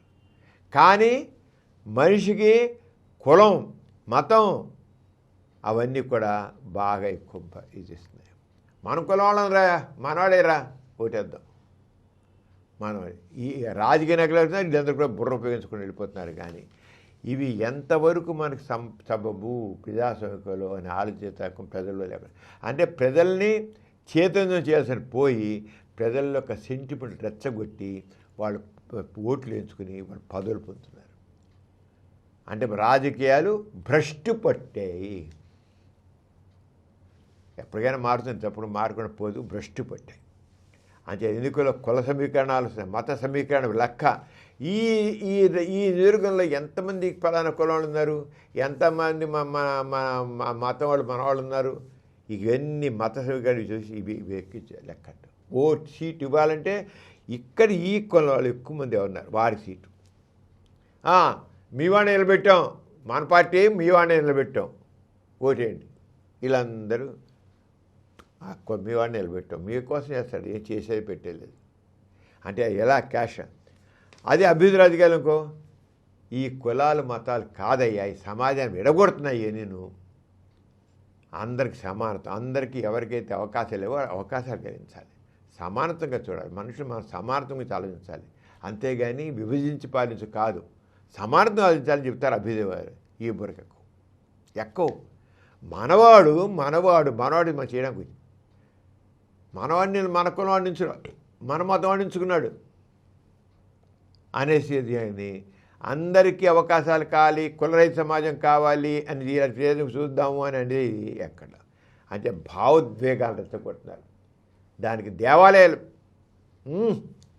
కానీ మనిషికి కులం, మతం అవన్నీ కూడా బాగా ఎక్కువ ఇది ఇస్తున్నాయి. మన కులం వాళ్ళం రా, మనవాడేరా, ఓటేద్దాం మనవాడి. ఈ రాజకీయ నాయకులు వీళ్ళందరూ కూడా బుర్ర ఉపయోగించుకొని వెళ్ళిపోతున్నారు. కానీ ఇవి ఎంతవరకు మనకి సబబు ప్రజాస్వామ్యంలో అని ఆలోచించక ప్రజల్లో లేకుండా, అంటే ప్రజల్ని చైతన్యం చేయాల్సిన పోయి ప్రజల యొక్క సెంటిమెంట్ రెచ్చగొట్టి వాళ్ళు ఓట్లు ఎంచుకుని వాళ్ళు పదవులు పొందుతున్నారు. అంటే రాజకీయాలు భ్రష్టు పట్టాయి. ఎప్పటికైనా మారుతుంది, తప్పుడు మారకుండా పోదు, భ్రష్టు పట్టాయి. అంటే ఎన్నికల్లో కుల సమీకరణాలు వస్తున్నాయి, మత సమీకరణ లెక్క. ఈ ఈ ఈ నియోజకవర్గంలో ఎంతమంది ఫలానా కులం వాళ్ళు ఉన్నారు, ఎంతమంది మతం వాళ్ళు మన వాళ్ళు ఉన్నారు, ఇవన్నీ మత సమీకరణ చూసి ఇవి ఎక్కించే లెక్క. సీటు ఇవ్వాలంటే ఇక్కడ ఈ కులం వాళ్ళు ఎక్కువ మంది ఉన్నారు, వారి సీటు మీ వాడిని నిలబెట్టాం, మన పార్టీ మీ వాడిని నిలబెట్టాం, ఓటేయండి. వీళ్ళందరూ మీ వాడిని నిలబెట్టాం, మీకోసం చేస్తాడు, ఏం చేసేది పెట్టేలేదు. అంటే ఎలా క్యాష్ అది అభ్యుదయ రాజకీయాలు అనుకో. ఈ కులాలు మతాలు కాదయ్యా, ఈ సమాజాన్ని విడగొడుతున్నాయి. నేను అందరికి సమానత, అందరికీ ఎవరికైతే అవకాశాలు లేవో అవకాశాలు కలిగించాలి, సమానతంగా చూడాలి. మనుషులు మనం సమానతంగా ఆలోచించాలి, అంతేగాని విభజించి పాలించు కాదు. సమానతం ఆలోచించాలని చెప్తారు అభ్యుదయ వారు. ఈ బురకకు ఎక్కువ మనవాడు మనం చేయడానికి మనవాడిని మన కులం వాడించుకున్నాడు, మన మతం వాడించుకున్నాడు అనేసి అని అందరికీ అవకాశాలు కావాలి, కులరహిత సమాజం కావాలి అని చూద్దాము అని అనేది ఎక్కడ. అంటే భావోద్వేగాలు రెచ్చగొడుతున్నారు. దానికి దేవాలయాలు,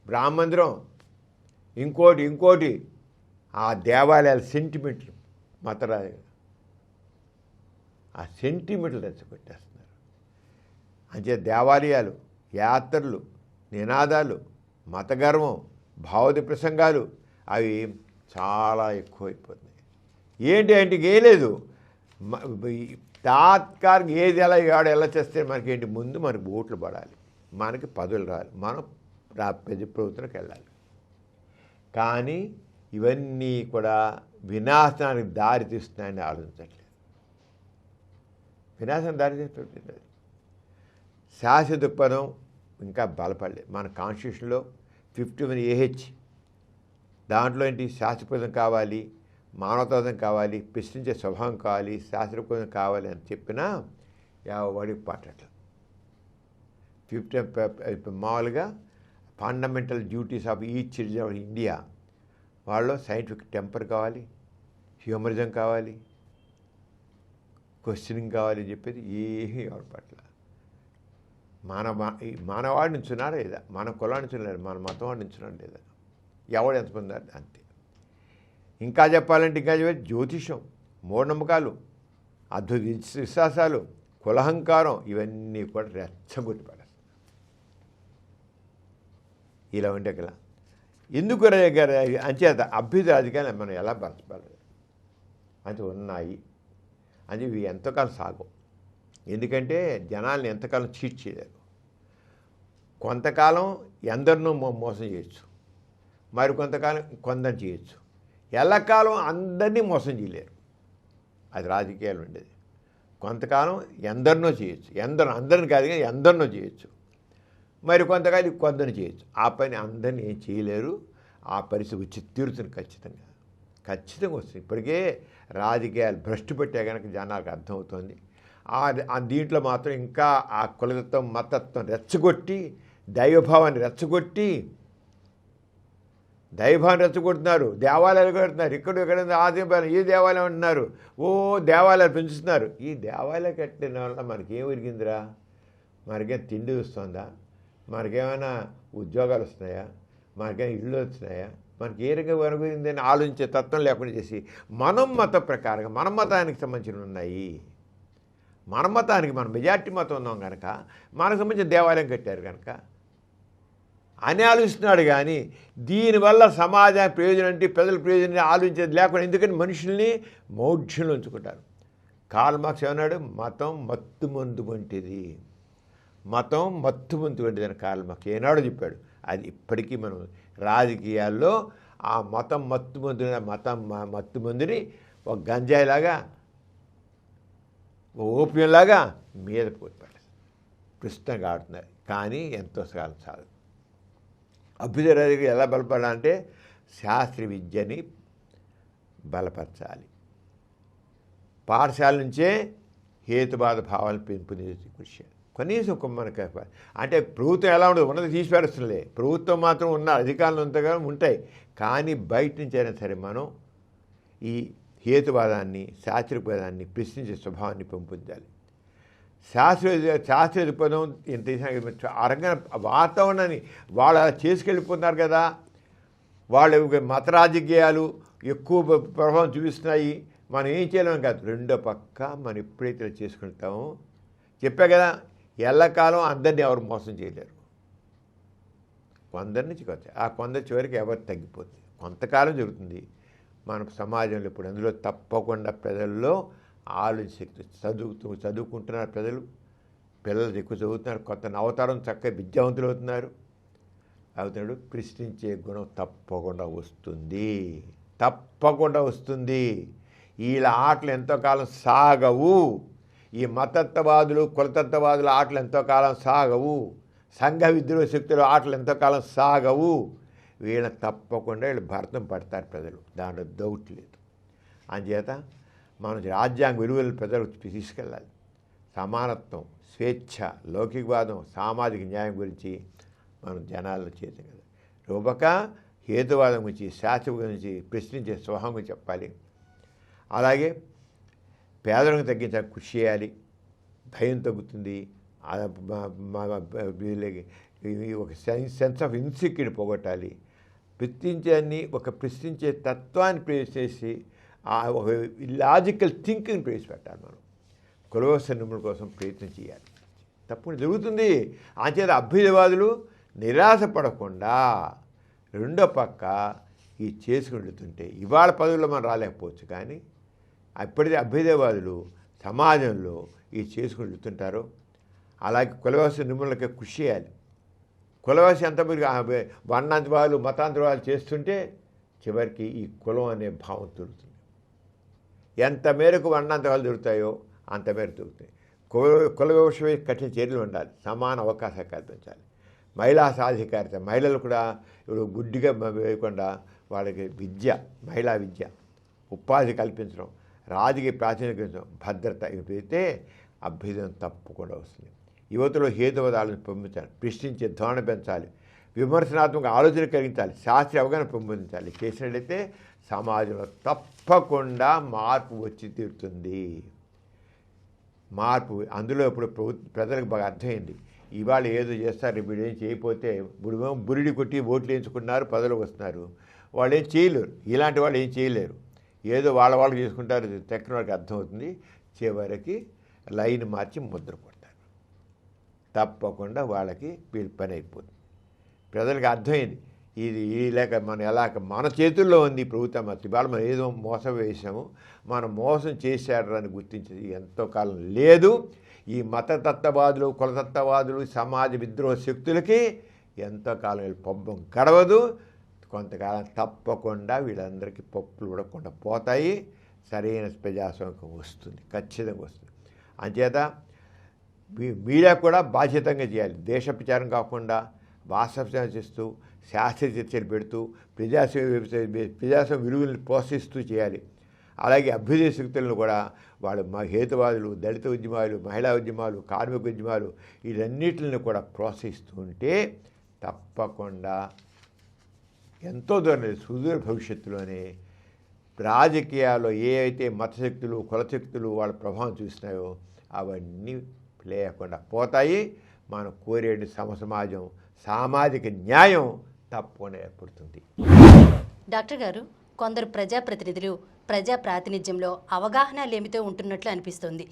బ్రాహ్మందిరం, ఇంకోటి ఆ దేవాలయాల సెంటిమెంట్ మతరాజు ఆ సెంటిమెంట్లు రెచ్చగొట్టేస్తున్నారు. అంటే దేవాలయాలు, యాత్రలు, నినాదాలు, మతగర్వం, భావోద్వేగ ప్రసంగాలు అవి చాలా ఎక్కువైపోతున్నాయి. ఏంటి అంటే ఏం లేదు, తాత్కాలిక ఏది ఎలా చేస్తే మనకేంటి, ముందు మనకు ఓట్లు పడాలి, మనకి పదవులు రావాలి, మనం పెద్ద ప్రభుత్వంలోకి వెళ్ళాలి. కానీ ఇవన్నీ కూడా వినాశనానికి దారి తీస్తున్నాయని ఆలోచించట్లేదు. వినాశనం దారి తీస్తుంది. శాశ్వత దృక్పథం ఇంకా బలపడలేదు. మన కాన్స్టిట్యూషన్లో 51AH దాంట్లో ఏంటి, శాస్త్రపదం కావాలి, మానవతావాదం కావాలి, ప్రశ్నించే స్వభావం కావాలి, శాస్త్రపదం కావాలి అని చెప్పినా ఎవడికి పట్టట్లేదు. 50 మామూలుగా fundamental duties of each citizen of India వాళ్ళు సైంటిఫిక్ టెంపర్ కావాలి, హ్యూమరిజం కావాలి, క్వశ్చనింగ్ కావాలి అని చెప్పేది ఏమీ ఎవరి పట్ల. మనవాడు నుంచున్నారా లేదా, మన కులాన్ని నుంచున్నారు, మన మతం వాడు నుంచున్నాడు లేదా, ఎవడు ఎంత పొందారు అంతే. ఇంకా చెప్పాలంటే జ్యోతిషం, మూఢనమ్మకాలు, అద్భుత విశ్వాసాలు, కులహంకారం ఇవన్నీ కూడా రెచ్చగొట్టి పడేస్తాయి. ఇలా ఉంటే కదా ఎందుకు అంచేత అభ్యుదయ రాజకీయాలు మనం ఎలా బలపడాలి అంటే ఉన్నాయి అని ఇవి ఎంతకాలం సాగవు. ఎందుకంటే జనాల్ని ఎంతకాలం చీట్ చేయలేరు. కొంతకాలం ఎందరినో మోసం చేయొచ్చు, మరి కొంతకాలం కొందరు చేయొచ్చు, ఎల్లకాలం అందరినీ మోసం చేయలేరు. అది రాజకీయాలు ఉండేది. కొంతకాలం ఎందరినో చేయొచ్చు, అందరిని కాదు కానీ ఎందరినో చేయొచ్చు, మరి కొంతకాలం కొందరిని చేయొచ్చు. ఆ పని అందరినీ ఏం చేయలేరు. ఆ పరిస్థితి వచ్చి తీరుతుంది, ఖచ్చితంగా వస్తుంది. ఇప్పటికే రాజకీయాలు భ్రష్టు పెట్టే కనుక జనాలకు అర్థమవుతుంది. దీంట్లో మాత్రం ఇంకా ఆ కులతత్వం, మతత్వం రెచ్చగొట్టి, దైవభావాన్ని రెచ్చగొడుతున్నారు. దేవాలయాలు కడుతున్నారు, ఇక్కడ ఆదివారం ఈ దేవాలయం అంటున్నారు, దేవాలయాలు పెంచుతున్నారు. ఈ దేవాలయం కట్టిన వల్ల మనకేం ఒరిగిందిరా, మనకేం తిండి వస్తుందా, మనకేమైనా ఉద్యోగాలు వస్తున్నాయా, మనకేమైనా ఇళ్ళు వచ్చినాయా, మనకి ఏ రకంగా ఒరిగిందని ఆలోచించే తత్వం లేకుండా చేసి మనం మత ప్రకారంగా మన మతానికి సంబంధించినవి ఉన్నాయి. మన మతానికి మనం మెజార్టీ మతం ఉన్నాం కనుక మనకు సంబంధించిన దేవాలయం కట్టారు కనుక అని ఆలోచిస్తున్నాడు. కానీ దీనివల్ల సమాజానికి ప్రయోజనం అంటే ప్రజల ప్రయోజనాన్ని ఆలోచించేది లేకుండా ఎందుకంటే మనుషుల్ని మౌఢ్యంలో ఉంచుకుంటారు. కార్ల్ మార్క్స్ ఏమన్నాడు? మతం మత్తుమందు వంటిది, మతం మత్తుమందు వంటిది అని కార్ల్ మార్క్స్ ఏనాడో చెప్పాడు. అది ఇప్పటికీ మనం రాజకీయాల్లో ఆ మతం మత్తుమందుని ఒక గంజాయిలాగా, ఓ ఓపియంలాగా మీద పోతాడు, ప్రస్తుతంగా ఆడుతున్నారు. కానీ ఎంతో కాలం చాలు. అభ్యుదయ రాజకీయం ఎలా బలపడాలంటే శాస్త్రీయ విద్యని బలపరచాలి. పాఠశాల నుంచే హేతువాద భావాలను పెంపొందించే కృషి చేయాలి. కనీసం మనకి అంటే ప్రభుత్వం ఎలా ఉండదు, ఉన్నది తీసిపేరుస్తుందిలే. ప్రభుత్వం మాత్రం ఉన్న అధికారులు అంతగా ఉంటాయి. కానీ బయట నుంచి అయినా సరే మనం ఈ హేతువాదాన్ని, శాస్త్రీయవాదాన్ని ప్రశ్నించే స్వభావాన్ని పెంపొందాలి. శాస్త్రీయ దృక్పథం ఎంత ఆ రంగం వాతావరణాన్ని వాళ్ళు అలా చేసుకెళ్ళిపోతున్నారు కదా. వాళ్ళు మత రాజకీయాలు ఎక్కువ ప్రభావం చూపిస్తున్నాయి. మనం ఏం చేయలేము కాదు. రెండో పక్క మనం ఎప్పుడైతే చేసుకుంటామో చెప్పా కదా, ఎల్లకాలం అందరినీ ఎవరు మోసం చేయలేరు. కొందరి నుంచి కొంత ఆ కొందరి చివరికి ఎవరు తగ్గిపోతుంది, కొంతకాలం జరుగుతుంది. మన సమాజంలో ఇప్పుడు అందులో తప్పకుండా ప్రజల్లో ఆలోచన శక్తి చదువుకుంటున్నారు. పిల్లలు ఎక్కువ చదువుతున్నారు. కొత్త అవతారం చక్కగా విద్యావంతులు అవుతున్నాడు. ప్రశ్నించే గుణం తప్పకుండా వస్తుంది. వీళ్ళ ఆటలు ఎంతో కాలం సాగవు. ఈ మతత్వవాదులు, కులతత్వవాదుల ఆటలు ఎంతో కాలం సాగవు. సంఘ విద్రోహ శక్తుల ఆటలు ఎంతో కాలం సాగవు. వీళ్ళని తప్పకుండా వీళ్ళు భరతం పడతారు ప్రజలు, దాంట్లో డౌట్ లేదు. అందుచేత మనం రాజ్యాంగ విలువలు ప్రజలకు తీసుకెళ్ళాలి. సమానత్వం, స్వేచ్ఛ, లౌకికవాదం, సామాజిక న్యాయం గురించి మనం జనాల్లో చేసాం కదా. రూపక హేతువాదం గురించి, శాస్త్రం గురించి ప్రశ్నించే స్వభావం గురించి చెప్పాలి. అలాగే పేదలను తగ్గించడానికి కృషి చేయాలి. భయం తగ్గుతుంది. ఒక సెన్స్ ఆఫ్ ఇన్సెక్యూరిటీ పోగొట్టాలి. ప్రశ్నించే తత్వాన్ని ప్రవేశించేసి ఒక లాజికల్ థింకింగ్ ప్రవేశపెట్టాలి. మనం కులవస నిర్మూలన కోసం ప్రయత్నం చేయాలి. తప్పకుండా జరుగుతుంది. అంచేత అభ్యుదయవాదులు నిరాశపడకుండా రెండో పక్క ఈ చేసుకుంటుంటే ఇవాళ పదవుల్లో మనం రాలేకపోవచ్చు. కానీ అప్పటిదే అభ్యుదయవాదులు సమాజంలో ఈ చేసుకుని వెళ్తుంటారు. అలాగే కులవాస నిర్మూలనకి కృషి చేయాలి. కులవాసి అంత మీరు వర్ణాంతవాదులు, మతాంతవాదులు చేస్తుంటే చివరికి ఈ కులం అనే భావం దొరుకుతుంది. ఎంత మేరకు వర్ణాంతవాదులు దొరుకుతాయో అంత మేరకు దొరుకుతాయి. కుల విషయమై కఠిన చర్యలు ఉండాలి. సమాన అవకాశాలు కల్పించాలి. మహిళా సాధికారిత, మహిళలు కూడా ఇప్పుడు గుడ్డిగా వేయకుండా వాళ్ళకి విద్య, మహిళా విద్య, ఉపాధి కల్పించడం, రాజకీయ ప్రాతినిధ్యం, భద్రత ఇవి పెడితే అభ్యుదయం తప్పకుండా వస్తుంది. యువతలో హేతువాదాలను పెంచాలి. ప్రశ్నించే ధోరణ పెంచాలి. విమర్శనాత్మక ఆలోచన కలిగించాలి. శాస్త్రీయ అవగాహన పెంపొందించాలి. చేసినట్లయితే సమాజంలో తప్పకుండా మార్పు వచ్చి తీరుతుంది. మార్పు అందులో ఇప్పుడు ప్రజలకు బాగా అర్థమైంది. ఇవాళ ఏదో చేస్తారు, వీడు ఏం చేయకపోతే బురిడి కొట్టి ఓట్లు వేయించుకున్నారు, పదవులకు వస్తున్నారు. వాళ్ళు ఏం చేయలేరు. ఇలాంటి వాళ్ళు ఏం చేయలేరు. ఏదో వాళ్ళు చేసుకుంటారు. టెక్నాలజీకి అర్థమవుతుంది. చివరికి లైన్ మార్చి ముద్ర కొడతారు. తప్పకుండా వాళ్ళకి వీళ్ళ పని అయిపోతుంది. ప్రజలకు అర్థమైంది ఇది లేక మనం మన చేతుల్లో ఉంది ప్రభుత్వం. ఇవాళ మనం ఏదో మోసం వేసాము, మనం మోసం చేశారని గుర్తించేది ఎంతో కాలం లేదు. ఈ మతతత్వవాదులు, కులతత్వవాదులు, సమాజ విద్రోహ శక్తులకి ఎంతో కాలం వీళ్ళు పబ్బం గడవదు. కొంతకాలం తప్పకుండా వీళ్ళందరికీ పప్పులు ఉడకుండా పోతాయి. సరైన ప్రజాస్వామ్యం వస్తుంది, ఖచ్చితంగా వస్తుంది. అంచేత మీడియా కూడా బాధ్యతంగా చేయాలి. దేశ ప్రచారం కాకుండా వాస్తవం చేస్తూ, శాస్త్రీయ చర్చలు పెడుతూ, ప్రజాస్వామ్య విలువలను ప్రోత్సహిస్తూ చేయాలి. అలాగే అభ్యుదయ శక్తులను కూడా వాళ్ళు హేతువాదులు, దళిత ఉద్యమాలు, మహిళా ఉద్యమాలు, కార్మిక ఉద్యమాలు వీటన్నిటిని కూడా ప్రోత్సహిస్తూ ఉంటే తప్పకుండా ఎంతో దూరం సుదూర భవిష్యత్తులోనే రాజకీయాల్లో ఏ అయితే మతశక్తులు, కులశక్తులు వాళ్ళ ప్రభావం చూసినాయో అవన్నీ లేకుండా పోతాయి. మనం కోరేటి సమాజం, సామాజిక న్యాయం తప్పకుండా ఏర్పడుతుంది. డాక్టర్ గారు, కొందరు ప్రజాప్రతినిధులు ప్రజా ప్రాతినిధ్యంలో అవగాహన లేమితో ఉంటున్నట్లు అనిపిస్తుంది.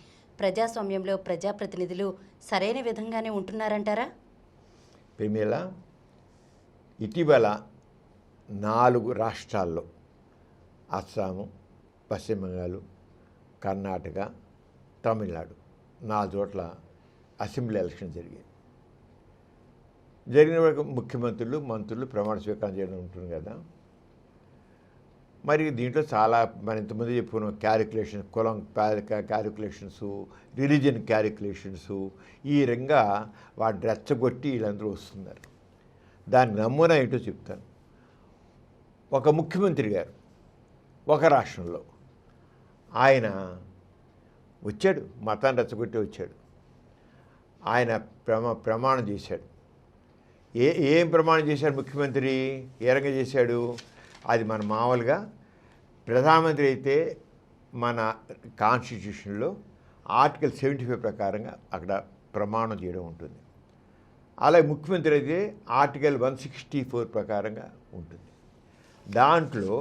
ఇటీవల 4 రాష్ట్రాల్లో అస్సాము, పశ్చిమ బెంగాల్, కర్ణాటక, తమిళనాడు 4 చోట్ల అసెంబ్లీ ఎలక్షన్ జరిగిన వరకు ముఖ్యమంత్రులు, మంత్రులు ప్రమాణ స్వీకారం చేయడం ఉంటుంది కదా. మరి దీంట్లో చాలా మనం ఇంతకుముందు చెప్పుకున్నాం, క్యాలిక్యులేషన్, కులం క్యాలిక్యులేషన్స్, రిలీజియన్ క్యాలిక్యులేషన్స్, ఈ రంగా వాటిని రెచ్చగొట్టి వీళ్ళందరూ వస్తున్నారు. దాని నమూనా ఏంటో చెప్తాను. ఒక ముఖ్యమంత్రి గారు ఒక రాష్ట్రంలో ఆయన వచ్చాడు, మతాన్ని రెచ్చగొట్టి వచ్చాడు. ఆయన ప్రమాణం చేశాడు. ఏం ప్రమాణం చేశాడు ముఖ్యమంత్రి? ఏ రంగా చేశాడు? అది మన మామూలుగా ప్రధానమంత్రి అయితే మన కాన్స్టిట్యూషన్లో ఆర్టికల్ 75 ప్రకారంగా అక్కడ ప్రమాణం చేయడం ఉంటుంది. అలాగే ముఖ్యమంత్రి అయితే ఆర్టికల్ 164 ప్రకారంగా ఉంటుంది. దాంట్లో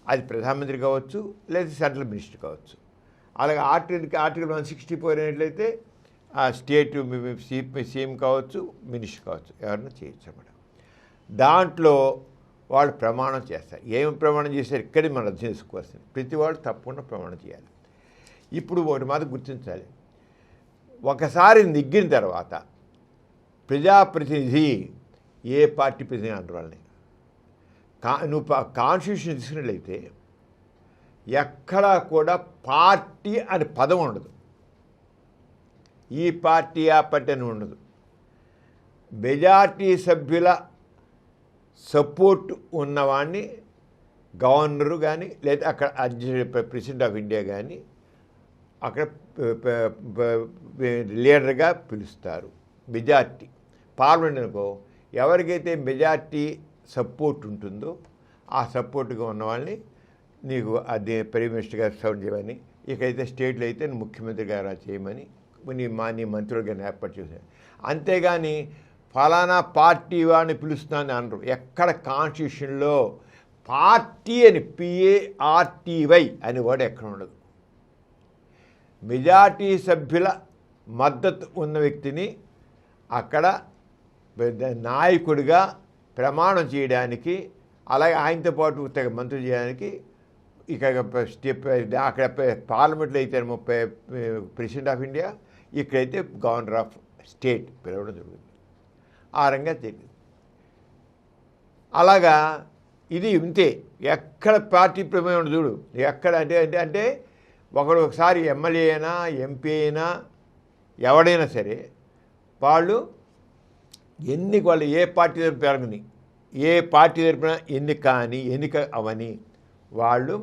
అది ప్రధానమంత్రి కావచ్చు, లేదా సెంట్రల్ మినిస్టర్ కావచ్చు. అలాగే ఆర్టికల్ 164 అయినట్లయితే ఆ స్టేట్ సీఎం కావచ్చు, మినిస్టర్ కావచ్చు, ఎవరైనా చేయొచ్చు అన్నమాట. దాంట్లో వాళ్ళు ప్రమాణం చేస్తారు. ఏమి ప్రమాణం చేశారు ఇక్కడే మనం అర్థం చేసుకోవాల్సింది. ప్రతి వాళ్ళు తప్పకుండా ప్రమాణం చేయాలి. ఇప్పుడు ఒకటి మాత్రం గుర్తించాలి, ఒకసారి నెగ్గిన తర్వాత ప్రజాప్రతినిధి ఏ పార్టీ ప్రతినిధి అంటారు వాళ్ళని. నువ్వు కాన్స్టిట్యూషన్ తీసుకున్నట్లయితే ఎక్కడా కూడా పార్టీ అని పదం ఉండదు. ఈ పార్టీ ఆ పార్టీ అని ఉండదు. మెజార్టీ సభ్యుల సపోర్ట్ ఉన్నవాడిని గవర్నరు కానీ, లేదా అక్కడ ప్రెసిడెంట్ ఆఫ్ ఇండియా కానీ అక్కడ లీడర్గా పిలుస్తారు. మెజార్టీ పార్లమెంట్ అనుకో, ఎవరికైతే మెజార్టీ సపోర్ట్ ఉంటుందో ఆ సపోర్ట్గా ఉన్న వాళ్ళని నీకు అది ప్రైమ్ మినిస్టర్గా సర్వ్ చేయమని, ఇకైతే స్టేట్లో అయితే ముఖ్యమంత్రి గారు చేయమని నీ మంత్రులుగా ఏర్పాటు చేశారు. అంతేగాని ఫలానా పార్టీ వాడిని పిలుస్తున్నాను అనరు. ఎక్కడ కాన్స్టిట్యూషన్లో పార్టీ అని PARTY అని వర్డ్ ఎక్కడ ఉండదు. మెజార్టీ సభ్యుల మద్దతు ఉన్న వ్యక్తిని అక్కడ నాయకుడిగా ప్రమాణం చేయడానికి, అలాగే ఆయనతో పాటు మంత్రి చేయడానికి ఇక అక్కడ పార్లమెంట్లో అయితే ప్రెసిడెంట్ ఆఫ్ ఇండియా, ఇక్కడైతే గవర్నర్ ఆఫ్ స్టేట్ పిలవడం జరుగుతుంది. ఆ రంగా తెలియదు. అలాగా ఇది ఇంతే, ఎక్కడ పార్టీ ప్రమేయం ఉండదు. చూడు ఎక్కడ అంటే ఒకసారి ఎమ్మెల్యే అయినా, MP అయినా, ఎవడైనా సరే వాళ్ళు వాళ్ళు ఏ పార్టీ తరపున పెరగని, ఏ పార్టీ తరపున ఎన్నిక అవని వాళ్ళు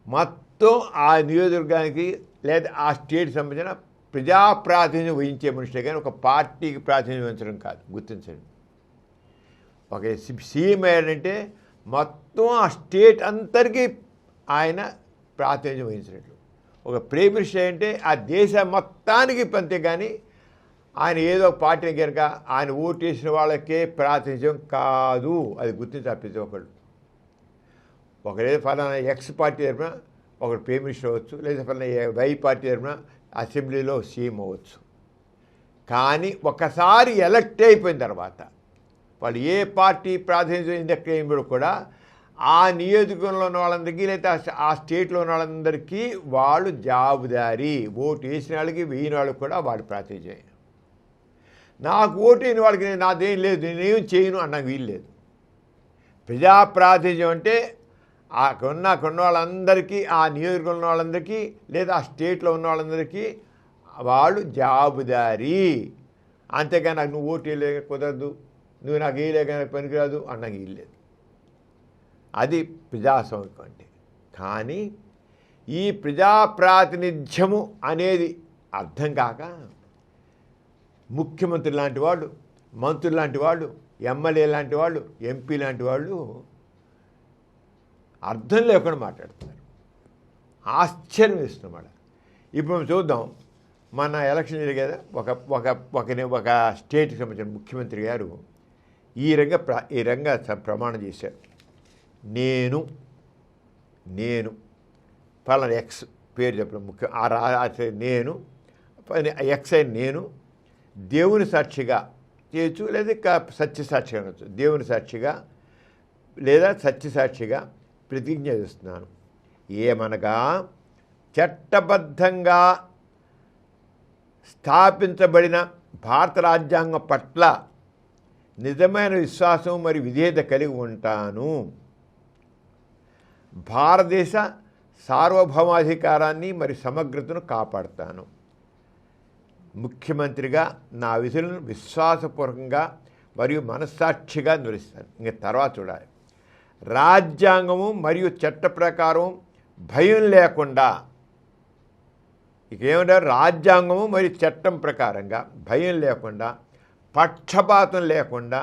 మొత్తం ఆ నియోజకవర్గానికి లేదా ఆ స్టేట్ సంబంధించిన ప్రజాప్రాతినిధ్యం వహించే మనుషులే కానీ ఒక పార్టీకి ప్రాతినిధ్యం వహించడం కాదు. గుర్తించండి. ఒక సీఎం అయ్యాడంటే మొత్తం ఆ స్టేట్ అందరికీ ఆయన ప్రాతినిధ్యం వహించినట్లు. ఒక ప్రైమ్ మినిస్టర్ అంటే ఆ దేశ మొత్తానికి పంతే కానీ ఆయన ఏదో పార్టీని కనుక ఆయన ఓటు వేసిన వాళ్ళకే ప్రాతినిధ్యం కాదు. అది గుర్తించాలి ప్రతి ఒక్కళ్ళు. ఒకరేదో ఫలానా X పార్టీ తరఫున ఒకరు ప్రైమ్ మినిస్టర్ అవ్వచ్చు, లేదా ఫలానా Y పార్టీ తరఫున అసెంబ్లీలో సీఎం అవ్వచ్చు. కానీ ఒకసారి ఎలక్ట్ అయిపోయిన తర్వాత వాళ్ళు ఏ పార్టీ ప్రాతినిధ్యం ఎన్నికైనప్పుడు కూడా ఆ నియోజకవర్గంలో ఉన్న వాళ్ళందరికీ, లేదా ఆ స్టేట్లో ఉన్న వాళ్ళందరికీ వాళ్ళు జవాబుదారీ. ఓటు వేసిన వాళ్ళకి, వేయని వాళ్ళకి కూడా వాళ్ళు ప్రాతినిధ్యం. నాకు ఓటు వేయని వాళ్ళకి నాదేం లేదు, నేనేం చేయను అన్నకు వీలు లేదు. ప్రజాప్రాతినిధ్యం అంటే అక్కడ వాళ్ళందరికీ, ఆ నియోజకవర్గంలో ఉన్న వాళ్ళందరికీ, లేదా ఆ స్టేట్లో ఉన్న వాళ్ళందరికీ వాళ్ళు జవాబుదారీ. అంతేగాని నాకు నువ్వు ఓటు వేయలేక కుదరదు, నువ్వు నాకు వేయలేక పనికిరాదు అన్నకు వీలు లేదు. అది ప్రజాస్వామ్యం అంటే. కానీ ఈ ప్రజాప్రాతినిధ్యము అనేది అర్థం కాక ముఖ్యమంత్రి లాంటి వాళ్ళు, మంత్రులు లాంటి వాళ్ళు, ఎమ్మెల్యే లాంటి వాళ్ళు, MP లాంటి వాళ్ళు అర్థం లేకుండా మాట్లాడుతున్నారు. ఆశ్చర్యం వేస్తున్నమాట. ఇప్పుడు మనం చూద్దాం, మన ఎలక్షన్ జరిగేదా ఒక స్టేట్కి సంబంధించిన ముఖ్యమంత్రి గారు ఈ రంగా ప్రమాణం చేశారు. నేను పలానా X పేరు చెప్పడం ముఖ్యం. నేను X అయిన నేను దేవుని సాక్షిగా చేయొచ్చు, లేదా సత్యసాక్షిగా అనొచ్చు. దేవుని సాక్షిగా లేదా సత్యసాక్షిగా ప్రతిజ్ఞ చేస్తున్నాను. ఏమనగా చట్టబద్ధంగా స్థాపించబడిన భారత రాజ్యాంగం పట్ల నిజమైన విశ్వాసం మరియు విధేయత కలిగి ఉంటాను. భారతదేశ సార్వభౌమాధికారాన్ని మరియు సమగ్రతను కాపాడుతాను. ముఖ్యమంత్రిగా నా విధులను విశ్వాసపూర్వకంగా మరియు మనస్సాక్షిగా నిర్వహిస్తాను. ఇంకా తర్వాత చూడాలి. రాజ్యాంగము మరియు చట్ట ప్రకారం భయం లేకుండా, ఇక ఏమంటారు, రాజ్యాంగము మరియు చట్టం ప్రకారంగా భయం లేకుండా, పక్షపాతం లేకుండా,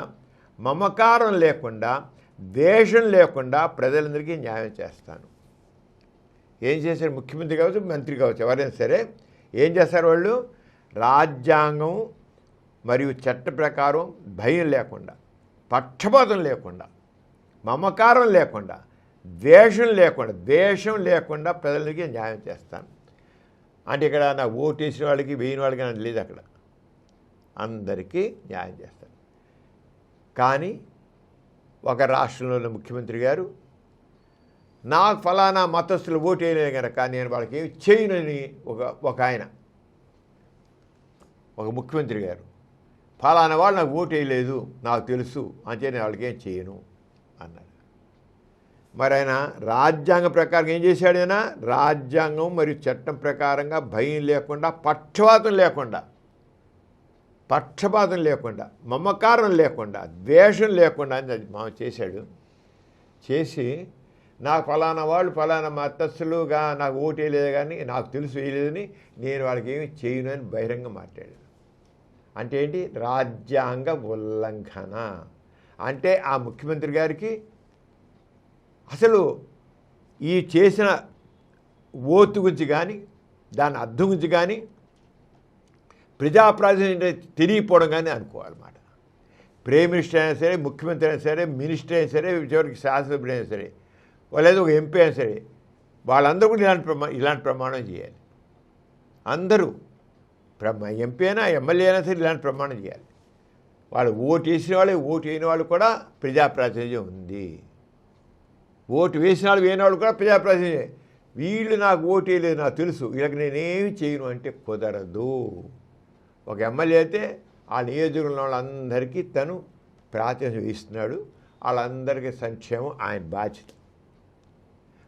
మమకారం లేకుండా, ద్వేషం లేకుండా ప్రజలందరికీ న్యాయం చేస్తాను. ఏం చేశారు? ముఖ్యమంత్రి కావచ్చు, మంత్రి కావచ్చు, ఎవరైనా సరే ఏం చేస్తారు వాళ్ళు? రాజ్యాంగం మరియు చట్ట ప్రకారం భయం లేకుండా, పక్షపాతం లేకుండా, మమకారం లేకుండా, ద్వేషం లేకుండా ప్రజలకి న్యాయం చేస్తాను. అంటే ఇక్కడ నా ఓటేసిన వాళ్ళకి వేయని వాళ్ళకి నాకు లేదు, అక్కడ అందరికీ న్యాయం చేస్తాను. కానీ ఒక రాష్ట్రంలో ముఖ్యమంత్రి గారు నాకు ఫలానా మతస్థులు ఓటు వేయలేదు కనుక నేను వాళ్ళకి ఏమి చేయనని ఒక ఆయన, ఒక ముఖ్యమంత్రి గారు, ఫలానా వాళ్ళు నాకు ఓటు వేయలేదు నాకు తెలుసు అంటే నేను వాళ్ళకి ఏం చేయను అన్నారు. మరి ఆయన రాజ్యాంగం ప్రకారం ఏం చేశాడు? ఆయన రాజ్యాంగం మరియు చట్టం ప్రకారంగా భయం లేకుండా, పక్షపాతం లేకుండా, మమకారం లేకుండా, ద్వేషం లేకుండా అని మా చేశాడు. చేసి నాకు ఫలానా వాళ్ళు ఫలానా మతస్థులుగా నాకు ఓటు వేయలేదు కానీ నాకు తెలుసు వేయలేదని నేను వాళ్ళకి ఏమి చేయను అని బహిరంగ మాట్లాడాడు. అంటే ఏంటి? రాజ్యాంగ ఉల్లంఘన. అంటే ఆ ముఖ్యమంత్రి గారికి అసలు ఈ చేసిన ఓటు గురించి కానీ దాని అర్థం గురించి కానీ ప్రజాప్రాతినిధ్యం తెలియకపోవడం కానీ అనుకోవాలన్నమాట. ప్రైమ్ మినిస్టర్ అయినా సరే, ముఖ్యమంత్రి అయినా సరే, మినిస్టర్ అయినా సరే, చివరికి శాసనసభ్యుడు అయినా సరే, లేదా ఒక ఎంపీ అయినా సరే, వాళ్ళందరూ కూడా ఇలాంటి ప్రమాణం చేయాలి. అందరూ ఎంపీ అయినా ఎమ్మెల్యే అయినా సరే ఇలాంటి ప్రమాణం చేయాలి. వాళ్ళు ఓటు వేసిన వాళ్ళు, ఓటు వేయని వాళ్ళు కూడా ప్రజాప్రాతినిధ్యం ఉంది. ఓటు వేసిన వాళ్ళు వేయని వాళ్ళు కూడా ప్రజాప్రాతినిధ్యం. వీళ్ళు నాకు ఓటు వేయలేదు నాకు తెలుసు, వీళ్ళకి నేనేమి చేయను అంటే కుదరదు. ఒక ఎమ్మెల్యే అయితే ఆ నియోజకవర్గంలో వాళ్ళందరికీ తను ప్రాతినిధ్యం ఇస్తున్నాడు, వాళ్ళందరికీ సంక్షేమం ఆయన బాధ్యత.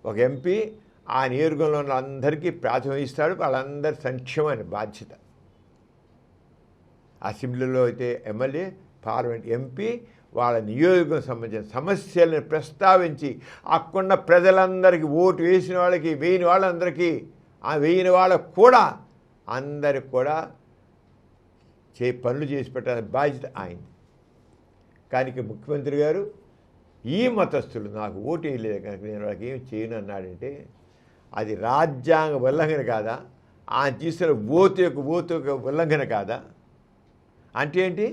ఒక ఎంపీ ఆ నియోజకవర్గంలో ఉన్న అందరికీ ప్రాతినిధ్యం ఇస్తాడు, వాళ్ళందరి సంక్షేమం ఆయన బాధ్యత. అసెంబ్లీలో అయితే ఎమ్మెల్యే, పార్లమెంట్ ఎంపీ వాళ్ళ నియోజకవర్గం సంబంధించిన సమస్యలను ప్రస్తావించి అక్కడున్న ప్రజలందరికీ, ఓటు వేసిన వాళ్ళకి వేయని వాళ్ళందరికీ, ఆ వేయని వాళ్ళకు కూడా అందరికి కూడా పనులు చేసి పెట్టాలని బాధ్యత ఆయనది. కానీ ముఖ్యమంత్రి గారు ఈ మతస్థులు నాకు ఓటు వేయలేదు కనుక నేను వాళ్ళకి ఏమి చేయను అన్నాడంటే అది రాజ్యాంగ ఉల్లంఘన కాదా? ఆయన తీసుకున్న ఓటు యొక్క ఉల్లంఘన కాదా? అంటే ఏంటి?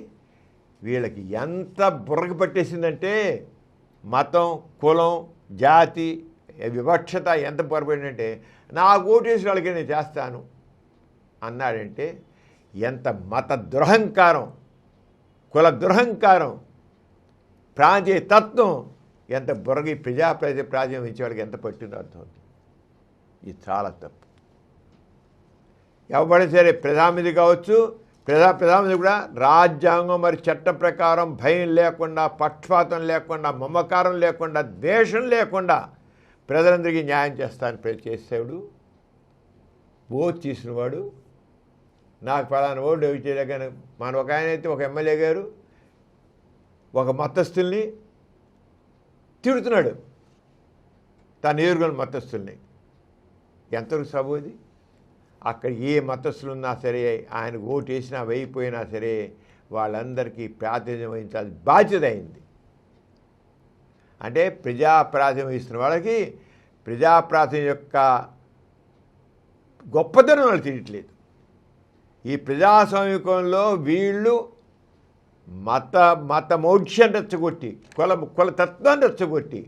వీళ్ళకి ఎంత బుర్రకు పట్టేసిందంటే మతం, కులం, జాతి వివక్షత ఎంత పొరపడిందంటే నాకు ఓటు వేసిన వాళ్ళకి నేను చేస్తాను అన్నాడంటే ఎంత మత దురహంకారం, కుల దురహంకారం, ప్రాంతీయ తత్వం ఎంత బుర్రగి ప్రాధాన్యం ఇచ్చేవాడికి ఎంత పట్టిందో అర్థమవుతుంది. ఇది చాలా తప్పు. ఎవరైనా సరే ప్రధానమంత్రి కావచ్చు, ప్రధానమంత్రి కూడా రాజ్యాంగం మరి చట్టం ప్రకారం భయం లేకుండా, పక్షపాతం లేకుండా, మమకారం లేకుండా, ద్వేషం లేకుండా ప్రజలందరికీ న్యాయం చేస్తాను చేసేవాడు. ఓటు తీసినవాడు నాకు ఫలానా ఓటు చేయలేక మన ఒక ఆయన అయితే ఒక ఎమ్మెల్యే గారు ఒక మతస్థుల్ని తిడుతున్నాడు, తన నియోజకవర్గం మతస్థుల్ని. ఎంతవరకు సబోది? అక్కడ ఏ మతస్థులు ఉన్నా సరే, ఆయన ఓటు వేసినా వేయిపోయినా సరే వాళ్ళందరికీ ప్రాతినిధ్యం వహించాల్సిన బాధ్యత అయింది. అంటే ప్రజాప్రాతినిధ్యం వహిస్తున్న వాళ్ళకి ప్రజాప్రాతినిధ్యం యొక్క గొప్పతనం వాళ్ళు తెలియట్లేదు. ఈ ప్రజాస్వామికంలో వీళ్ళు మత మౌఢ్యం రెచ్చగొట్టి, కుల తత్వాన్ని రెచ్చగొట్టి,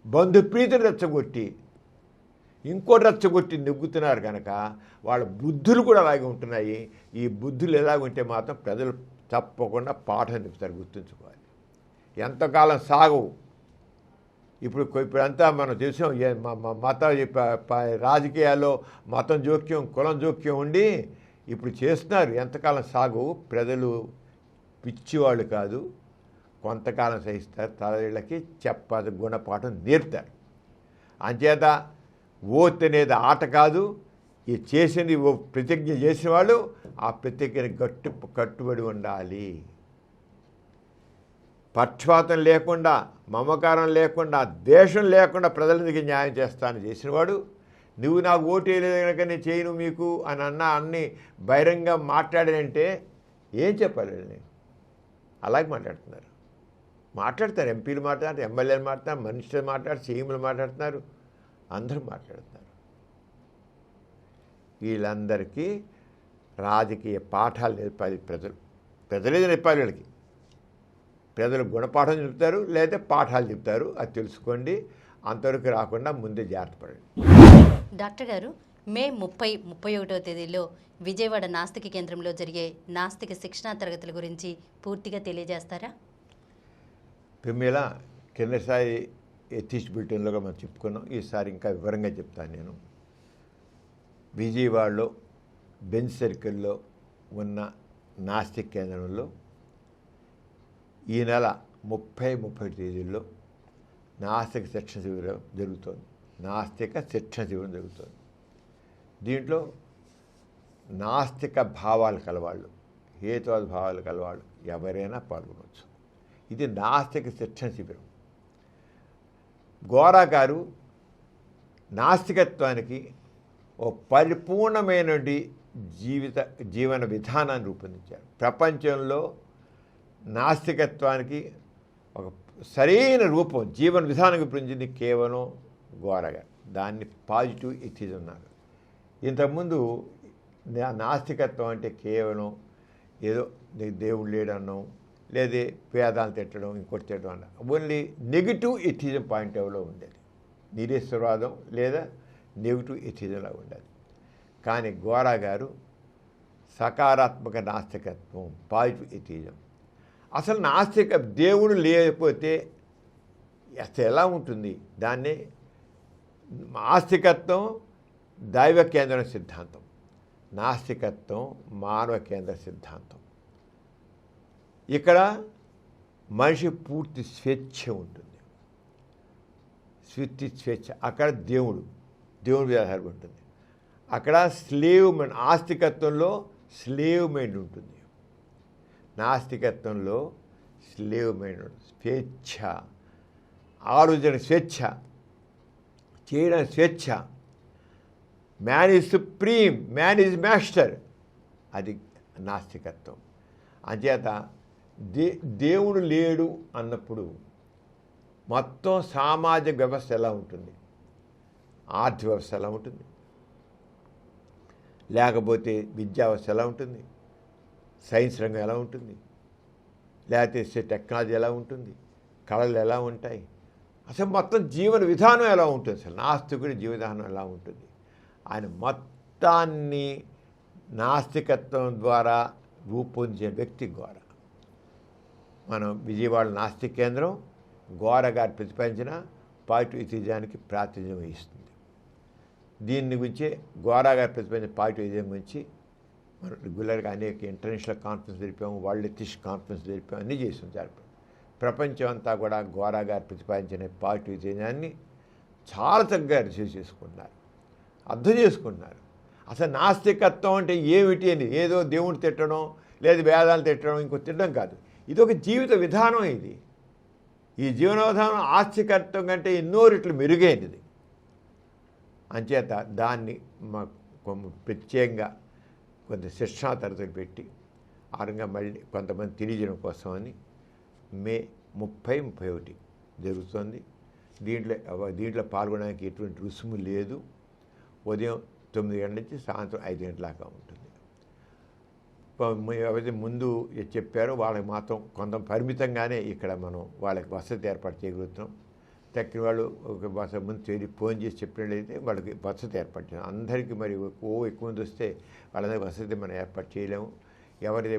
బంధుప్రీతిని రెచ్చగొట్టి, ఇంకోటి రెచ్చగొట్టి నెగ్గుతున్నారు కనుక వాళ్ళ బుద్ధులు కూడా అలాగే ఉంటున్నాయి. ఈ బుద్ధులు ఎలాగుంటే మాత్రం ప్రజలు తప్పకుండా పాఠం చెప్తారు, గుర్తుంచుకోవాలి. ఎంతకాలం సాగవు. ఇప్పుడంతా మనం చూసాం, మత రాజకీయాల్లో మతం జోక్యం, కులం జోక్యం ఉండి ఇప్పుడు చేస్తున్నారు. ఎంతకాలం సాగవు. ప్రజలు పిచ్చివాళ్ళు కాదు, కొంతకాలం సహిస్తారు. తల్లిళ్ళకి చెప్పాలి, గుణపాఠం నేర్పుతారు. అంచేత ఓత్ అనేది ఆట కాదు. ఈ చేసింది ప్రతిజ్ఞ చేసిన వాళ్ళు ఆ ప్రతిజ్ఞని కట్టుబడి ఉండాలి. పక్షపాతం లేకుండా, మమకారం లేకుండా, ద్వేషం లేకుండా ప్రజలకి న్యాయం చేస్తానని చేసినవాడు, నువ్వు నాకు ఓటు వేయలేదు కనుక నేను చేయను మీకు అని అన్ని బహిరంగ మాట్లాడానంటే ఏం చెప్పాలి? అలాగే మాట్లాడతారు. ఎంపీలు మాట్లాడతారు, ఎమ్మెల్యేలు మాట్లాడతారు, మినిస్టర్లు మాట్లాడతారు, సీఎంలు మాట్లాడుతున్నారు, అందరూ మాట్లాడుతున్నారు. వీళ్ళందరికీ రాజకీయ పాఠాలు నేర్పాలి. ప్రజలే నేర్పాలి. వీళ్ళకి ప్రజలు గుణపాఠం చెప్తారు, లేదా పాఠాలు చెప్తారు. అది తెలుసుకోండి. అంతవరకు రాకుండా ముందే జాగ్రత్త పడండి. డాక్టర్ గారు, మే 30-31 తేదీలో విజయవాడ నాస్తిక కేంద్రంలో జరిగే నాస్తిక శిక్షణా తరగతుల గురించి పూర్తిగా తెలియజేస్తారా? పిమ్మేళ కిందసారి ఎథిస్ట్ బులెటిన్లో మనం చెప్పుకున్నాం. ఈసారి ఇంకా వివరంగా చెప్తాను. నేను విజయవాడలో బెంచ్ సర్కిల్లో ఉన్న నాస్తిక కేంద్రంలో ఈ నెల 30-31 తేదీల్లో నాస్తిక శిక్షణ శిబిరం జరుగుతోంది. దీంట్లో నాస్తిక భావాలు కలవాళ్ళు, హేతువాద భావాలు కలవాళ్ళు ఎవరైనా పాల్గొనవచ్చు. ఇది నాస్తిక శిక్షణ శిబిరం. గోరా గారు నాస్తికత్వానికి ఓ పరిపూర్ణమైన జీవన విధానాన్ని రూపొందించారు. ప్రపంచంలో నాస్తికత్వానికి ఒక సరైన రూపం, జీవన విధానం గురించి కేవలం గోరా గారు. దాన్ని పాజిటివ్ ఎథిజం అన్నారు. ఇంతకుముందు నాస్తికత్వం అంటే కేవలం ఏదో దేవుడు లేడన్నాం, లేదా వేదాలు తిట్టడం, ఇంకోటి తిట్టడం అన్న ఓన్లీ నెగిటివ్ ఎథిజం పాయింట్ ఆఫ్లో ఉండేది. నిరీశ్వరవాదం లేదా నెగిటివ్ ఎథిజంలా ఉండేది. కానీ గోరా గారు సకారాత్మక నాస్తికత్వం, పాజిటివ్ ఎథిజం. అసలు దేవుడు లేకపోతే అసలు ఎలా ఉంటుంది? దాన్ని ఆస్తికత్వం దైవ కేంద్ర సిద్ధాంతం, నాస్తికత్వం మానవ కేంద్ర సిద్ధాంతం. ఇక్కడ మనిషి పూర్తి స్వేచ్ఛ ఉంటుంది, స్వేచ్ఛ. అక్కడ దేవుడి మీద ఆధారపడి ఉంటుంది. అక్కడ స్లేవ్ మైండ్, ఆస్తికత్వంలో స్లేవ్ మైండ్ ఉంటుంది, నాస్తికత్వంలో స్లేవ్ మైండ్ ఉంటుంది. స్వేచ్ఛ, ఆలోచన స్వేచ్ఛ, చేయడం స్వేచ్ఛ. Man is supreme, man is master. అది నాస్తికత్వం. అంచేత దేవుడు లేడు అన్నప్పుడు మొత్తం సామాజిక వ్యవస్థ ఎలా ఉంటుంది, ఆర్థిక వ్యవస్థ ఎలా ఉంటుంది, లేకపోతే విద్యా వ్యవస్థ ఎలా ఉంటుంది, సైన్స్ రంగం ఎలా ఉంటుంది, లేకపోతే టెక్నాలజీ ఎలా ఉంటుంది, కళలు ఎలా ఉంటాయి, అసలు మొత్తం జీవన విధానం ఎలా ఉంటుంది, అసలు నాస్తికుడి జీవన విధానం ఎలా ఉంటుంది. ఆయన మొత్తాన్ని నాస్తికత్వం ద్వారా రూపొందించిన వ్యక్తి గోరా. మనం విజయవాడ నాస్తిక కేంద్రం గోరా గారు ప్రతిపాదించిన పాజిటివ్ ఎథిజానికి ప్రాతినిధ్యం వహిస్తుంది. దీని గురించి గోరా గారు ప్రతిపాదించిన పాజిటివ్ ఎథిజం గురించి మనం రెగ్యులర్గా అనేక ఇంటర్నేషనల్ కాన్ఫరెన్స్ జరిపాము, వరల్డ్ ఎథిస్ట్ కాన్ఫరెన్స్ జరిపాము, అన్నీ చేసాం. ప్రపంచం అంతా కూడా గోరా గారు ప్రతిపాదించిన పాజిటివ్ ఎథిజాన్ని చాలా చక్కగా రిసీవ్ చేసుకుంటున్నారు, అర్థం చేసుకుంటున్నారు. అసలు నాస్తికత్వం అంటే ఏమిటి అని, ఏదో దేవుడు తిట్టడం లేదా వేదాలు తిట్టడం, ఇంకో తిట్టడం కాదు. ఇది ఒక జీవిత విధానం. ఈ జీవన విధానం ఆస్తికత్వం కంటే ఎన్నో రెట్లు మెరుగైనది. అంచేత దాన్ని ప్రత్యేకంగా కొంత శిక్షణా తరగతులు పెట్టి ఆ రంగా మళ్ళీ కొంతమంది తెలియజేయడం కోసమని మే 30-31 జరుగుతుంది. దీంట్లో పాల్గొనడానికి ఎటువంటి రుసుము లేదు. ఉదయం 9 గంటల నుంచి సాయంత్రం 5 గంటల దాకా ఉంటుంది. ఎవరైతే ముందు చెప్పారో వాళ్ళకి మాత్రం కొంత పరిమితంగానే ఇక్కడ మనం వాళ్ళకి వసతి ఏర్పాటు చేయగలుగుతున్నాం. తక్కిన వాళ్ళు ఒక ముందు ఫోన్ చేసి చెప్పినట్లయితే వాళ్ళకి వసతి ఏర్పాటు చేయాలి. అందరికీ మరి ఎక్కువ మంది వస్తే వాళ్ళందరికీ వసతి మనం ఏర్పాటు చేయలేము. ఎవరైతే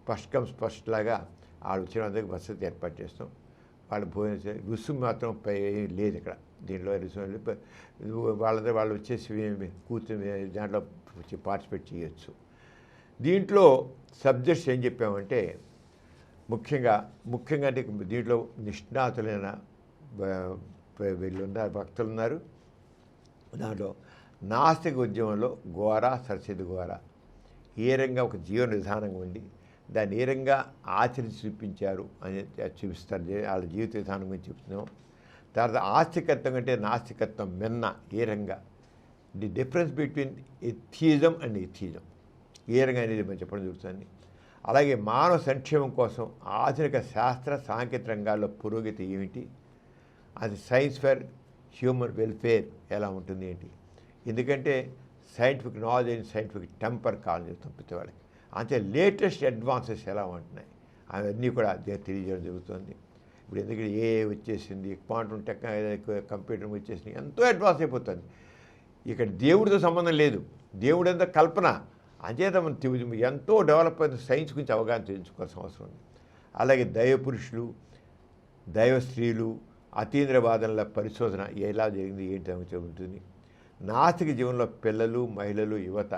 ఫస్ట్ కమ్ ఫస్ట్ లాగా వాళ్ళు వచ్చిన అందరికి వసతి ఏర్పాటు చేస్తాం. వాళ్ళు భోజనం రుసుము మాత్రం లేదు ఇక్కడ. దీంట్లో రుసుము వాళ్ళందరూ వాళ్ళు వచ్చేసి కూర్చొని దాంట్లో పార్టిసిపేట్ చేయొచ్చు. దీంట్లో సబ్జెక్ట్స్ ఏం చెప్పామంటే ముఖ్యంగా అంటే దీంట్లో నిష్ణాతులైన వీళ్ళు ఉన్నారు, భక్తులు ఉన్నారు. దాంట్లో నాస్తిక ఉద్యమంలో ఘోర సరస్వతి ఘోర ఏ రంగా ఒక జీవన విధానంగా ఉండి దాన్ని ఏ రంగా ఆచరించి చూపించారు అని చూపిస్తారు. వాళ్ళ జీవిత విధానం గురించి చెప్తున్నాం. తర్వాత ఆస్తికత్వం అంటే నాస్తికత్వం మిన్న ఏ రంగా the difference between atheism and atheism ఏ రంగా అనేది మనం చెప్పడం జరుగుతుంది. అలాగే మానవ సంక్షేమం కోసం ఆధునిక శాస్త్ర సాంకేతిక రంగాల్లో పురోగతి ఏమిటి, అది సైన్స్ ఫర్ హ్యూమన్ వెల్ఫేర్ ఎలా ఉంటుంది ఏంటి. ఎందుకంటే scientific knowledge and scientific temper కావాలని చెప్తాం ప్రతి వాళ్ళకి. అంతే లేటెస్ట్ అడ్వాన్సెస్ ఎలా ఉంటున్నాయి అవన్నీ కూడా తెలియజేయడం జరుగుతుంది. ఇప్పుడు ఎందుకంటే ఏ వచ్చేసింది, క్వాంటమ్ కంప్యూటర్ వచ్చేసింది, ఎంతో అడ్వాన్స్ అయిపోతుంది. ఇక్కడ దేవుడితో సంబంధం లేదు, దేవుడు అంతా కల్పన. అంచేత మనం ఎంతో డెవలప్ అయిన సైన్స్ గురించి అవగాహన తెలుసుకోవాల్సిన అవసరం ఉంది. అలాగే దైవ పురుషులు, దైవ స్త్రీలు, అతీంద్రవాదనల పరిశోధన ఎలా జరిగింది ఏంటి అని చెబుతుంది. నాస్తిక జీవనంలో పిల్లలు, మహిళలు, యువత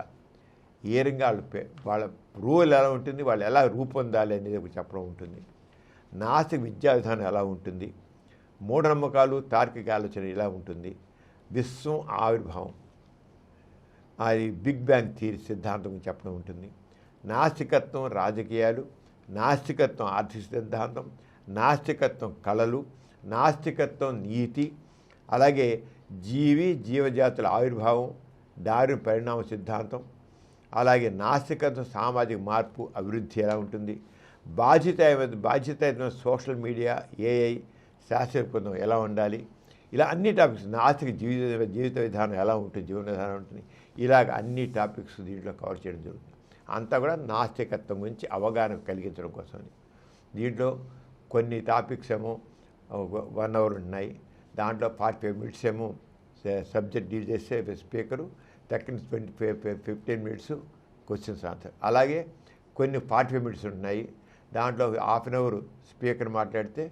ఏ రంగా వాళ్ళ రోల్ ఎలా ఉంటుంది, వాళ్ళు ఎలా రూపొందాలి అనేది చెప్పడం ఉంటుంది. నాస్తిక విద్యా విధానం ఎలా ఉంటుంది, మూఢనమ్మకాలు, తార్కిక ఆలోచన ఎలా ఉంటుంది, విశ్వం ఆవిర్భావం, అది బిగ్ బ్యాంగ్ థియరీ సిద్ధాంతం చెప్పడం ఉంటుంది. నాస్తికత్వం రాజకీయాలు, నాస్తికత్వం ఆర్థిక సిద్ధాంతం, నాస్తికత్వం కళలు, నాస్తికత్వం నీతి, అలాగే జీవజాతుల ఆవిర్భావం, డార్విన్ పరిణామ సిద్ధాంతం, అలాగే నాస్తికత్వం సామాజిక మార్పు అభివృద్ధి ఎలా ఉంటుంది, బాధ్యత సోషల్ మీడియా, ఏఐ, శాస్త్రీయ ఎలా ఉండాలి, ఇలా అన్ని టాపిక్స్. నాస్తిక జీవిత విధానం ఎలా ఉంటుంది, జీవన విధానం ఉంటుంది, ఇలాగ అన్ని టాపిక్స్ దీంట్లో కవర్ చేయడం జరుగుతుంది. అంతా కూడా నాస్తికత్వం గురించి అవగాహన కలిగించడం కోసమని. దీంట్లో కొన్ని టాపిక్స్ ఏమో 1 hour ఉన్నాయి, దాంట్లో 45 minutes ఏమో సబ్జెక్ట్ డీల్ చేస్తే speaker, second 15 minutes questions answer. అలాగే కొన్ని 45 minutes ఉన్నాయి, దాంట్లో 1/2 hour స్పీకర్ మాట్లాడితే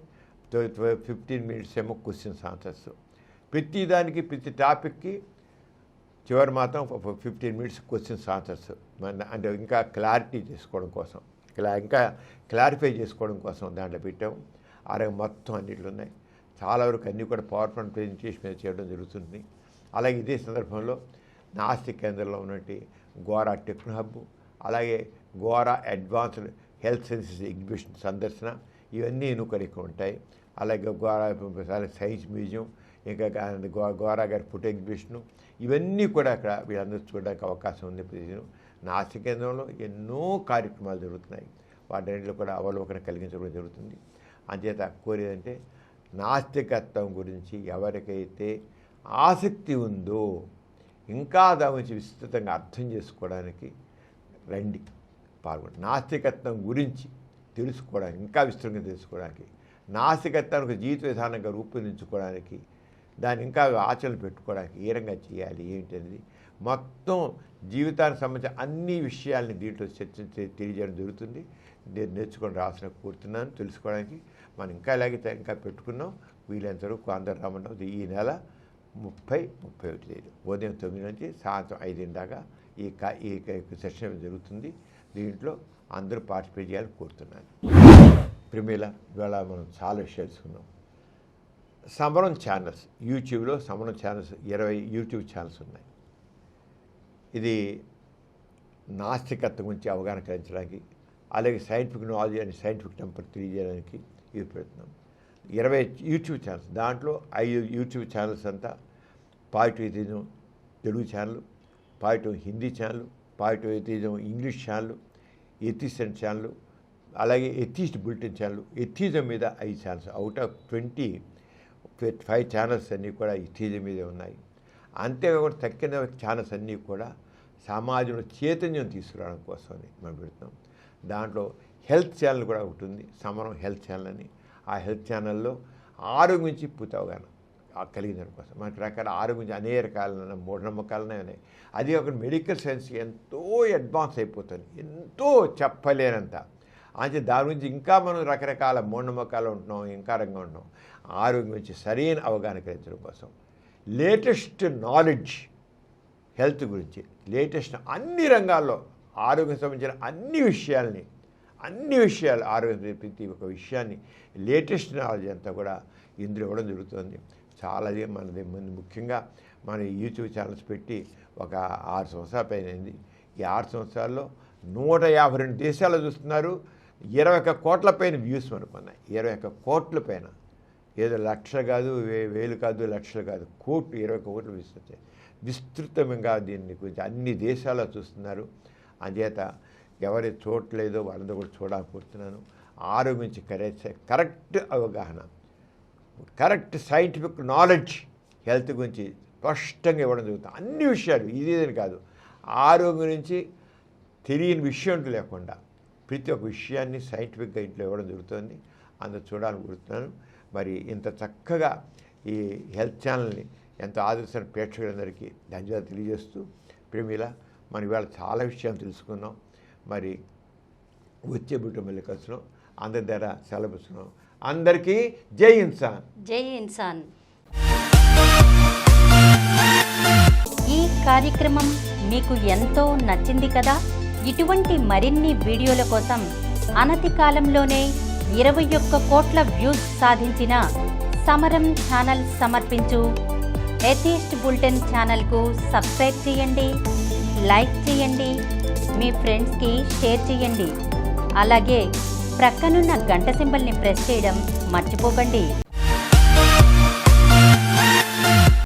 15 minutes ఏమో క్వశ్చన్స్ ఆన్సర్స్. ప్రతి దానికి ప్రతి టాపిక్కి చివరి మాత్రం 15 minutes క్వశ్చన్స్ ఆన్సర్స్. అంటే ఇంకా క్లారిటీ చేసుకోవడం కోసం, ఇంకా క్లారిఫై చేసుకోవడం కోసం దాంట్లో పెట్టాము. అలాగే మొత్తం అన్నిట్లు ఉన్నాయి. చాలా వరకు అన్నీ కూడా పవర్ పాయింట్ ప్రెజెంటేషన్ మీద చేయడం జరుగుతుంది. అలాగే ఇదే సందర్భంలో నాస్తిక్ కేంద్రంలో ఉన్నట్టు గోరా టెక్నో హబ్, అలాగే Gora advanced health sciences exhibition సందర్శన, ఇవన్నీ కూడా ఇక్కడ ఉంటాయి. అలాగే గోరా సైన్స్ మ్యూజియం, ఇంకా గోరా గారి ఫోటో ఎగ్జిబిషను, ఇవన్నీ కూడా అక్కడ వీళ్ళందరూ చూడడానికి అవకాశం ఉంది. నాస్తిక కేంద్రంలో ఎన్నో కార్యక్రమాలు జరుగుతున్నాయి, వాటన్నింటిలో కూడా అవలోకన కలిగించడం జరుగుతుంది. అంచేత కోరేదంటే నాస్తికత్వం గురించి ఎవరికైతే ఆసక్తి ఉందో ఇంకా దాని గురించి విస్తృతంగా అర్థం చేసుకోవడానికి రండి, పాల్గొండి. నాస్తికత్వం గురించి తెలుసుకోవడానికి, ఇంకా విస్తృతంగా తెలుసుకోవడానికి, నాస్తికత్వానికి జీవిత విధానంగా రూపొందించుకోవడానికి, దాన్ని ఇంకా ఆచరణ పెట్టుకోవడానికి ఏ రకంగా చేయాలి ఏంటి అనేది మొత్తం జీవితానికి సంబంధించిన అన్ని విషయాల్ని దీంట్లో చర్చించి తెలియజేయడం జరుగుతుంది. నేను నేర్చుకొని రాసిన కోరుతున్నాను తెలుసుకోవడానికి. మనం ఇంకా ఇలాగే ఇంకా పెట్టుకున్నాం. వీలైనంత వరకు అందరూ రమ్మన్నాం. ఈ నెల 30-31 తేదీ ఉదయం 9 నుంచి సాయంత్రం 5 దాకా ఈ సెషన్ జరుగుతుంది. దీంట్లో అందరూ పార్టిసిపేట్ చేయాలని కోరుతున్నాను. ప్రిమిల ఇవాళ మనం చాలా విషయాలు తెలుసుకున్నాం. సమరం ఛానల్స్, యూట్యూబ్లో సమరం ఛానల్స్ 20 యూట్యూబ్ ఛానల్స్ ఉన్నాయి. ఇది నాస్తికత్వం గురించి అవగాహన కలిగించడానికి, అలాగే scientific knowledge and scientific temper తెలియజేయడానికి ఇది పెడుతున్నాం. 20 యూట్యూబ్ ఛానల్స్, దాంట్లో 5 యూట్యూబ్ ఛానల్స్ అంతా positive atheism Telugu channel, positive Hindi channel, positive atheism English channel, atheist channel, అలాగే ఎథిస్ట్ బులెటిన్ ఛానల్. ఎథిజం మీద 5 ఛానల్స్ అవుట్ ఆఫ్ 25 ఛానల్స్ అన్నీ కూడా ఎథిజం మీదే ఉన్నాయి. అంతేకాకుండా తక్కిన ఛానల్స్ అన్నీ కూడా సమాజంలో చైతన్యం తీసుకురావడం కోసమని మనం పెడుతున్నాం. దాంట్లో హెల్త్ ఛానల్ కూడా ఒకటి ఉంది, సమరం హెల్త్ ఛానల్ అని. ఆ హెల్త్ ఛానల్లో ఆరోగ్యం గురించి పూర్తి అవగాహన, కలిగిన దానికోసం మనకి రకాల ఆరోగ్యం అనేక రకాల మూఢనమ్మకాలనే ఉన్నాయి. అది ఒక మెడికల్ సైన్స్ ఎంతో అడ్వాన్స్ అయిపోతుంది, ఎంతో చెప్పలేనంత. అంటే దాని గురించి ఇంకా మనం రకరకాల మూఢనమ్మకాలు ఉంటున్నాం, ఇంకా రంగం ఉంటున్నాం. ఆరోగ్యం గురించి సరైన అవగాహన కలిగించడం కోసం లేటెస్ట్ నాలెడ్జ్ హెల్త్ గురించి, లేటెస్ట్ అన్ని రంగాల్లో ఆరోగ్యం సంబంధించిన అన్ని విషయాలు ఆరోగ్యం ప్రతి ఒక విషయాన్ని లేటెస్ట్ నాలెడ్జ్ అంతా కూడా ఇందులో ఇవ్వడం జరుగుతుంది. చాలా మనది ముఖ్యంగా మన యూట్యూబ్ ఛానల్స్ పెట్టి ఒక 6 సంవత్సరాల పైన అయింది. ఈ 6 సంవత్సరాల్లో 152 దేశాల్లో చూస్తున్నారు. 21 కోట్ల పైన వ్యూస్ మనకు ఉన్నాయి. 21 కోట్ల పైన, ఏదో లక్షలు కాదు, వేలు కాదు, లక్షలు కాదు, కోట్లు, 21 కోట్లు వ్యూస్ వచ్చాయి. విస్తృతంగా దీన్ని గురించి అన్ని దేశాల్లో చూస్తున్నారు. అంచేత ఎవరి చూడలేదో వాళ్ళందరూ కూడా చూడాలనుకుంటున్నాను. ఆరోగ్యం గురించి కరెక్ట్ అవగాహన, కరెక్ట్ సైంటిఫిక్ నాలెడ్జ్ హెల్త్ గురించి స్పష్టంగా ఇవ్వడం జరుగుతుంది. అన్ని విషయాలు ఇదేదని కాదు, ఆరోగ్యం గురించి తెలియని విషయం అంటూ లేకుండా ప్రతి ఒక్క విషయాన్ని సైంటిఫిక్గా ఇంట్లో ఇవ్వడం జరుగుతుంది. అందులో చూడాలనుకుంటున్నాను. మరి ఇంత చక్కగా ఈ హెల్త్ ఛానల్ని ఎంతో ఆదర్శమైన ప్రేక్షకులందరికీ ధన్యవాదాలు తెలియజేస్తూ, ప్రేమిల మనం ఇవాళ చాలా విషయాలు తెలుసుకున్నాం. మరి వచ్చే బుట్ట మళ్ళీ కలుసుకున్నాం. అందరి ద్వారా సెలవుస్తున్నాం. అందరికీ జై ఇన్సాన్. జై ఇన్సాన్. ఈ కార్యక్రమం మీకు ఎంతో నచ్చింది కదా. ఇటువంటి మరిన్ని వీడియోల కోసం అనతి కాలంలోనే 21 కోట్ల వ్యూస్ సాధించిన సమరం ఛానల్ సమర్పించు ఎథిస్ట్ బులెటిన్ ఛానల్కు సబ్స్క్రైబ్ చేయండి, లైక్ చేయండి, మీ ఫ్రెండ్స్కి షేర్ చేయండి. అలాగే ప్రక్కనున్న గంట సింబల్ని ప్రెస్ చేయడం మర్చిపోకండి.